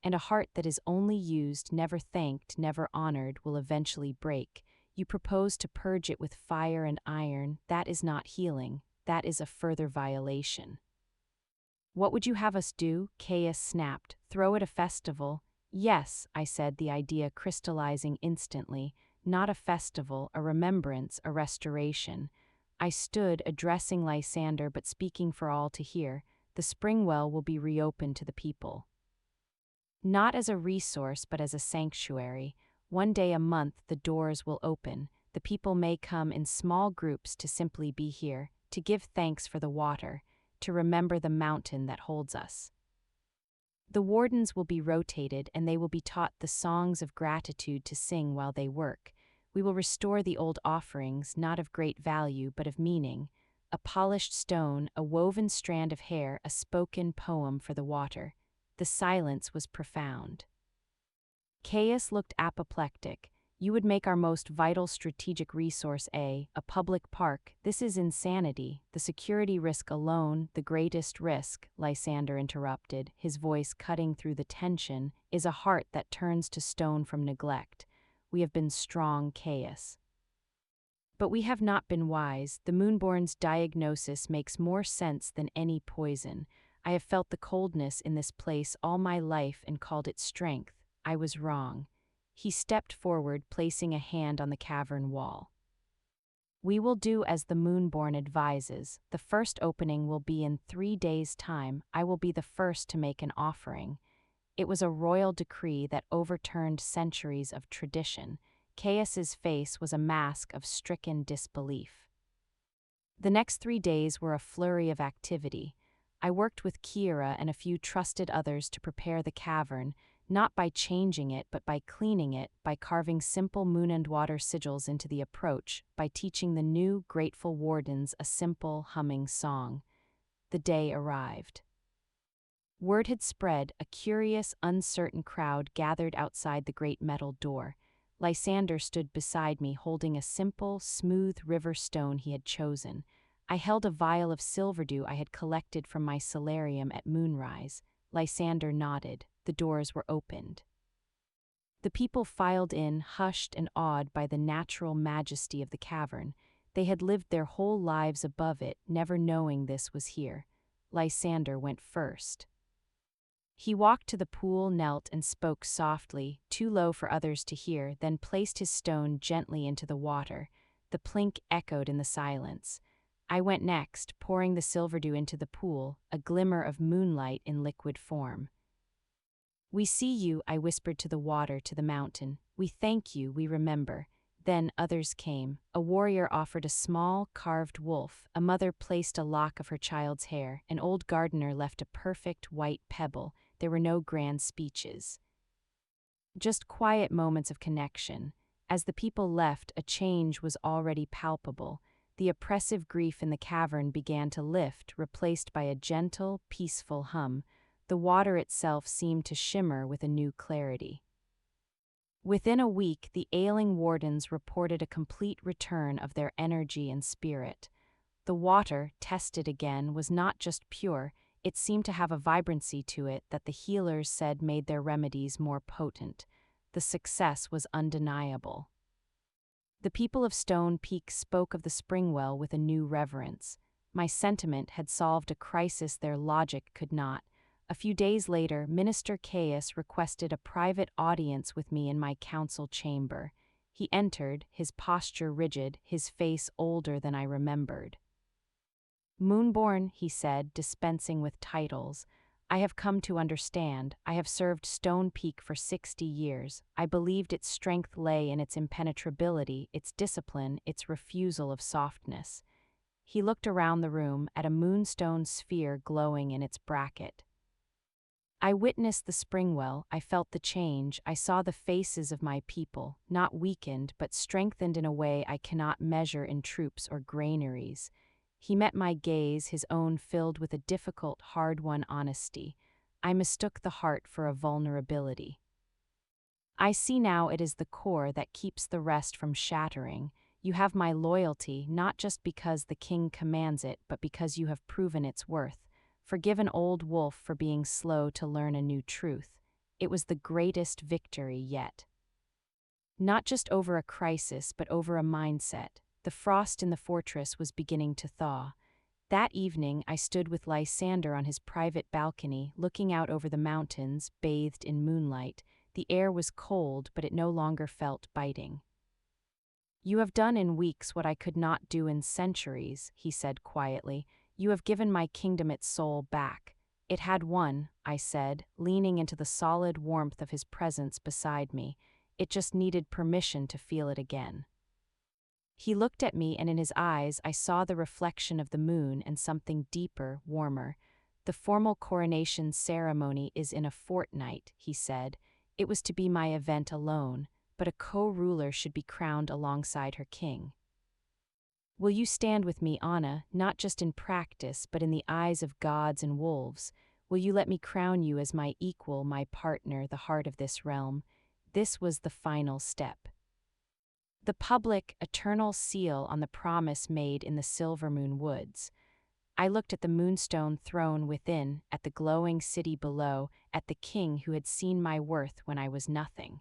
"And a heart that is only used, never thanked, never honored, will eventually break. You propose to purge it with fire and iron. That is not healing. That is a further violation." "What would you have us do?" Caius snapped. "Throw it a festival?" "Yes," I said, the idea crystallizing instantly. "Not a festival, a remembrance, a restoration." I stood, addressing Lysander but speaking for all to hear. "The spring well will be reopened to the people. Not as a resource, but as a sanctuary. One day a month the doors will open. The people may come in small groups to simply be here, to give thanks for the water, to remember the mountain that holds us. The wardens will be rotated, and they will be taught the songs of gratitude to sing while they work. We will restore the old offerings, not of great value, but of meaning. A polished stone, a woven strand of hair, a spoken poem for the water." The silence was profound. Caius looked apoplectic. "You would make our most vital strategic resource a public park. This is insanity. The security risk alone, the greatest risk," Lysander interrupted, his voice cutting through the tension, "is a heart that turns to stone from neglect. We have been strong, Caius. But we have not been wise. The Moonborn's diagnosis makes more sense than any poison. I have felt the coldness in this place all my life and called it strength. I was wrong." He stepped forward, placing a hand on the cavern wall. "We will do as the Moonborn advises. The first opening will be in 3 days' time. I will be the first to make an offering." It was a royal decree that overturned centuries of tradition. Caius's face was a mask of stricken disbelief. The next 3 days were a flurry of activity. I worked with Kiera and a few trusted others to prepare the cavern, not by changing it but by cleaning it, by carving simple moon and water sigils into the approach, by teaching the new, grateful wardens a simple, humming song. The day arrived. Word had spread, a curious, uncertain crowd gathered outside the great metal door. Lysander stood beside me, holding a simple, smooth river stone he had chosen. I held a vial of silverdew I had collected from my solarium at moonrise. Lysander nodded. The doors were opened. The people filed in, hushed and awed by the natural majesty of the cavern. They had lived their whole lives above it, never knowing this was here. Lysander went first. He walked to the pool, knelt, and spoke softly, too low for others to hear, then placed his stone gently into the water. The plink echoed in the silence. I went next, pouring the silverdew into the pool, a glimmer of moonlight in liquid form. "We see you," I whispered to the water, to the mountain. "We thank you, we remember." Then others came. A warrior offered a small, carved wolf, a mother placed a lock of her child's hair, an old gardener left a perfect white pebble. There were no grand speeches. Just quiet moments of connection. As the people left, a change was already palpable. The oppressive grief in the cavern began to lift, replaced by a gentle, peaceful hum. The water itself seemed to shimmer with a new clarity. Within a week, the ailing wardens reported a complete return of their energy and spirit. The water, tested again, was not just pure, it seemed to have a vibrancy to it that the healers said made their remedies more potent. The success was undeniable. The people of Stone Peak spoke of the Springwell with a new reverence. My sentiment had solved a crisis their logic could not. A few days later, Minister Caius requested a private audience with me in my council chamber. He entered, his posture rigid, his face older than I remembered. "Moonborn," he said, dispensing with titles, "I have come to understand. I have served Stone Peak for 60 years. I believed its strength lay in its impenetrability, its discipline, its refusal of softness." He looked around the room at a moonstone sphere glowing in its bracket. "I witnessed the Springwell, I felt the change, I saw the faces of my people, not weakened but strengthened in a way I cannot measure in troops or granaries." He met my gaze, his own filled with a difficult, hard-won honesty. I mistook the heart for a vulnerability. "I see now it is the core that keeps the rest from shattering. You have my loyalty, not just because the king commands it, but because you have proven its worth. Forgive an old wolf for being slow to learn a new truth. It was the greatest victory yet. Not just over a crisis, but over a mindset. The frost in the fortress was beginning to thaw. That evening, I stood with Lysander on his private balcony, looking out over the mountains, bathed in moonlight. The air was cold, but it no longer felt biting. "You have done in weeks what I could not do in centuries," he said quietly. "You have given my kingdom its soul back." "It had won," I said, leaning into the solid warmth of his presence beside me. "It just needed permission to feel it again." He looked at me, and in his eyes I saw the reflection of the moon and something deeper, warmer. "The formal coronation ceremony is in a fortnight," he said. "It was to be my event alone, but a co-ruler should be crowned alongside her king. Will you stand with me, Anna, not just in practice, but in the eyes of gods and wolves? Will you let me crown you as my equal, my partner, the heart of this realm?" This was the final step. The public, eternal seal on the promise made in the Silvermoon Woods. I looked at the moonstone throne within, at the glowing city below, at the king who had seen my worth when I was nothing.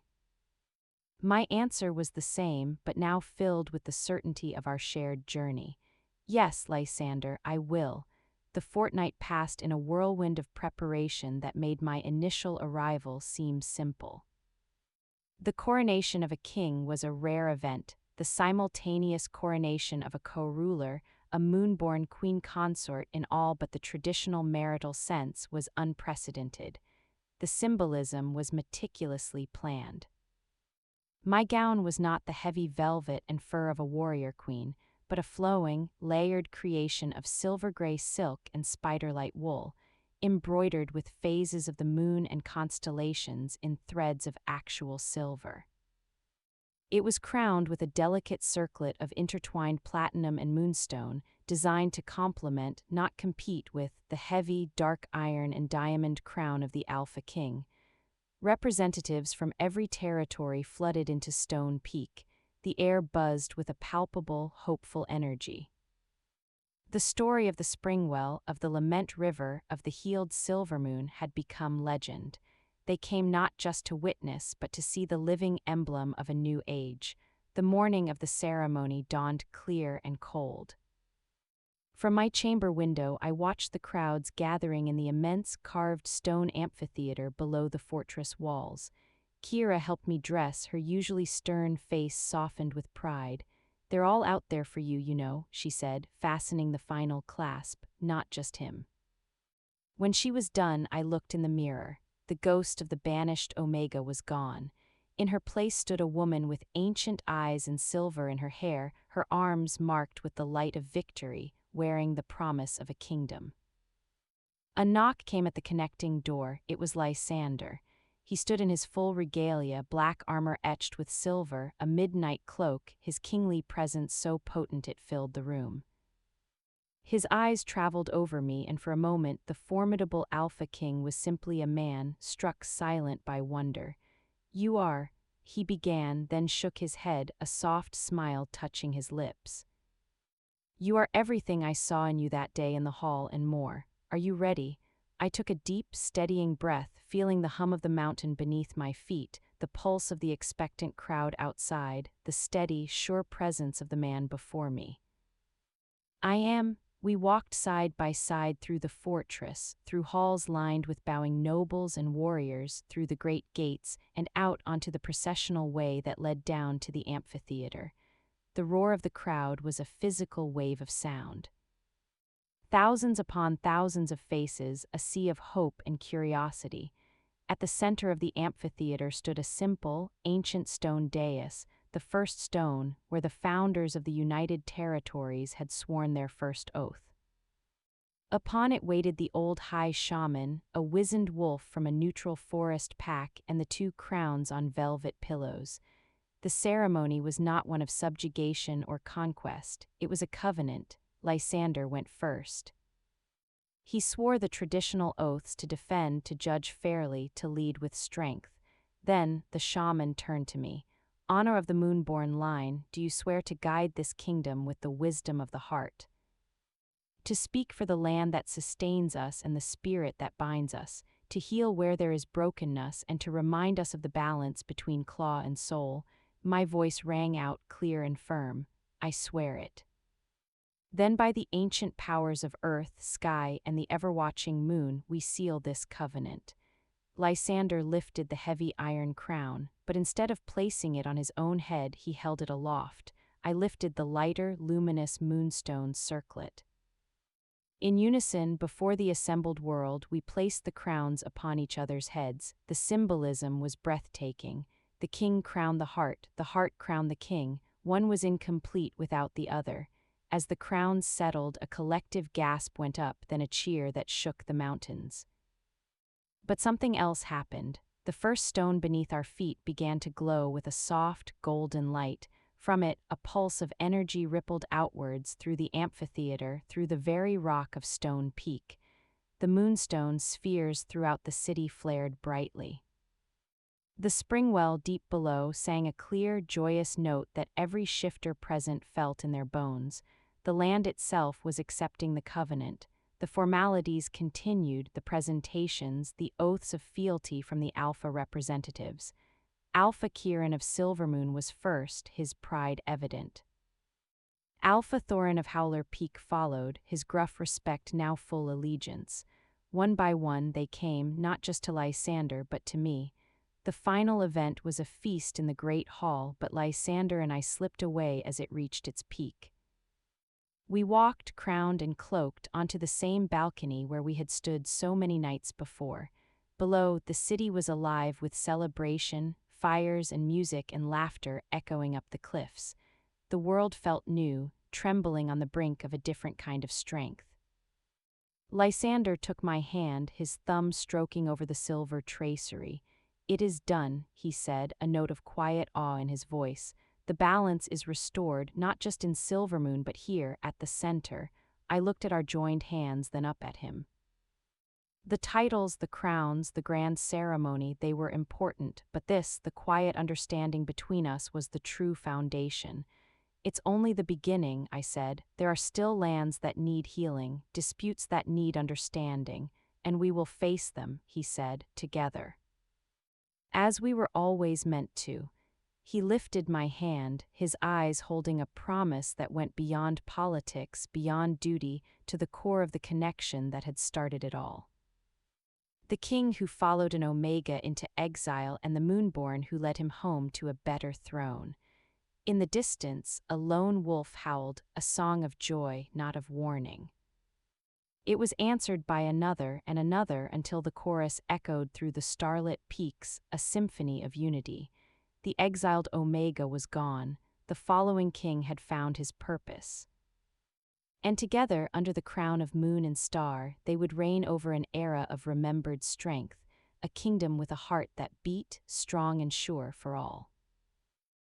My answer was the same, but now filled with the certainty of our shared journey. "Yes, Lysander, I will." The fortnight passed in a whirlwind of preparation that made my initial arrival seem simple. The coronation of a king was a rare event. The simultaneous coronation of a co-ruler, a moonborn queen consort in all but the traditional marital sense, was unprecedented. The symbolism was meticulously planned. My gown was not the heavy velvet and fur of a warrior queen, but a flowing, layered creation of silver-gray silk and spider-light wool, embroidered with phases of the moon and constellations in threads of actual silver. It was crowned with a delicate circlet of intertwined platinum and moonstone, designed to complement, not compete with, the heavy, dark iron and diamond crown of the Alpha King. Representatives from every territory flooded into Stone Peak. The air buzzed with a palpable, hopeful energy. The story of the Springwell, of the Lament River, of the healed Silvermoon had become legend. They came not just to witness, but to see the living emblem of a new age. The morning of the ceremony dawned clear and cold. From my chamber window, I watched the crowds gathering in the immense carved stone amphitheater below the fortress walls. Kira helped me dress, her usually stern face softened with pride. "They're all out there for you, you know," she said, fastening the final clasp, "not just him." When she was done, I looked in the mirror. The ghost of the banished Omega was gone. In her place stood a woman with ancient eyes and silver in her hair, her arms marked with the light of victory, wearing the promise of a kingdom. A knock came at the connecting door. It was Lysander. He stood in his full regalia, black armor etched with silver, a midnight cloak, his kingly presence so potent it filled the room. His eyes traveled over me, and for a moment the formidable Alpha King was simply a man, struck silent by wonder. "You are," he began, then shook his head, a soft smile touching his lips. "You are everything I saw in you that day in the hall and more. Are you ready?" I took a deep, steadying breath, feeling the hum of the mountain beneath my feet, the pulse of the expectant crowd outside, the steady, sure presence of the man before me. We walked side by side through the fortress, through halls lined with bowing nobles and warriors, through the great gates, and out onto the processional way that led down to the amphitheater. The roar of the crowd was a physical wave of sound. Thousands upon thousands of faces, a sea of hope and curiosity. At the center of the amphitheater stood a simple, ancient stone dais, the first stone where the founders of the United Territories had sworn their first oath. Upon it waited the old high shaman, a wizened wolf from a neutral forest pack, and the two crowns on velvet pillows. The ceremony was not one of subjugation or conquest, it was a covenant. Lysander went first. He swore the traditional oaths to defend, to judge fairly, to lead with strength. Then the shaman turned to me. "Honor of the Moonborn line, do you swear to guide this kingdom with the wisdom of the heart? To speak for the land that sustains us and the spirit that binds us, to heal where there is brokenness and to remind us of the balance between claw and soul?" My voice rang out clear and firm. "I swear it." Then by the ancient powers of earth, sky, and the ever-watching moon, we seal this covenant. Lysander lifted the heavy iron crown, but instead of placing it on his own head, he held it aloft. I lifted the lighter, luminous moonstone circlet. In unison, before the assembled world, we placed the crowns upon each other's heads. The symbolism was breathtaking. The king crowned the heart crowned the king. One was incomplete without the other. As the crowns settled, a collective gasp went up, then a cheer that shook the mountains. But something else happened. The first stone beneath our feet began to glow with a soft, golden light. From it, a pulse of energy rippled outwards through the amphitheater, through the very rock of Stone Peak. The moonstone spheres throughout the city flared brightly. The spring well deep below sang a clear, joyous note that every shifter present felt in their bones. The land itself was accepting the covenant. The formalities continued, the presentations, the oaths of fealty from the Alpha representatives. Alpha Kieran of Silvermoon was first, his pride evident. Alpha Thorin of Howler Peak followed, his gruff respect now full allegiance. One by one they came, not just to Lysander but to me. The final event was a feast in the great hall, but Lysander and I slipped away as it reached its peak. We walked, crowned and cloaked, onto the same balcony where we had stood so many nights before. Below, the city was alive with celebration, fires and music and laughter echoing up the cliffs. The world felt new, trembling on the brink of a different kind of strength. Lysander took my hand, his thumb stroking over the silver tracery. "It is done," he said, a note of quiet awe in his voice. "The balance is restored, not just in Silvermoon but here, at the center." I looked at our joined hands, then up at him. The titles, the crowns, the grand ceremony, they were important, but this, the quiet understanding between us, was the true foundation. "It's only the beginning," I said. "There are still lands that need healing, disputes that need understanding, and we will face them," he said, "together. As we were always meant to." He lifted my hand, his eyes holding a promise that went beyond politics, beyond duty, to the core of the connection that had started it all. The king who followed an Omega into exile and the Moonborn who led him home to a better throne. In the distance, a lone wolf howled, a song of joy, not of warning. It was answered by another and another until the chorus echoed through the starlit peaks, a symphony of unity. The exiled Omega was gone, the following king had found his purpose. And together, under the crown of moon and star, they would reign over an era of remembered strength, a kingdom with a heart that beat, strong and sure for all.